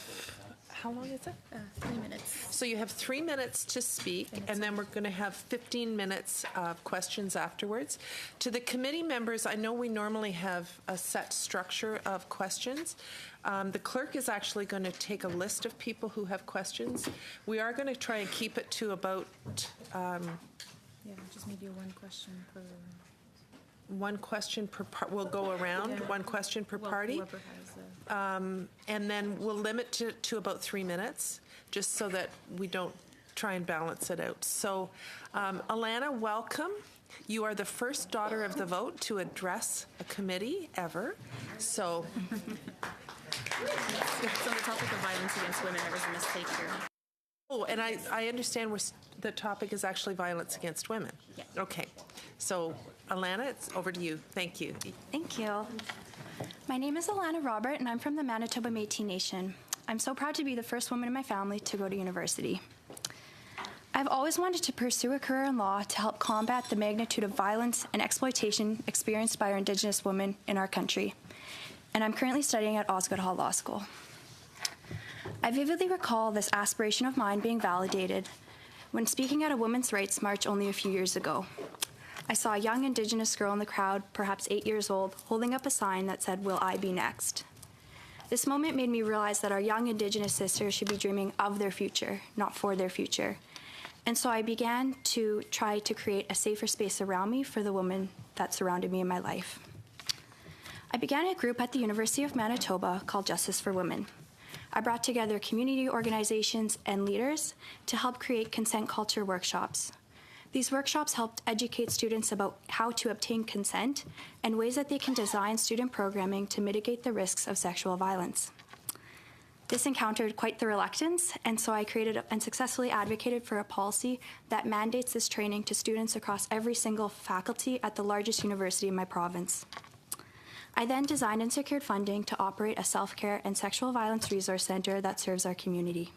How long is it? 3 minutes. So you have 3 minutes to speak, and then we're going to have 15 minutes of questions afterwards. To the committee members, I know we normally have a set structure of questions. The clerk is actually going to take a list of people who have questions. We are going to try and keep it to about... just maybe one question per... One question per part. We'll go around. One question per party. Whoever has and then we'll limit to about 3 minutes, just so that we don't try and balance it out. So, Alana, welcome. You are the first Daughter of the Vote to address a committee ever. So, It's on the topic of violence against women. There was a mistake here. oh, and I understand the topic is actually violence against women. Yeah. Okay. So, Alana, it's over to you. Thank you. Thank you. My name is Alana Robert, and I'm from the Manitoba Métis Nation. I'm so proud to be the first woman in my family to go to university. I've always wanted to pursue a career in law to help combat the magnitude of violence and exploitation experienced by our Indigenous women in our country, and I'm currently studying at Osgoode Hall Law School. I vividly recall this aspiration of mine being validated when speaking at a women's rights march only a few years ago. I saw a young Indigenous girl in the crowd, perhaps 8 years old, holding up a sign that said, "Will I be next?" This moment made me realize that our young Indigenous sisters should be dreaming of their future, not for their future. And so I began to try to create a safer space around me for the women that surrounded me in my life. I began a group at the University of Manitoba called Justice for Women. I brought together community organizations and leaders to help create consent culture workshops. These workshops helped educate students about how to obtain consent and ways that they can design student programming to mitigate the risks of sexual violence. This encountered quite the reluctance, and so I created and successfully advocated for a policy that mandates this training to students across every single faculty at the largest university in my province. I then designed and secured funding to operate a self-care and sexual violence resource center that serves our community.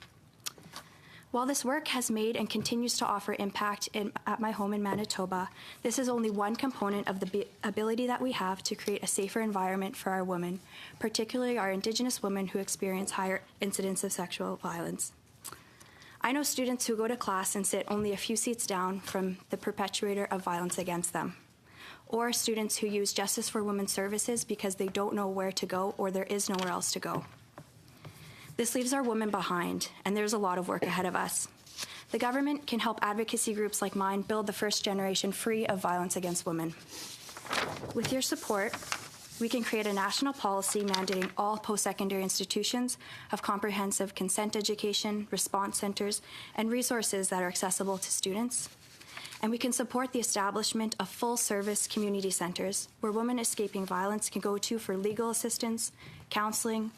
While this work has made and continues to offer impact at my home in Manitoba, this is only one component of the ability that we have to create a safer environment for our women, particularly our Indigenous women who experience higher incidents of sexual violence. I know students who go to class and sit only a few seats down from the perpetrator of violence against them, or students who use Justice for Women services because they don't know where to go or there is nowhere else to go. This leaves our women behind, and there's a lot of work ahead of us. The government can help advocacy groups like mine build the first generation free of violence against women. With your support, we can create a national policy mandating all post-secondary institutions have comprehensive consent education, response centers, and resources that are accessible to students. And we can support the establishment of full-service community centers where women escaping violence can go to for legal assistance, counseling,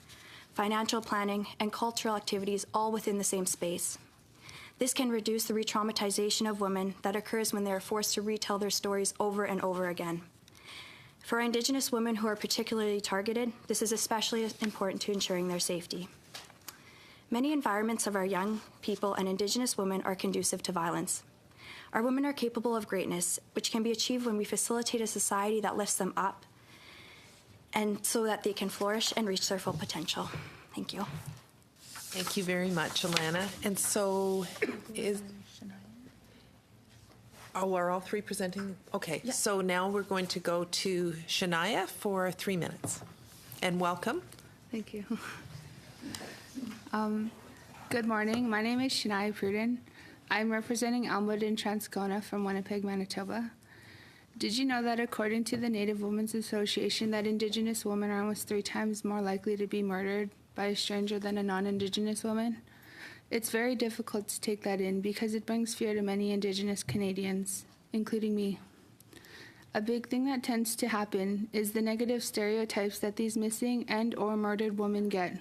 financial planning, and cultural activities all within the same space. This can reduce the re-traumatization of women that occurs when they are forced to retell their stories over and over again. For our Indigenous women who are particularly targeted, this is especially important to ensuring their safety. Many environments of our young people and Indigenous women are conducive to violence. Our women are capable of greatness, which can be achieved when we facilitate a society that lifts them up, and so that they can flourish and reach their full potential. Thank you. Thank you very much, Alana. And so are all three presenting? Okay, yeah. So now we're going to go to Shania for 3 minutes. And welcome. Thank you. Good morning. My name is Shania Pruden. I'm representing Elmwood and Transcona from Winnipeg, Manitoba. Did you know that according to the Native Women's Association that Indigenous women are almost 3 times more likely to be murdered by a stranger than a non-Indigenous woman? It's very difficult to take that in because it brings fear to many Indigenous Canadians, including me. A big thing that tends to happen is the negative stereotypes that these missing and or murdered women get.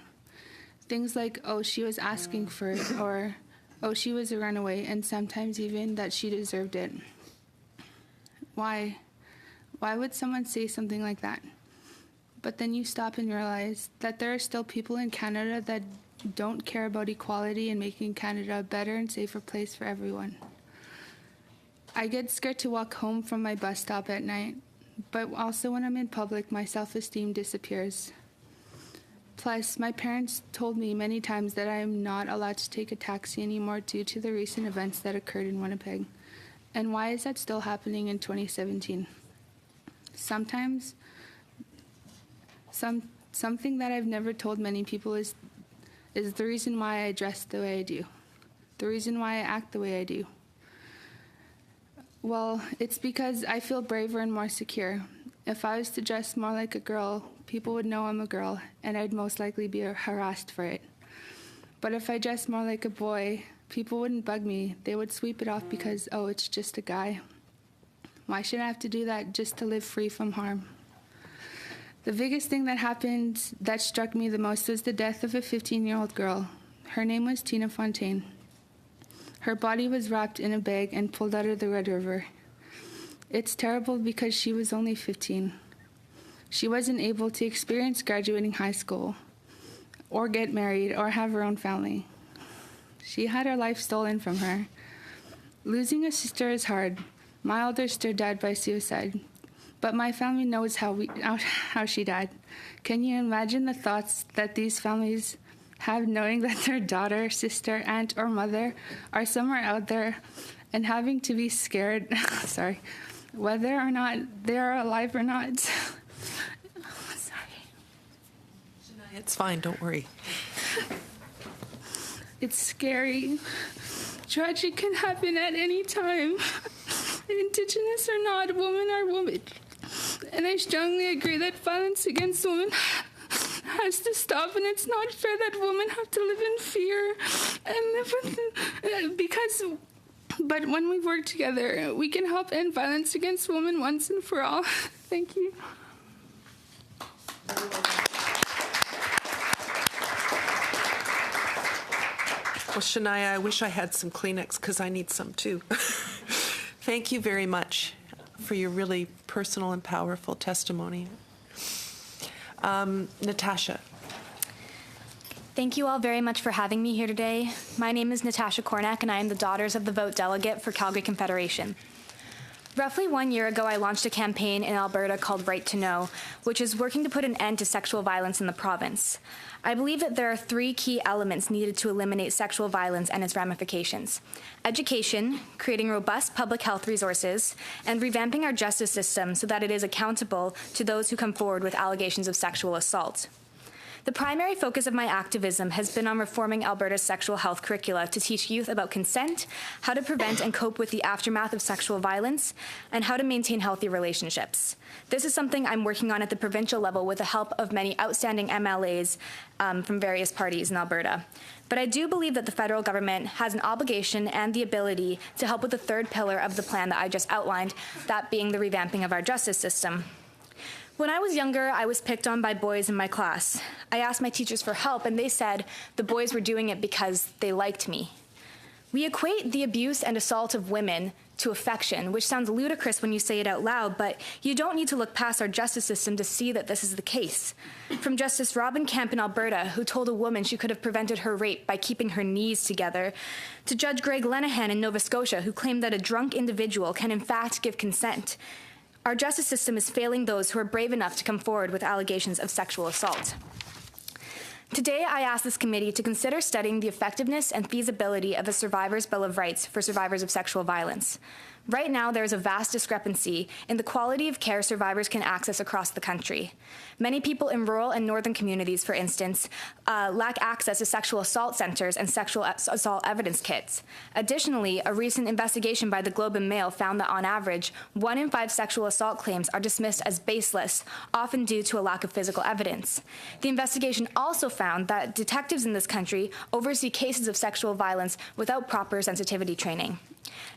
Things like, oh, she was asking for it, or, oh, she was a runaway, and sometimes even that she deserved it. Why? Why would someone say something like that? But then you stop and realize that there are still people in Canada that don't care about equality and making Canada a better and safer place for everyone. I get scared to walk home from my bus stop at night, but also when I'm in public, my self-esteem disappears. Plus, my parents told me many times that I am not allowed to take a taxi anymore due to the recent events that occurred in Winnipeg. And why is that still happening in 2017? Sometimes, something that I've never told many people is the reason why I dress the way I do, the reason why I act the way I do. Well, it's because I feel braver and more secure. If I was to dress more like a girl, people would know I'm a girl, and I'd most likely be harassed for it. But if I dress more like a boy, people wouldn't bug me. They would sweep it off because, oh, it's just a guy. Why should I have to do that just to live free from harm? The biggest thing that happened that struck me the most was the death of a 15-year-old girl. Her name was Tina Fontaine. Her body was wrapped in a bag and pulled out of the Red River. It's terrible because she was only 15. She wasn't able to experience graduating high school, or get married, or have her own family. She had her life stolen from her. Losing a sister is hard. My older sister died by suicide, but my family knows how she died. Can you imagine the thoughts that these families have knowing that their daughter, sister, aunt, or mother are somewhere out there and having to be scared, sorry, whether or not they are alive or not? Sorry. It's fine, don't worry. It's scary. Tragic can happen at any time. Indigenous or not, women are women. And I strongly agree that violence against women has to stop, and it's not fair that women have to live in fear and live with, but when we work together, we can help end violence against women once and for all. Thank you. Well, Shania, I wish I had some Kleenex because I need some too. Thank you very much for your really personal and powerful testimony. Natasha. Thank you all very much for having me here today. My name is Natasha Kornak, and I am the Daughters of the Vote delegate for Calgary Confederation. Roughly 1 year ago, I launched a campaign in Alberta called Right to Know, which is working to put an end to sexual violence in the province. I believe that there are 3 key elements needed to eliminate sexual violence and its ramifications: education, creating robust public health resources, and revamping our justice system so that it is accountable to those who come forward with allegations of sexual assault. The primary focus of my activism has been on reforming Alberta's sexual health curricula to teach youth about consent, how to prevent and cope with the aftermath of sexual violence, and how to maintain healthy relationships. This is something I'm working on at the provincial level with the help of many outstanding MLAs from various parties in Alberta. But I do believe that the federal government has an obligation and the ability to help with the 3rd pillar of the plan that I just outlined, that being the revamping of our justice system. When I was younger, I was picked on by boys in my class. I asked my teachers for help, and they said the boys were doing it because they liked me. We equate the abuse and assault of women to affection, which sounds ludicrous when you say it out loud, but you don't need to look past our justice system to see that this is the case. From Justice Robin Kemp in Alberta, who told a woman she could have prevented her rape by keeping her knees together, to Judge Greg Lenehan in Nova Scotia, who claimed that a drunk individual can in fact give consent. Our justice system is failing those who are brave enough to come forward with allegations of sexual assault. Today, I ask this committee to consider studying the effectiveness and feasibility of a Survivor's Bill of Rights for survivors of sexual violence. Right now, there is a vast discrepancy in the quality of care survivors can access across the country. Many people in rural and northern communities, for instance, lack access to sexual assault centers and sexual assault evidence kits. Additionally, a recent investigation by the Globe and Mail found that on average, 1 in 5 sexual assault claims are dismissed as baseless, often due to a lack of physical evidence. The investigation also found that detectives in this country oversee cases of sexual violence without proper sensitivity training.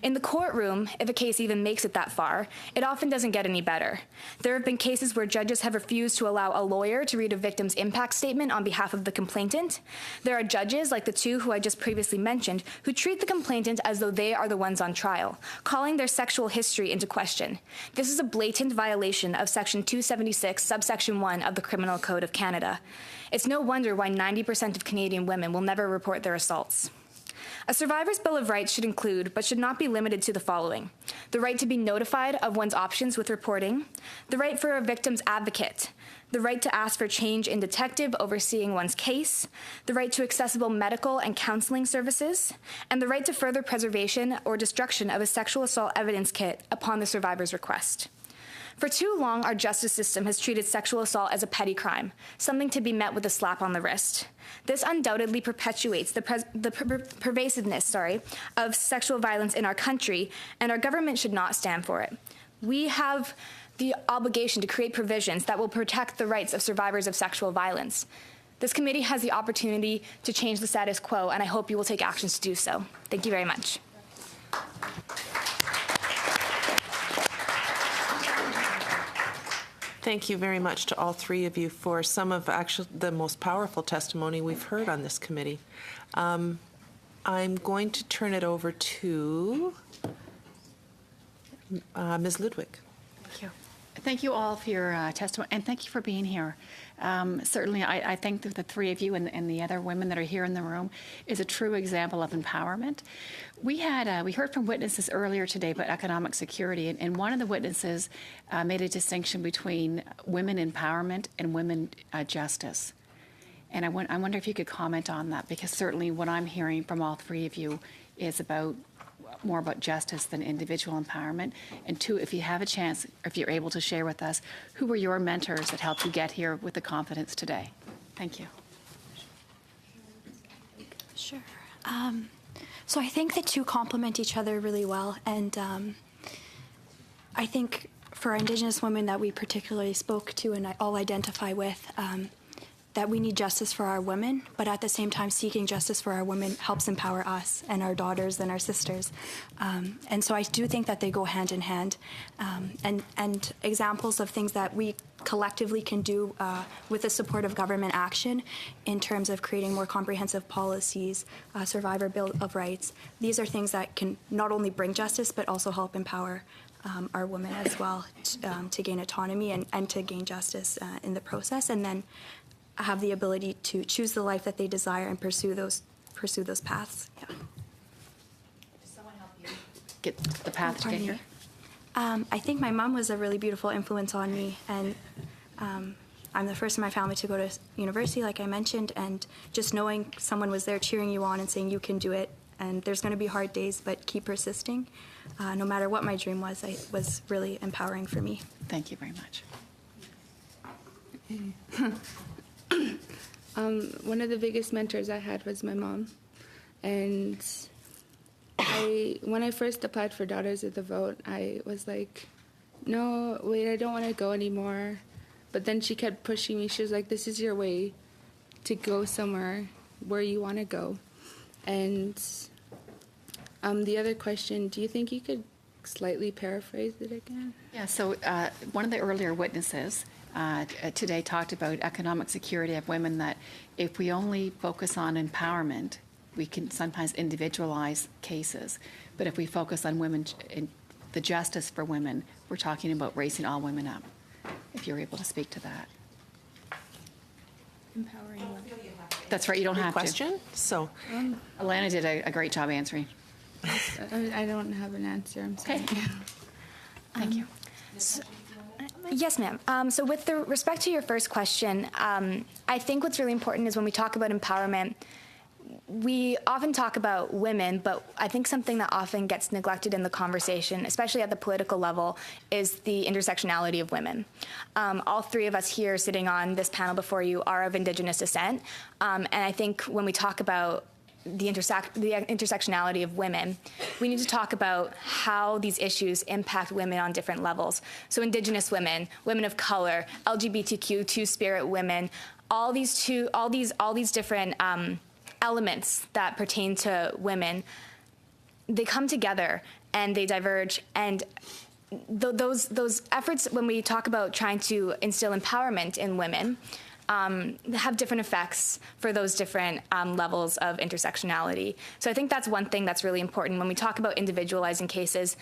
In the courtroom, if a case even makes it that far, it often doesn't get any better. There have been cases where judges have refused to allow a lawyer to read a victim's impact statement on behalf of the complainant. There are judges, like the 2 who I just previously mentioned, who treat the complainant as though they are the ones on trial, calling their sexual history into question. This is a blatant violation of Section 276, subsection 1 of the Criminal Code of Canada. It's no wonder why 90% of Canadian women will never report their assaults. A survivor's Bill of Rights should include, but should not be limited to, the following: the right to be notified of one's options with reporting, the right for a victim's advocate, the right to ask for change in detective overseeing one's case, the right to accessible medical and counseling services, and the right to further preservation or destruction of a sexual assault evidence kit upon the survivor's request. For too long, our justice system has treated sexual assault as a petty crime, something to be met with a slap on the wrist. This undoubtedly perpetuates the pervasiveness of sexual violence in our country, and our government should not stand for it. We have the obligation to create provisions that will protect the rights of survivors of sexual violence. This committee has the opportunity to change the status quo, and I hope you will take actions to do so. Thank you very much. Thank you very much to all 3 of you for some of actually the most powerful testimony we've heard on this committee. I'm going to turn it over to Ms. Ludwig. Thank you. Thank you all for your testimony, and thank you for being here. Certainly, I think that the 3 of you and the other women that are here in the room is a true example of empowerment. We heard from witnesses earlier today about economic security, and one of the witnesses made a distinction between women empowerment and women justice. And I wonder if you could comment on that, because certainly what I'm hearing from all 3 of you is more about justice than individual empowerment. And 2, if you have a chance, or if you're able to share with us, who were your mentors that helped you get here with the confidence today? Thank you. Sure. So I think the 2 complement each other really well, and I think for our Indigenous women that we particularly spoke to and all identify with, that we need justice for our women, but at the same time, seeking justice for our women helps empower us and our daughters and our sisters. And so I do think that they go hand in hand. And examples of things that we collectively can do with the support of government action in terms of creating more comprehensive policies, survivor Bill of Rights. These are things that can not only bring justice, but also help empower our women as well to gain autonomy and to gain justice in the process, and then have the ability to choose the life that they desire and pursue those paths. Yeah. Did someone help you get the path to get here? I think my mom was a really beautiful influence on me, and I'm the first in my family to go to university, like I mentioned, and just knowing someone was there cheering you on and saying you can do it, and there's going to be hard days, but keep persisting. No matter what my dream was really empowering for me. Thank you very much. One of the biggest mentors I had was my mom, and when I first applied for Daughters of the Vote, I was like, no, wait, I don't want to go anymore. But then she kept pushing me. She was like, this is your way to go somewhere where you want to go. And the other question, do you think you could slightly paraphrase it again? Yeah, so one of the earlier witnesses today talked about economic security of women, that if we only focus on empowerment, we can sometimes individualize cases. But if we focus on women, the justice for women, we're talking about raising all women up. If you're able to speak to that. Empowering women. That's right, you don't have question? to. So, Alana did a great job answering. I don't have an answer, I'm sorry. Okay. Thank you. Yes, ma'am. So with respect to your first question, I think what's really important is when we talk about empowerment, we often talk about women, but I think something that often gets neglected in the conversation, especially at the political level, is the intersectionality of women. All three of us here sitting on this panel before you are of Indigenous descent, and I think when we talk about the intersectionality of women, we need to talk about how these issues impact women on different levels. So Indigenous women, women of color, LGBTQ, Two-Spirit women, all these different elements that pertain to women, they come together and they diverge. And those efforts, when we talk about trying to instill empowerment in women, have different effects for those different levels of intersectionality. So I think that's one thing that's really important. When we talk about individualizing cases,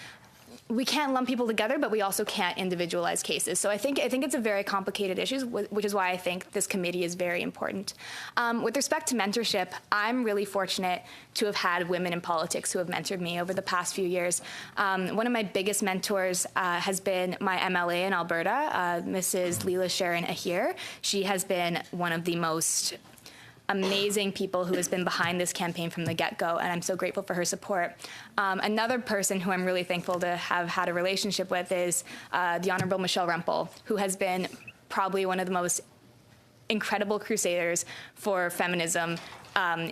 we can't lump people together, but we also can't individualize cases. So I think it's a very complicated issue, which is why I think this committee is very important. With respect to mentorship, I'm really fortunate to have had women in politics who have mentored me over the past few years. One of my biggest mentors has been my MLA in Alberta, Mrs. Leela Sharon Ahir. She has been one of the most amazing people who has been behind this campaign from the get-go, and I'm so grateful for her support. Another person who I'm really thankful to have had a relationship with is the Honourable Michelle Rempel, who has been probably one of the most incredible crusaders for feminism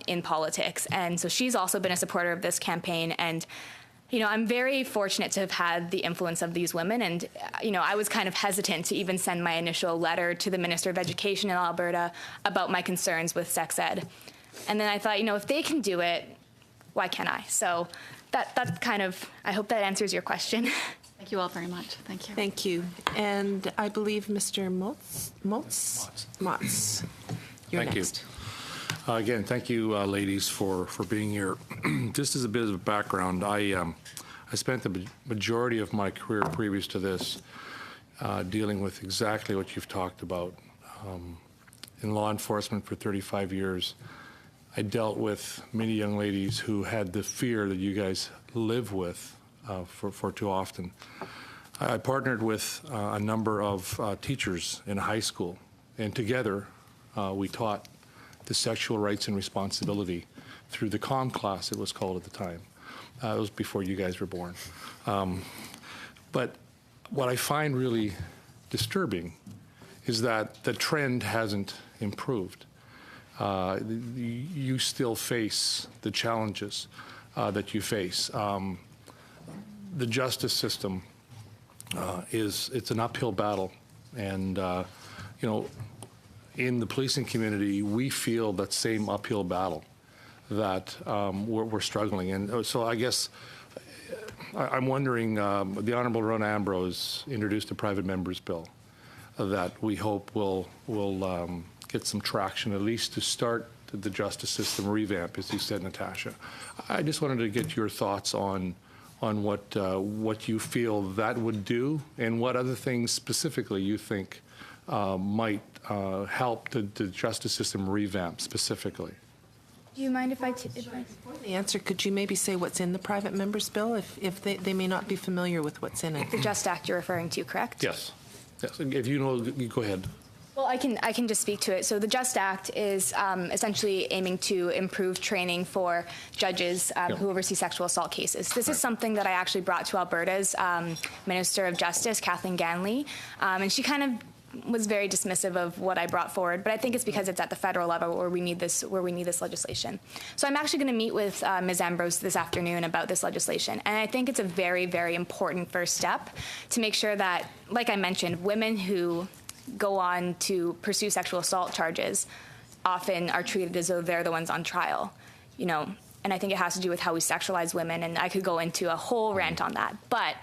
in politics. And so she's also been a supporter of this campaign, and I'm very fortunate to have had the influence of these women, and I was kind of hesitant to even send my initial letter to the Minister of Education in Alberta about my concerns with sex ed. And then I thought, if they can do it, why can't I? So that's kind of, I hope that answers your question. Thank you all very much. Thank you. Thank you. And I believe Mr. Motz, you're Thank next. You. Again, thank you, ladies, for being here. Just as a bit of a background, I spent the majority of my career previous to this dealing with exactly what you've talked about. In law enforcement for 35 years, I dealt with many young ladies who had the fear that you guys live with for too often. I partnered with a number of teachers in high school, and together we taught the sexual rights and responsibility through the COM class, it was called at the time. It was before you guys were born. But what I find really disturbing is that the trend hasn't improved. You still face the challenges that you face. The justice system it's an uphill battle, and in the policing community, we feel that same uphill battle that we're struggling. And so I guess I'm wondering, the Honourable Rona Ambrose introduced a private member's bill that we hope will get some traction, at least to start the justice system revamp, as you said, Natasha. I just wanted to get your thoughts on what you feel that would do, and what other things specifically you think might help the justice system revamp specifically. Do you mind if I... Before the answer, could you maybe say what's in the private member's bill, if they may not be familiar with what's in it? The JUST Act you're referring to, correct? Yes. If you know, you go ahead. Well, I can just speak to it. So the JUST Act is essentially aiming to improve training for judges who oversee sexual assault cases. This is something that I actually brought to Alberta's Minister of Justice, Kathleen Ganley, and she kind of was very dismissive of what I brought forward, but I think it's because it's at the federal level where we need this legislation. So I'm actually going to meet with Ms. Ambrose this afternoon about this legislation, and I think it's a very, very important first step to make sure that, like I mentioned, women who go on to pursue sexual assault charges often are treated as though they're the ones on trial, and I think it has to do with how we sexualize women, and I could go into a whole rant on that. But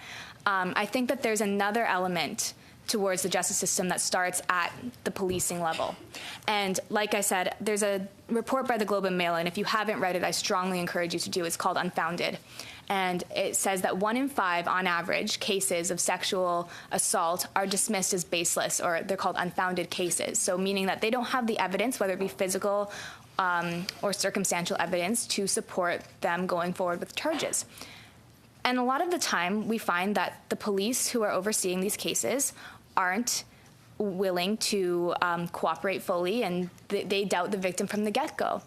I think that there's another element towards the justice system that starts at the policing level. And like I said, there's a report by the Globe and Mail, and if you haven't read it, I strongly encourage you to do. It's called Unfounded. And it says that 1 in 5, on average, cases of sexual assault are dismissed as baseless, or they're called unfounded cases. So meaning that they don't have the evidence, whether it be physical or circumstantial evidence, to support them going forward with charges. And a lot of the time, we find that the police who are overseeing these cases aren't willing to cooperate fully, and they doubt the victim from the get-go.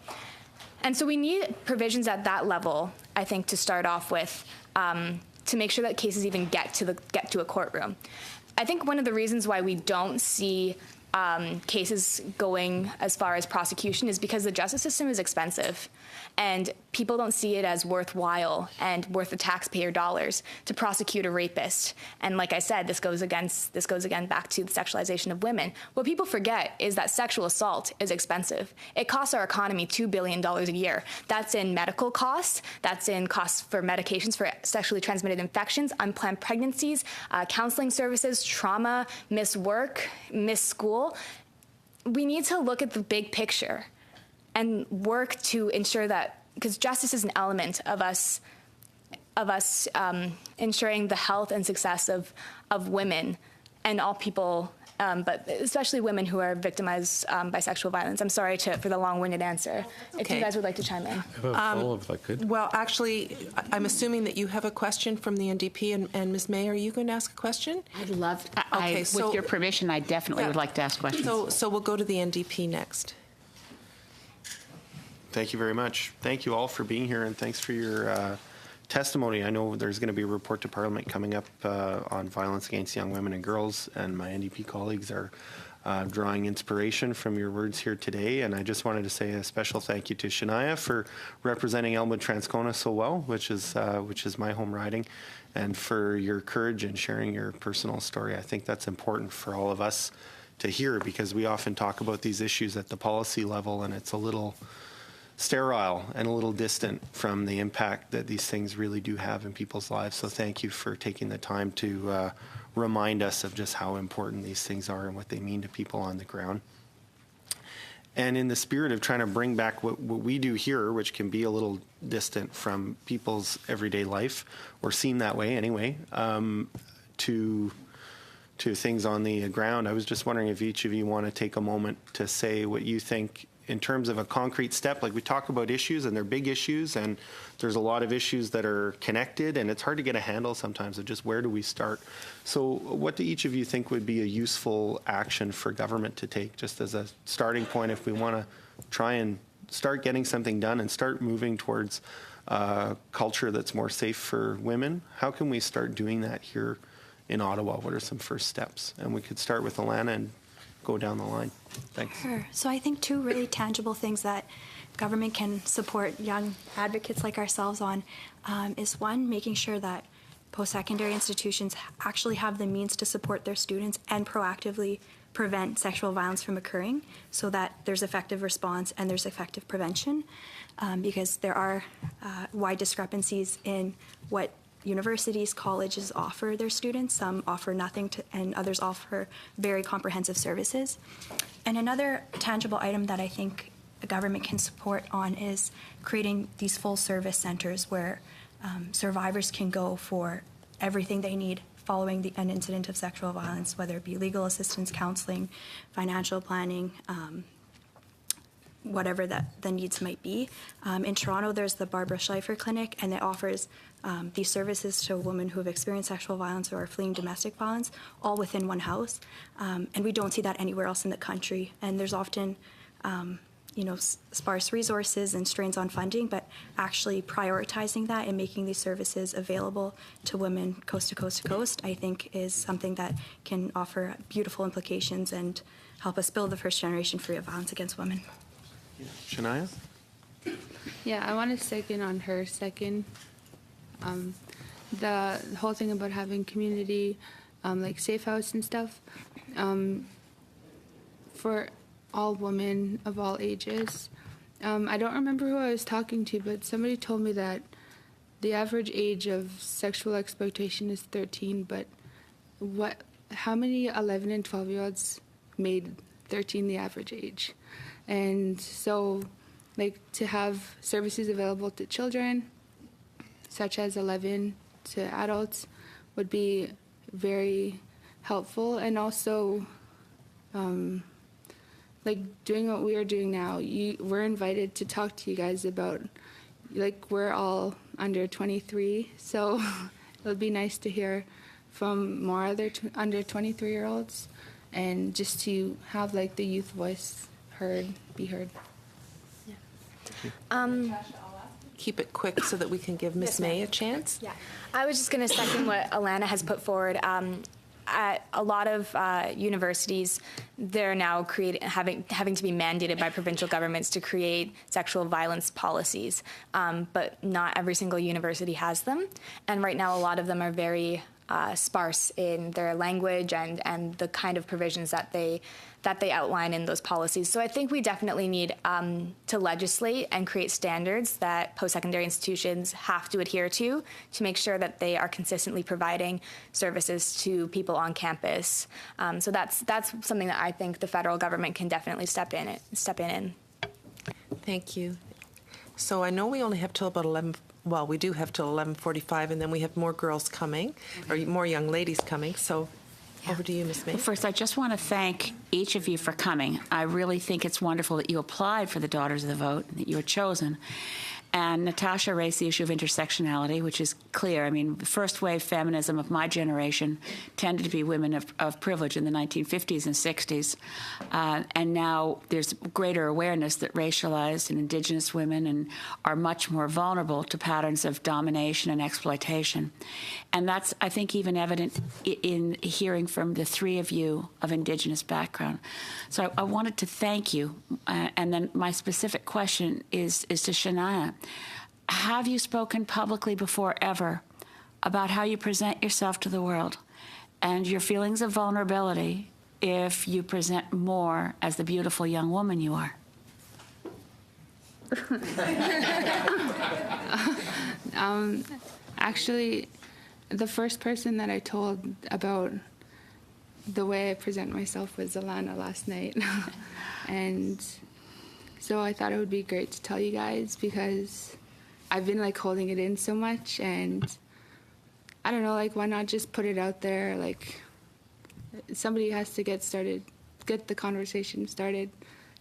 And so we need provisions at that level, I think, to start off with, to make sure that cases even get to a courtroom. I think one of the reasons why we don't see cases going as far as prosecution is because the justice system is expensive, and people don't see it as worthwhile and worth the taxpayer dollars to prosecute a rapist. And like I said, this goes again back to the sexualization of women. What people forget is that sexual assault is expensive. It costs our economy $2 billion a year. That's in medical costs, that's in costs for medications for sexually transmitted infections, unplanned pregnancies, counseling services, trauma, missed work, missed school. We need to look at the big picture and work to ensure that, because justice is an element of us ensuring the health and success of women and all people, but especially women who are victimized by sexual violence. I'm sorry for the long-winded answer. If you guys would like to chime in. I have a follow-up, if I could. Well, actually, I'm assuming that you have a question from the NDP, and Ms. May, are you going to ask a question? I'd love. Okay, with your permission, I definitely would like to ask questions. So we'll go to the NDP next. Thank you very much. Thank you all for being here, and thanks for your testimony. I know there's going to be a report to Parliament coming up on violence against young women and girls, and my NDP colleagues are drawing inspiration from your words here today. And I just wanted to say a special thank you to Shania for representing Elmwood-Transcona so well, which is my home riding, and for your courage in sharing your personal story. I think that's important for all of us to hear, because we often talk about these issues at the policy level, and it's a little sterile and a little distant from the impact that these things really do have in people's lives. So thank you for taking the time to remind us of just how important these things are and what they mean to people on the ground. And in the spirit of trying to bring back what we do here, which can be a little distant from people's everyday life, or seem that way anyway, to things on the ground, I was just wondering if each of you want to take a moment to say what you think in terms of a concrete step. Like, we talk about issues, and they're big issues, and there's a lot of issues that are connected, and it's hard to get a handle sometimes of just where do we start. So what do each of you think would be a useful action for government to take, just as a starting point, if we want to try and start getting something done and start moving towards a culture that's more safe for women? How can we start doing that here in Ottawa? What are some first steps? And we could start with Alana and go down the line. Thanks. Sure. So I think two really tangible things that government can support young advocates like ourselves on is, one, making sure that post-secondary institutions actually have the means to support their students and proactively prevent sexual violence from occurring, so that there's effective response and there's effective prevention, because there are wide discrepancies in what universities, colleges offer their students. Some offer nothing, and others offer very comprehensive services. And another tangible item that I think the government can support on is creating these full service centers where survivors can go for everything they need following an incident of sexual violence, whether it be legal assistance, counseling, financial planning, whatever the needs might be. In Toronto, there's the Barbara Schleifer Clinic, and it offers these services to women who have experienced sexual violence or are fleeing domestic violence, all within one house. And we don't see that anywhere else in the country. And there's often, sparse resources and strains on funding, but actually prioritizing that and making these services available to women coast to coast to coast, I think, is something that can offer beautiful implications and help us build the first generation free of violence against women. Shania? Yeah, I want to second on her second. The whole thing about having community, like safe house and stuff, for all women of all ages. I don't remember who I was talking to, but somebody told me that the average age of sexual exploitation is 13, but how many 11 and 12-year-olds made 13 the average age? And so, like, to have services available to children, such as 11 to adults, would be very helpful. And also, like, doing what we are doing now, we're invited to talk to you guys about, like, we're all under 23, so it would be nice to hear from more other under 23-year-olds, and just to have, like, the youth voice be heard. Keep it quick so that we can give Ms. Yes, May ma'am. a chance. Yeah, I was just going to second what Alana has put forward. At a lot of universities, they're now having to be mandated by provincial governments to create sexual violence policies, but not every single university has them. And right now, a lot of them are very sparse in their language and the kind of provisions that they outline in those policies. So I think we definitely need to legislate and create standards that post-secondary institutions have to adhere to make sure that they are consistently providing services to people on campus. So that's something that I think the federal government can definitely step in. Thank you. So I know we only have till about 11. Well, we do have till 11:45, and then we have more girls coming, or more young ladies coming. So over to you, Ms. May. Well, first, I just want to thank each of you for coming. I really think it's wonderful that you applied for the Daughters of the Vote, and that you were chosen. And Natasha raised the issue of intersectionality, which is clear. I mean, the first wave feminism of my generation tended to be women of privilege in the 1950s and 60s. And now there's greater awareness that racialized and indigenous women are much more vulnerable to patterns of domination and exploitation. And that's, I think, even evident in hearing from the three of you of indigenous background. So I wanted to thank you. And then my specific question is to Shania. Have you spoken publicly before ever about how you present yourself to the world and your feelings of vulnerability if you present more as the beautiful young woman you are? Actually, the first person that I told about the way I present myself was Alana last night. And so I thought it would be great to tell you guys because I've been like holding it in so much, and I don't know, like why not just put it out there? Like somebody has to get the conversation started.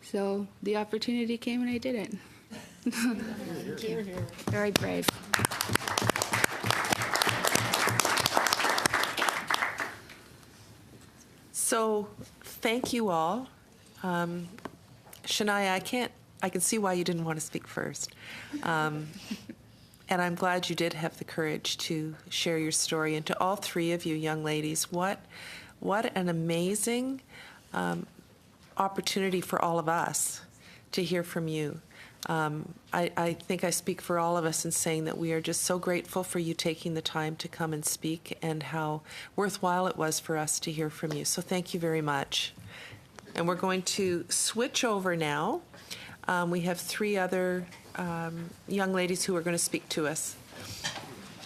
So the opportunity came and I did it. Thank you. Very brave. So thank you all. Shania, I can see why you didn't want to speak first. And I'm glad you did have the courage to share your story. And to all three of you young ladies, what an amazing opportunity for all of us to hear from you. I think I speak for all of us in saying that we are just so grateful for you taking the time to come and speak and how worthwhile it was for us to hear from you. So thank you very much. And we're going to switch over now. We have three other young ladies who are going to speak to us.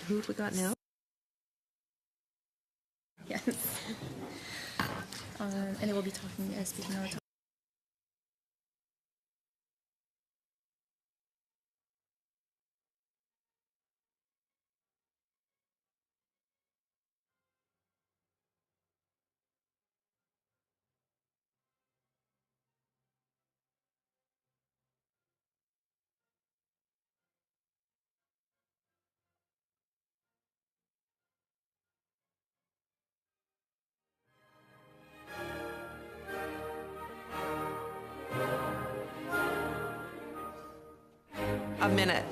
Who have we got now? Yes. And they will be speaking our A minute.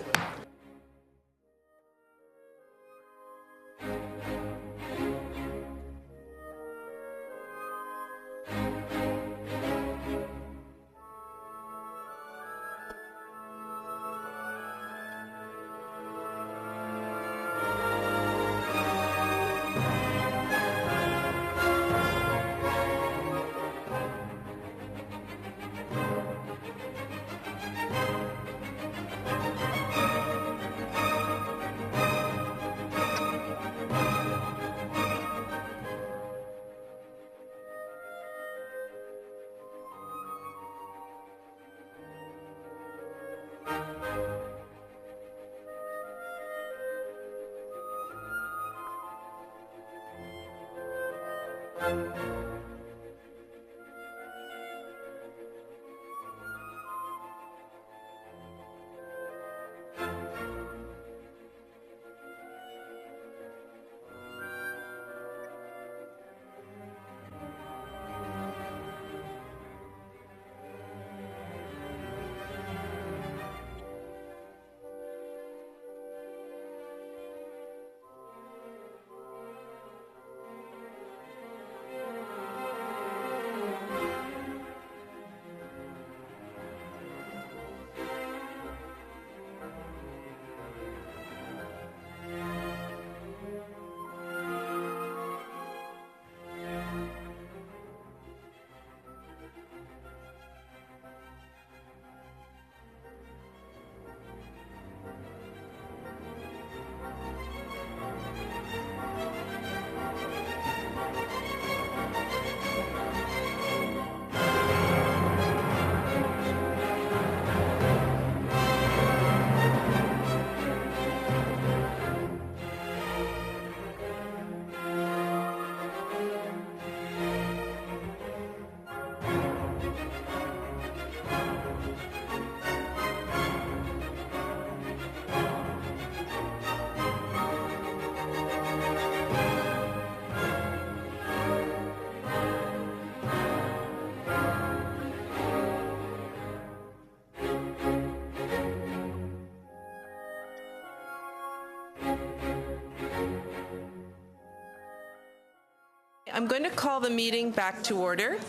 I'm going to call the meeting back to order.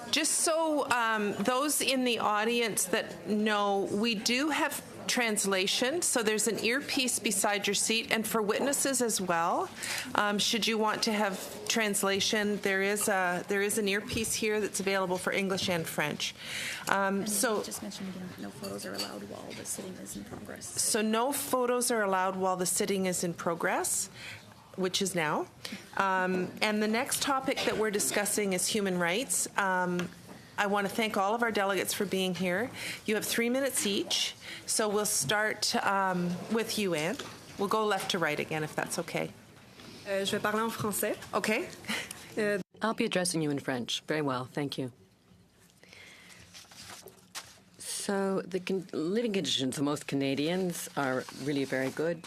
Just so those in the audience that know, we do have translation, so there's an earpiece beside your seat, and for witnesses as well. Should you want to have translation, there is an earpiece here that's available for English and French. So just mention again, no photos are allowed while the sitting is in progress. So no photos are allowed while the sitting is in progress, which is now. And the next topic that we're discussing is human rights. I want to thank all of our delegates for being here. You have 3 minutes each, so we'll start with you, Anne. We'll go left to right again, if that's okay. Je vais parler en français. Okay. I'll be addressing you in French. Very well, thank you. So the living conditions of most Canadians are really very good.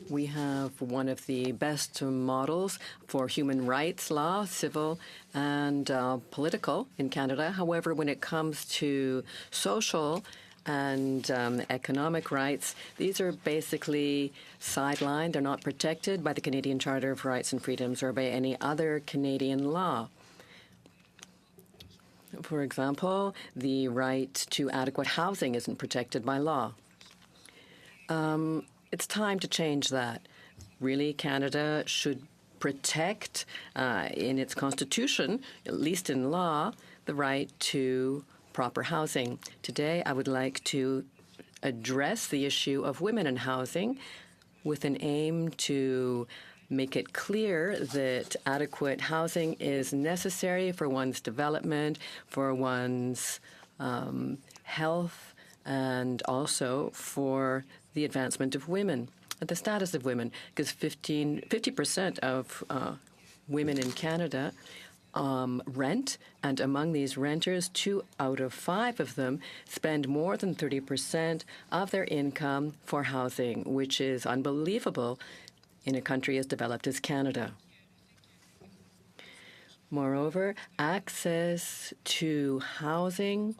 We have one of the best models for human rights law, civil and political in Canada. However, when it comes to social and economic rights, these are basically sidelined. They're not protected by the Canadian Charter of Rights and Freedoms or by any other Canadian law. For example, the right to adequate housing isn't protected by law. It's time to change that. Really, Canada should protect in its constitution, at least in law, the right to proper housing. Today, I would like to address the issue of women in housing with an aim to make it clear that adequate housing is necessary for one's development, for one's health, and also for the advancement of women, the status of women, because 50% of women in Canada rent, and among these renters, 2 out of 5 of them spend more than 30% of their income for housing, which is unbelievable in a country as developed as Canada. Moreover, access to housing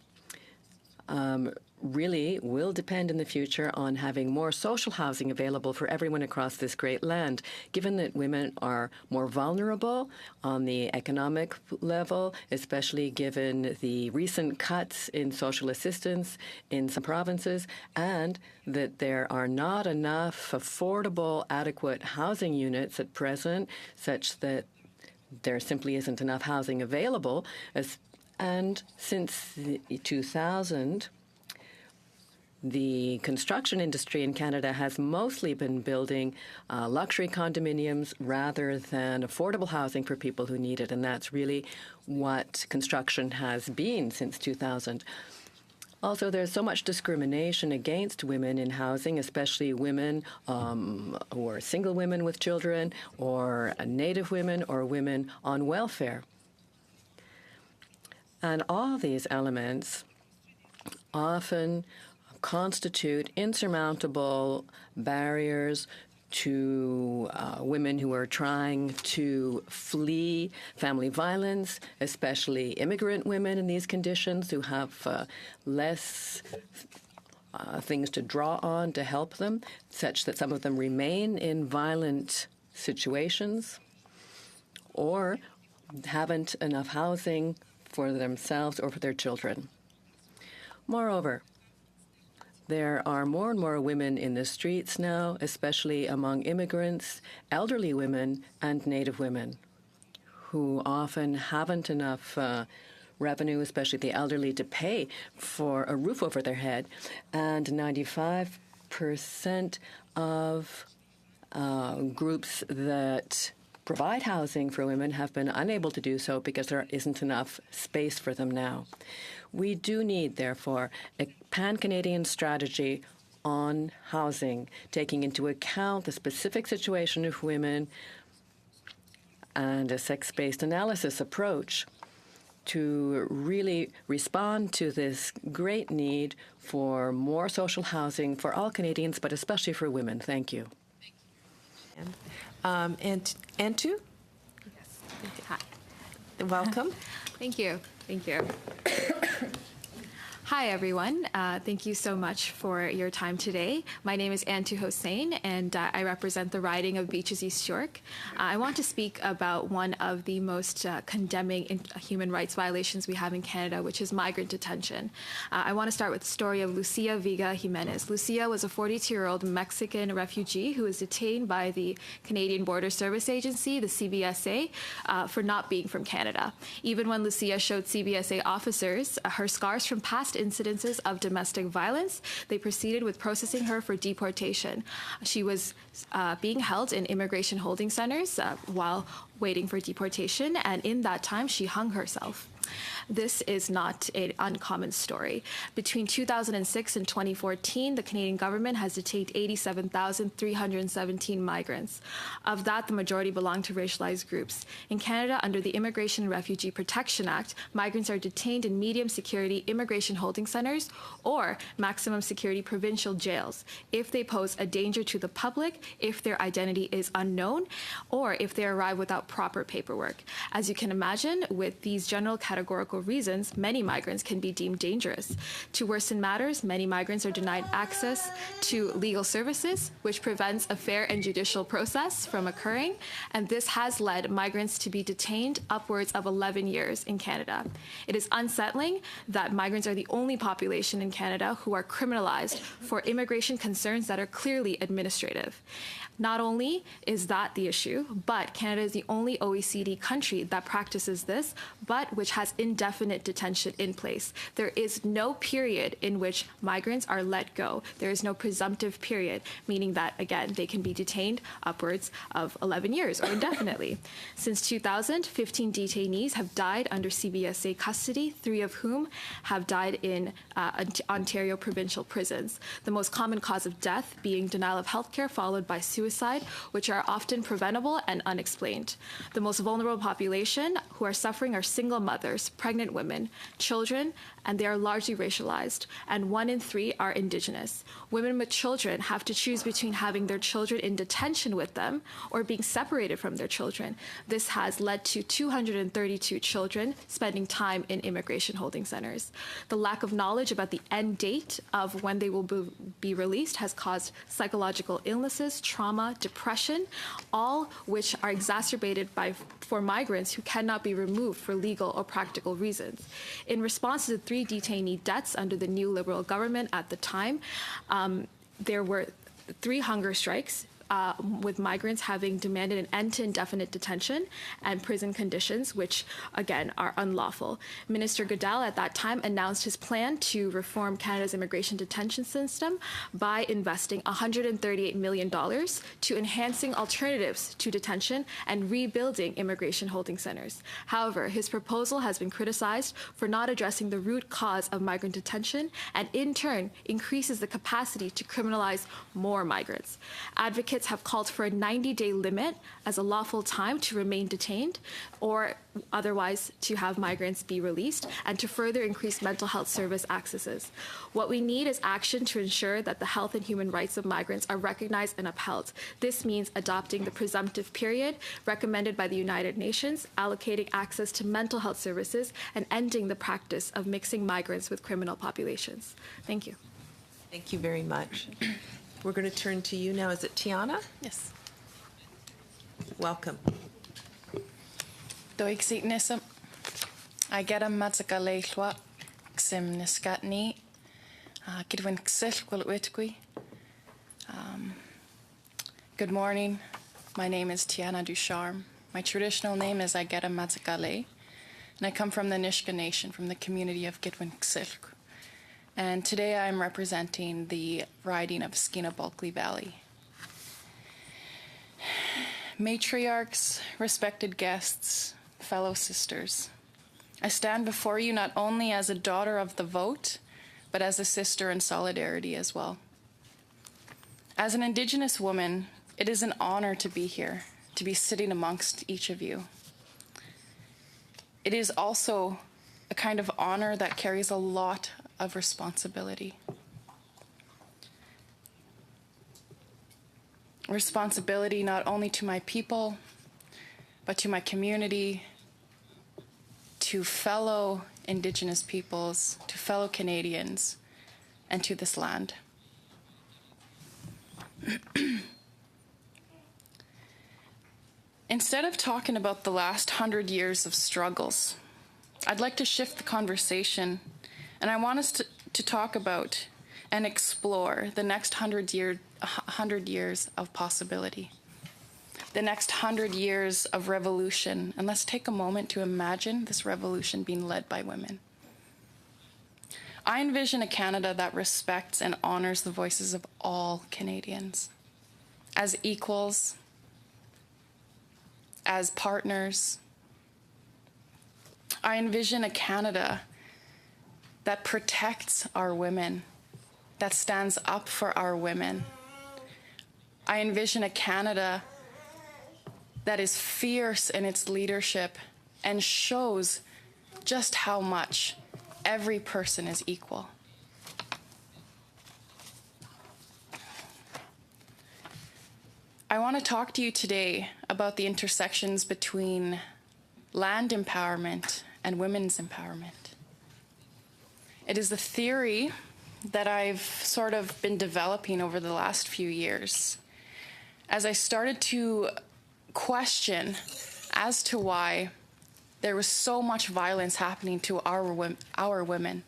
really will depend in the future on having more social housing available for everyone across this great land. Given that women are more vulnerable on the economic level, especially given the recent cuts in social assistance in some provinces, and that there are not enough affordable, adequate housing units at present, such that there simply isn't enough housing available. And since 2000, the construction industry in Canada has mostly been building luxury condominiums rather than affordable housing for people who need it, and that's really what construction has been since 2000. Also, there's so much discrimination against women in housing, especially women who are single women with children, or Native women, or women on welfare. And all these elements often constitute insurmountable barriers to women who are trying to flee family violence, especially immigrant women in these conditions who have less things to draw on to help them, such that some of them remain in violent situations or haven't enough housing for themselves or for their children. Moreover, there are more and more women in the streets now, especially among immigrants, elderly women, and Native women, who often haven't enough revenue, especially the elderly, to pay for a roof over their head. And 95% of groups that provide housing for women have been unable to do so because there isn't enough space for them now. We do need, therefore, a pan-Canadian strategy on housing, taking into account the specific situation of women and a sex-based analysis approach to really respond to this great need for more social housing for all Canadians, but especially for women. Thank you. And Antu? Yes. Hi. Welcome. Thank you. Thank you. Hi, everyone. Thank you so much for your time today. My name is Antu Hossain, and I represent the riding of Beaches East York. I want to speak about one of the most condemning human rights violations we have in Canada, which is migrant detention. I want to start with the story of Lucia Vega Jimenez. Lucia was a 42-year-old Mexican refugee who was detained by the Canadian Border Service Agency, the CBSA, for not being from Canada. Even when Lucia showed CBSA officers her scars from past incidences of domestic violence, they proceeded with processing her for deportation. She was being held in immigration holding centers while waiting for deportation, and in that time, she hung herself. This is not an uncommon story. Between 2006 and 2014, the Canadian government has detained 87,317 migrants. Of that, the majority belong to racialized groups. In Canada, under the Immigration and Refugee Protection Act, migrants are detained in medium security immigration holding centers or maximum security provincial jails if they pose a danger to the public, if their identity is unknown, or if they arrive without proper paperwork. As you can imagine, with these general categorical reasons, many migrants can be deemed dangerous. To worsen matters, many migrants are denied access to legal services, which prevents a fair and judicial process from occurring, and this has led migrants to be detained upwards of 11 years in Canada. It is unsettling that migrants are the only population in Canada who are criminalized for immigration concerns that are clearly administrative. Not only is that the issue, but Canada is the only OECD country that practices this, but which has indefinite detention in place. There is no period in which migrants are let go. There is no presumptive period, meaning that, again, they can be detained upwards of 11 years or indefinitely. Since 2000, 15 detainees have died under CBSA custody, 3 of whom have died in Ontario provincial prisons. The most common cause of death being denial of health care, followed by suicide, which are often preventable and unexplained. The most vulnerable population who are suffering are single mothers, pregnant women, children, and they are largely racialized, and 1 in 3 are Indigenous. Women with children have to choose between having their children in detention with them or being separated from their children. This has led to 232 children spending time in immigration holding centers. The lack of knowledge about the end date of when they will be released has caused psychological illnesses, trauma, depression, all which are exacerbated for migrants who cannot be removed for legal or practical reasons. In response to the 3 detainee deaths under the new Liberal government at the time, there were 3 hunger strikes, with migrants having demanded an end to indefinite detention and prison conditions, which, again, are unlawful. Minister Goodell at that time announced his plan to reform Canada's immigration detention system by investing $138 million to enhancing alternatives to detention and rebuilding immigration holding centers. However, his proposal has been criticized for not addressing the root cause of migrant detention and, in turn, increases the capacity to criminalize more migrants. Advocates have called for a 90-day limit as a lawful time to remain detained or otherwise to have migrants be released and to further increase mental health service accesses. What we need is action to ensure that the health and human rights of migrants are recognized and upheld. This means adopting the presumptive period recommended by the United Nations, allocating access to mental health services, and ending the practice of mixing migrants with criminal populations. Thank you. Thank you very much. We're going to turn to you now. Is it Tiana? Yes. Welcome. Doig signism. I get a matzakalehlwa xim niskatni. Kidwin xil kwilwitqui. Good morning. My name is Tiana Ducharme. My traditional name is Ageta Matzakale, and I come from the Nisga'a Nation, from the community of Gitwin Xilq. And today I'm representing the riding of Skeena-Bulkley Valley. Matriarchs, respected guests, fellow sisters, I stand before you not only as a daughter of the vote, but as a sister in solidarity as well. As an Indigenous woman, it is an honor to be here, to be sitting amongst each of you. It is also a kind of honor that carries a lot of responsibility. Responsibility not only to my people, but to my community, to fellow Indigenous peoples, to fellow Canadians, and to this land. Instead of talking about the last 100 years of struggles, I'd like to shift the conversation, and I want us to talk about and explore the next 100 years of possibility, the next 100 years of revolution, and let's take a moment to imagine this revolution being led by women. I envision a Canada that respects and honors the voices of all Canadians as equals, as partners. I envision a Canada that protects our women, that stands up for our women. I envision a Canada that is fierce in its leadership and shows just how much every person is equal. I want to talk to you today about the intersections between land empowerment and women's empowerment. It is the theory that I've sort of been developing over the last few years as I started to question as to why there was so much violence happening to our women.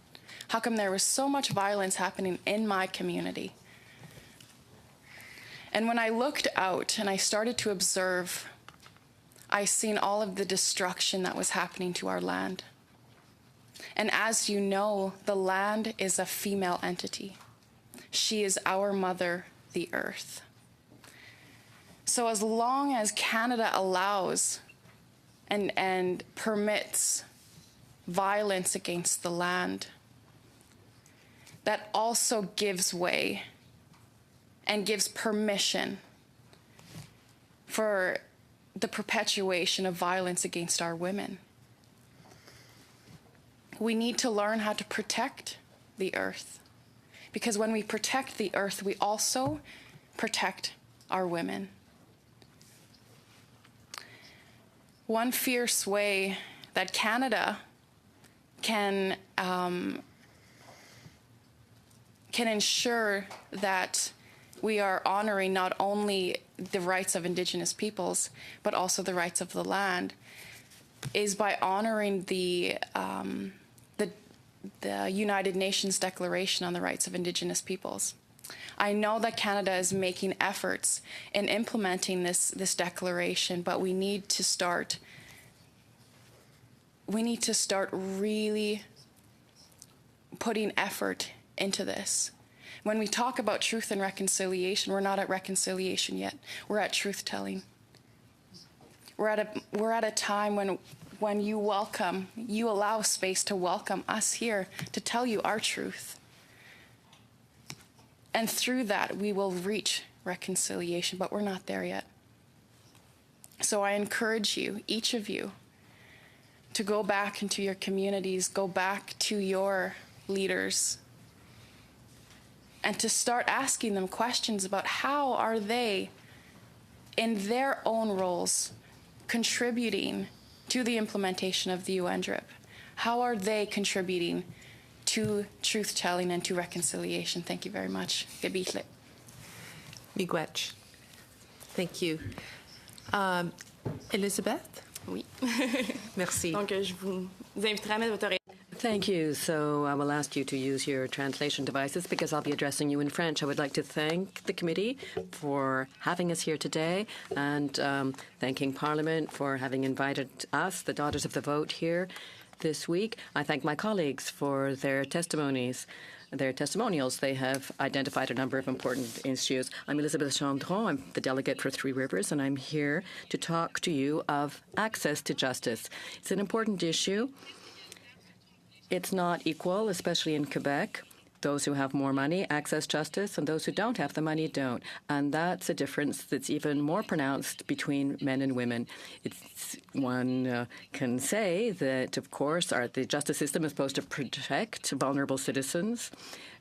How come there was so much violence happening in my community? And when I looked out and I started to observe, I seen all of the destruction that was happening to our land. And as you know, the land is a female entity. She is our mother, the earth. So as long as Canada allows and permits violence against the land, that also gives way and gives permission for the perpetuation of violence against our women. We need to learn how to protect the earth, because when we protect the earth, we also protect our women. One fierce way that Canada can ensure that we are honoring not only the rights of Indigenous peoples, but also the rights of the land, is by honoring the United Nations Declaration on the Rights of Indigenous Peoples. I know that Canada is making efforts in implementing this declaration, but we need to start really putting effort into this. When we talk about truth and reconciliation, we're not at reconciliation yet. We're at truth-telling. We're at a time when you allow space to welcome us here to tell you our truth. And through that, we will reach reconciliation, but we're not there yet. So I encourage you, each of you, to go back into your communities, go back to your leaders, and to start asking them questions about how are they, in their own roles, contributing to the implementation of the UNDRIP? How are they contributing to truth-telling and to reconciliation? Thank you very much. Gabitle. Miigwech. Thank you. Elizabeth? Oui. Merci. Donc, je vous inviterai à mettre votre oreille. Thank you. So I will ask you to use your translation devices because I'll be addressing you in French. I would like to thank the committee for having us here today and thanking Parliament for having invited us, the Daughters of the Vote, here this week. I thank my colleagues for their testimonials. They have identified a number of important issues. I'm Elizabeth Gendron. I'm the delegate for Three Rivers, and I'm here to talk to you of access to justice. It's an important issue. It's not equal, especially in Quebec. Those who have more money access justice, and those who don't have the money don't. And that's a difference that's even more pronounced between men and women. One can say that, of course, the justice system is supposed to protect vulnerable citizens,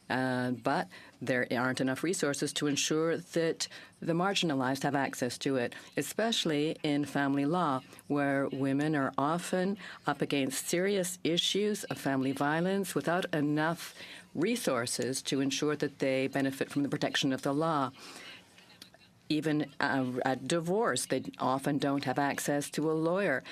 but there aren't enough resources to ensure that the marginalized have access to it, especially in family law, where women are often up against serious issues of family violence without enough resources to ensure that they benefit from the protection of the law. Even at divorce, they often don't have access to a lawyer,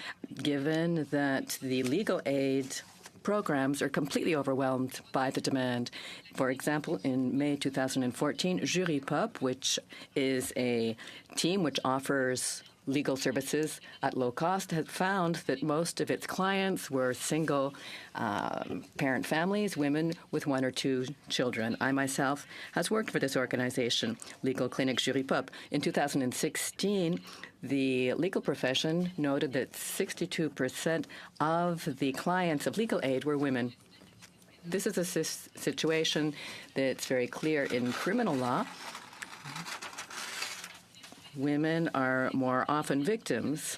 given that the legal aid programs are completely overwhelmed by the demand. For example, in May 2014, JuryPop, which is a team which offers legal services at low cost, had found that most of its clients were single parent families, women with 1 or 2 children. I myself has worked for this organization, Legal Clinic JuryPop. In 2016, the legal profession noted that 62% of the clients of legal aid were women. This is a situation that's very clear in criminal law. Women are more often victims.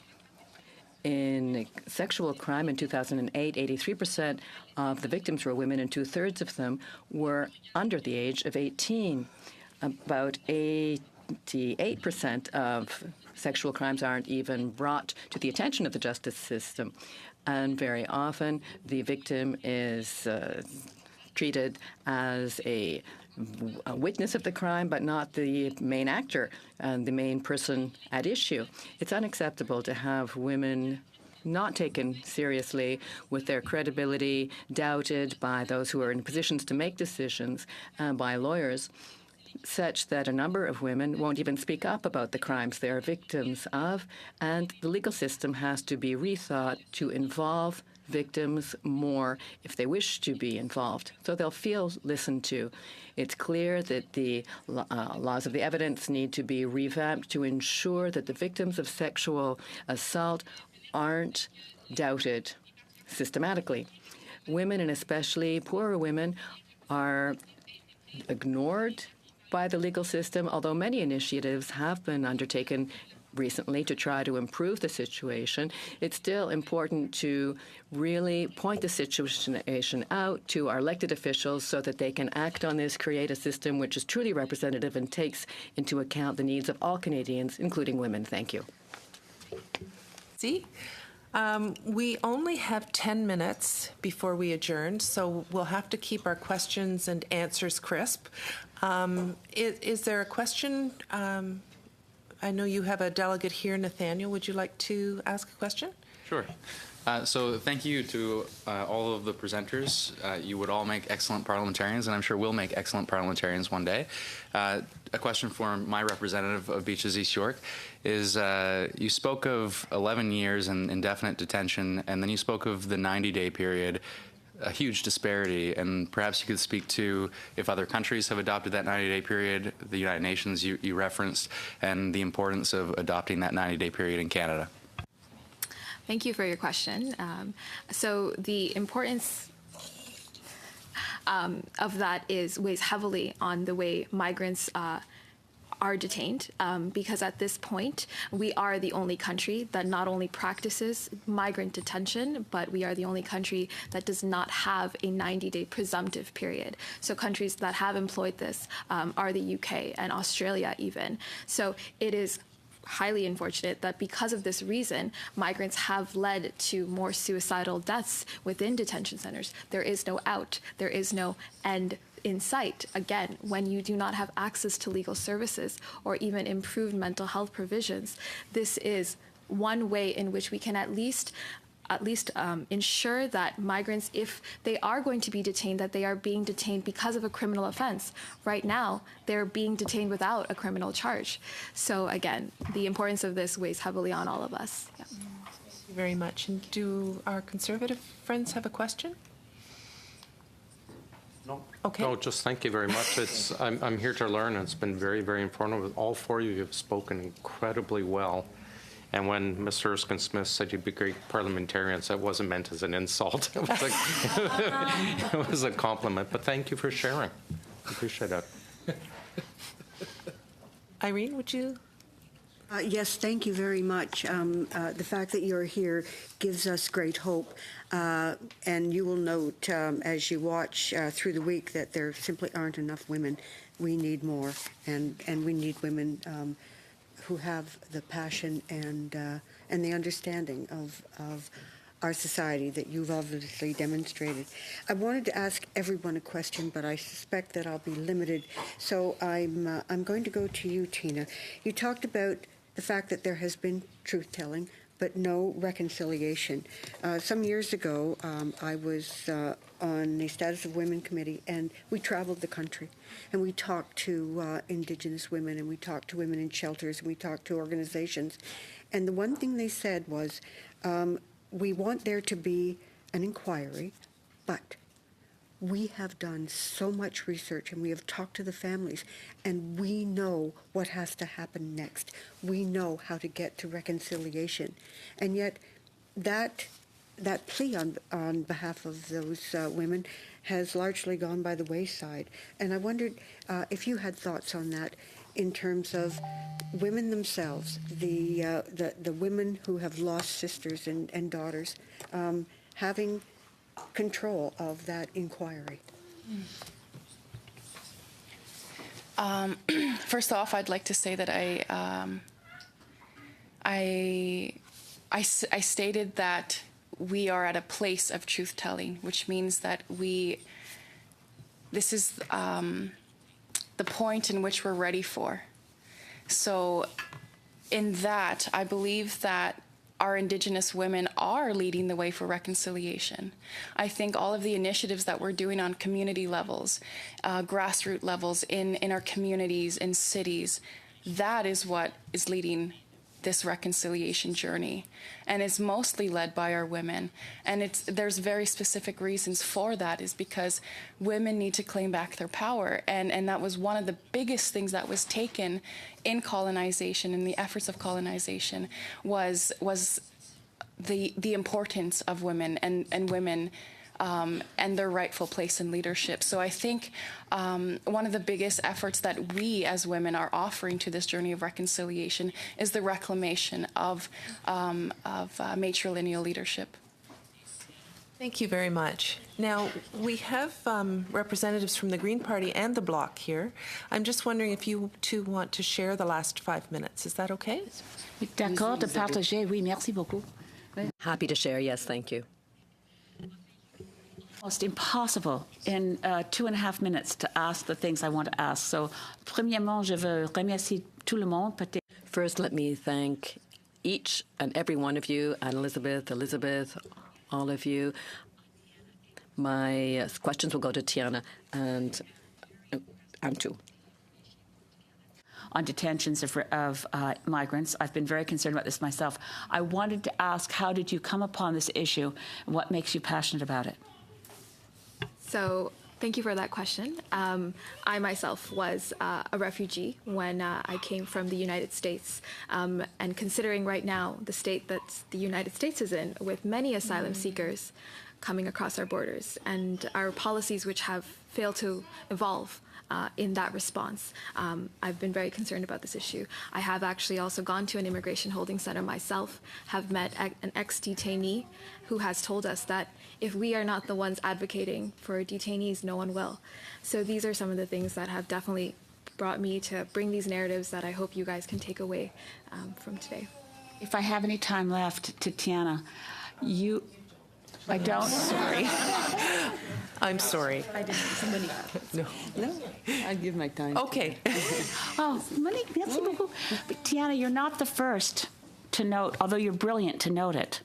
In sexual crime in 2008, 83% of the victims were women, and 2/3 of them were under the age of 18. About 88% of sexual crimes aren't even brought to the attention of the justice system. And very often, the victim is treated as a witness of the crime, but not the main actor and the main person at issue. It's unacceptable to have women not taken seriously, with their credibility doubted by those who are in positions to make decisions and by lawyers, such that a number of women won't even speak up about the crimes they are victims of, and the legal system has to be rethought to involve victims more if they wish to be involved, so they'll feel listened to. It's clear that the laws of the evidence need to be revamped to ensure that the victims of sexual assault aren't doubted systematically. Women, and especially poorer women, are ignored by the legal system, although many initiatives have been undertaken recently to try to improve the situation. It's still important to really point the situation out to our elected officials so that they can act on this, create a system which is truly representative and takes into account the needs of all Canadians, including women. Thank you. See? We only have 10 minutes before we adjourn, so we'll have to keep our questions and answers crisp. Is there a question? I know you have a delegate here, Nathaniel. Would you like to ask a question? Sure. So thank you to all of the presenters. You would all make excellent parliamentarians, and I'm sure we'll make excellent parliamentarians one day. A question for my representative of Beaches East York is you spoke of 11 years in indefinite detention, and then you spoke of the 90-day period, a huge disparity, and perhaps you could speak to if other countries have adopted that 90-day period, the United Nations you referenced, and the importance of adopting that 90-day period in Canada. Thank you for your question. So the importance of that weighs heavily on the way migrants are detained, because at this point we are the only country that not only practices migrant detention, but we are the only country that does not have a 90-day presumptive period. So countries that have employed this are the UK and Australia even. So it is highly unfortunate that because of this reason, migrants have led to more suicidal deaths within detention centers. There is no out. There is no end in sight. Again, when you do not have access to legal services or even improved mental health provisions, this is one way in which we can at least ensure that migrants, if they are going to be detained, that they are being detained because of a criminal offense. Right now, they're being detained without a criminal charge. So again, the importance of this weighs heavily on all of us. Yeah. Thank you very much. And do our Conservative friends have a question? No. Okay. No, just thank you very much. I'm here to learn, and it's been very, very informative. All four of you have spoken incredibly well. And when Ms. Erskine-Smith said you'd be great parliamentarians, that wasn't meant as an insult. It was a compliment. But thank you for sharing. I appreciate it. Irene, would you Yes, thank you very much. The fact that you're here gives us great hope. And you will note as you watch through the week that there simply aren't enough women. We need more, and we need women who have the passion and the understanding of our society that you've obviously demonstrated. I wanted to ask everyone a question, but I suspect that I'll be limited. So I'm going to go to you, Tina. You talked about the fact that there has been truth-telling, but no reconciliation. Some years ago, I was on the Status of Women Committee, and we traveled the country, and we talked to Indigenous women, and we talked to women in shelters, and we talked to organizations. And the one thing they said was, we want there to be an inquiry, but we have done so much research and we have talked to the families and we know what has to happen next. We know how to get to reconciliation. And yet that plea on behalf of those women has largely gone by the wayside. And I wondered if you had thoughts on that in terms of women themselves, the women who have lost sisters and daughters, having control of that inquiry. First off, I'd like to say that I stated that we are at a place of truth-telling, which means that this is the point in which we're ready for. So in that, I believe that our Indigenous women are leading the way for reconciliation. I think all of the initiatives that we're doing on community levels, grassroots levels in our communities, in cities, that is what is leading this reconciliation journey, and it's mostly led by our women. And there's very specific reasons for that, is because women need to claim back their power, and that was one of the biggest things that was taken in colonization, in the efforts of colonization, was the importance of women and women and their rightful place in leadership. So I think one of the biggest efforts that we as women are offering to this journey of reconciliation is the reclamation of matrilineal leadership. Thank you very much. Now, we have representatives from the Green Party and the Bloc here. I'm just wondering if you two want to share the last 5 minutes. Is that okay? D'accord de partager. Oui, merci beaucoup. Happy to share. Yes, thank you. Almost impossible in 2.5 minutes to ask the things I want to ask. So, premièrement, je veux remercier tout le monde. First, let me thank each and every one of you, and Elizabeth, all of you. My questions will go to Tiana and Amtu. On detentions of migrants. I've been very concerned about this myself. I wanted to ask, how did you come upon this issue, and what makes you passionate about it? So thank you for that question. I myself was a refugee when I came from the United States. And considering right now the state that the United States is in, with many asylum seekers coming across our borders, and our policies which have failed to evolve in that response, I've been very concerned about this issue. I have actually also gone to an immigration holding center myself, have met an ex-detainee who has told us that if we are not the ones advocating for detainees, no one will. So these are some of the things that have definitely brought me to bring these narratives that I hope you guys can take away from today. If I have any time left, Tatiana, I don't. Sorry. I'm sorry. I didn't. Somebody. No. I give my time. Okay. Oh, Monique, merci beaucoup. But Tiana, you're not the first to note, although you're brilliant to note it,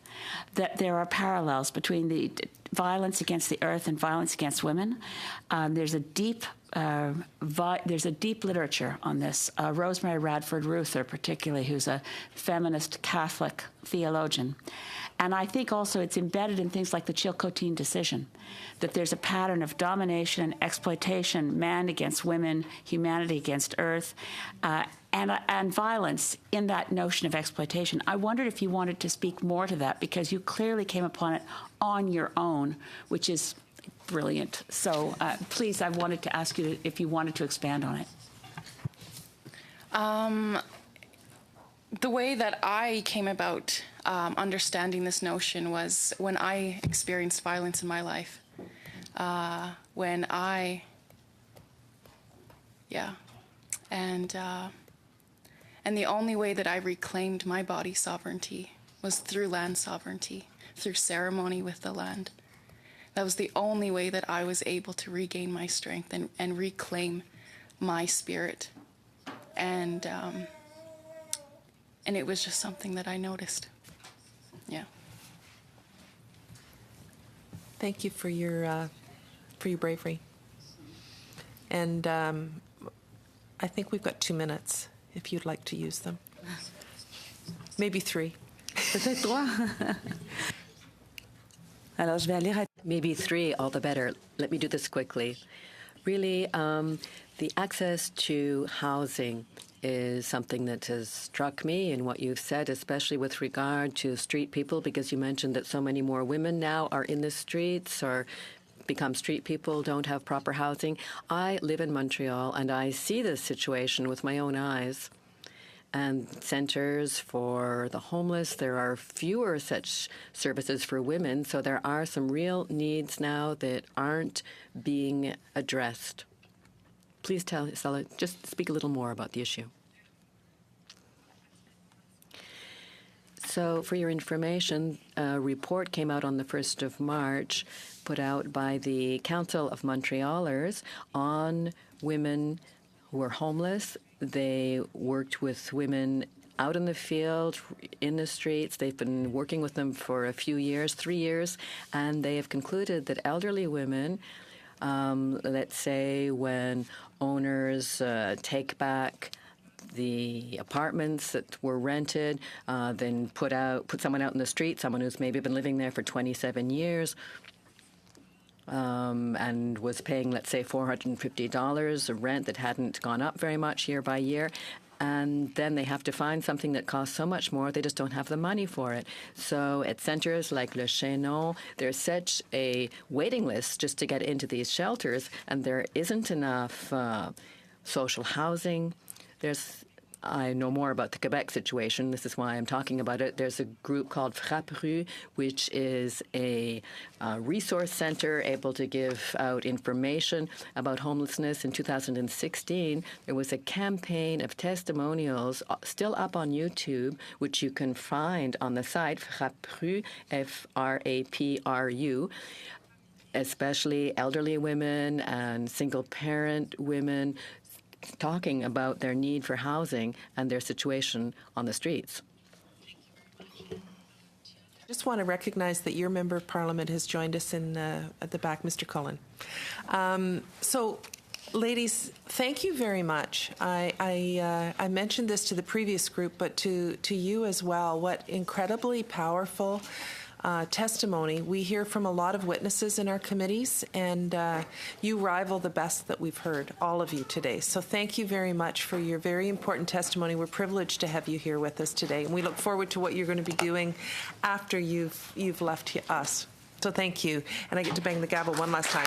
that there are parallels between the violence against the earth and violence against women. There's a deep literature on this. Rosemary Radford Ruther, particularly, who's a feminist Catholic theologian. And I think also it's embedded in things like the Chilcotin decision, that there's a pattern of domination and exploitation, man against women, humanity against earth, and violence in that notion of exploitation. I wondered if you wanted to speak more to that, because you clearly came upon it on your own, which is brilliant. So please, I wanted to ask you if you wanted to expand on it. the way that I came about understanding this notion was when I experienced violence in my life. And the only way that I reclaimed my body sovereignty was through land sovereignty, through ceremony with the land. That was the only way that I was able to regain my strength and reclaim my spirit. And it was just something that I noticed. Yeah. Thank you for your bravery. And I think we've got 2 minutes if you'd like to use them. Maybe 3. Maybe 3, all the better. Let me do this quickly. Really, the access to housing is something that has struck me in what you've said, especially with regard to street people, because you mentioned that so many more women now are in the streets or become street people, don't have proper housing. I live in Montreal, and I see this situation with my own eyes. And centers for the homeless, there are fewer such services for women, so there are some real needs now that aren't being addressed. Please tell Stella, just speak a little more about the issue. So for your information, a report came out on the 1st of March, put out by the Council of Montrealers on women who are homeless. They worked with women out in the field, in the streets. They've been working with them for a few years, 3 years, and they have concluded that elderly women, let's say when owners take back the apartments that were rented, then put someone out in the street, someone who's maybe been living there for 27 years, and was paying, let's say, $450 of rent that hadn't gone up very much year by year. And then they have to find something that costs so much more, they just don't have the money for it. So at centers like Le Chaînon, there's such a waiting list just to get into these shelters, and there isn't enough social housing. I know more about the Quebec situation. This is why I'm talking about it. There's a group called Frappe-Rue, which is a resource center able to give out information about homelessness. In 2016, there was a campaign of testimonials still up on YouTube, which you can find on the site Frappe-Rue, F-R-A-P-R-U, especially elderly women and single-parent women, talking about their need for housing and their situation on the streets. I just want to recognize that your Member of Parliament has joined us at the back, Mr. Cullen. So, ladies, thank you very much. I mentioned this to the previous group, but to you as well. What incredibly powerful testimony. We hear from a lot of witnesses in our committees, and you rival the best that we've heard, all of you today. So thank you very much for your very important testimony. We're privileged to have you here with us today, and we look forward to what you're going to be doing after you've left us. So thank you, and I get to bang the gavel one last time.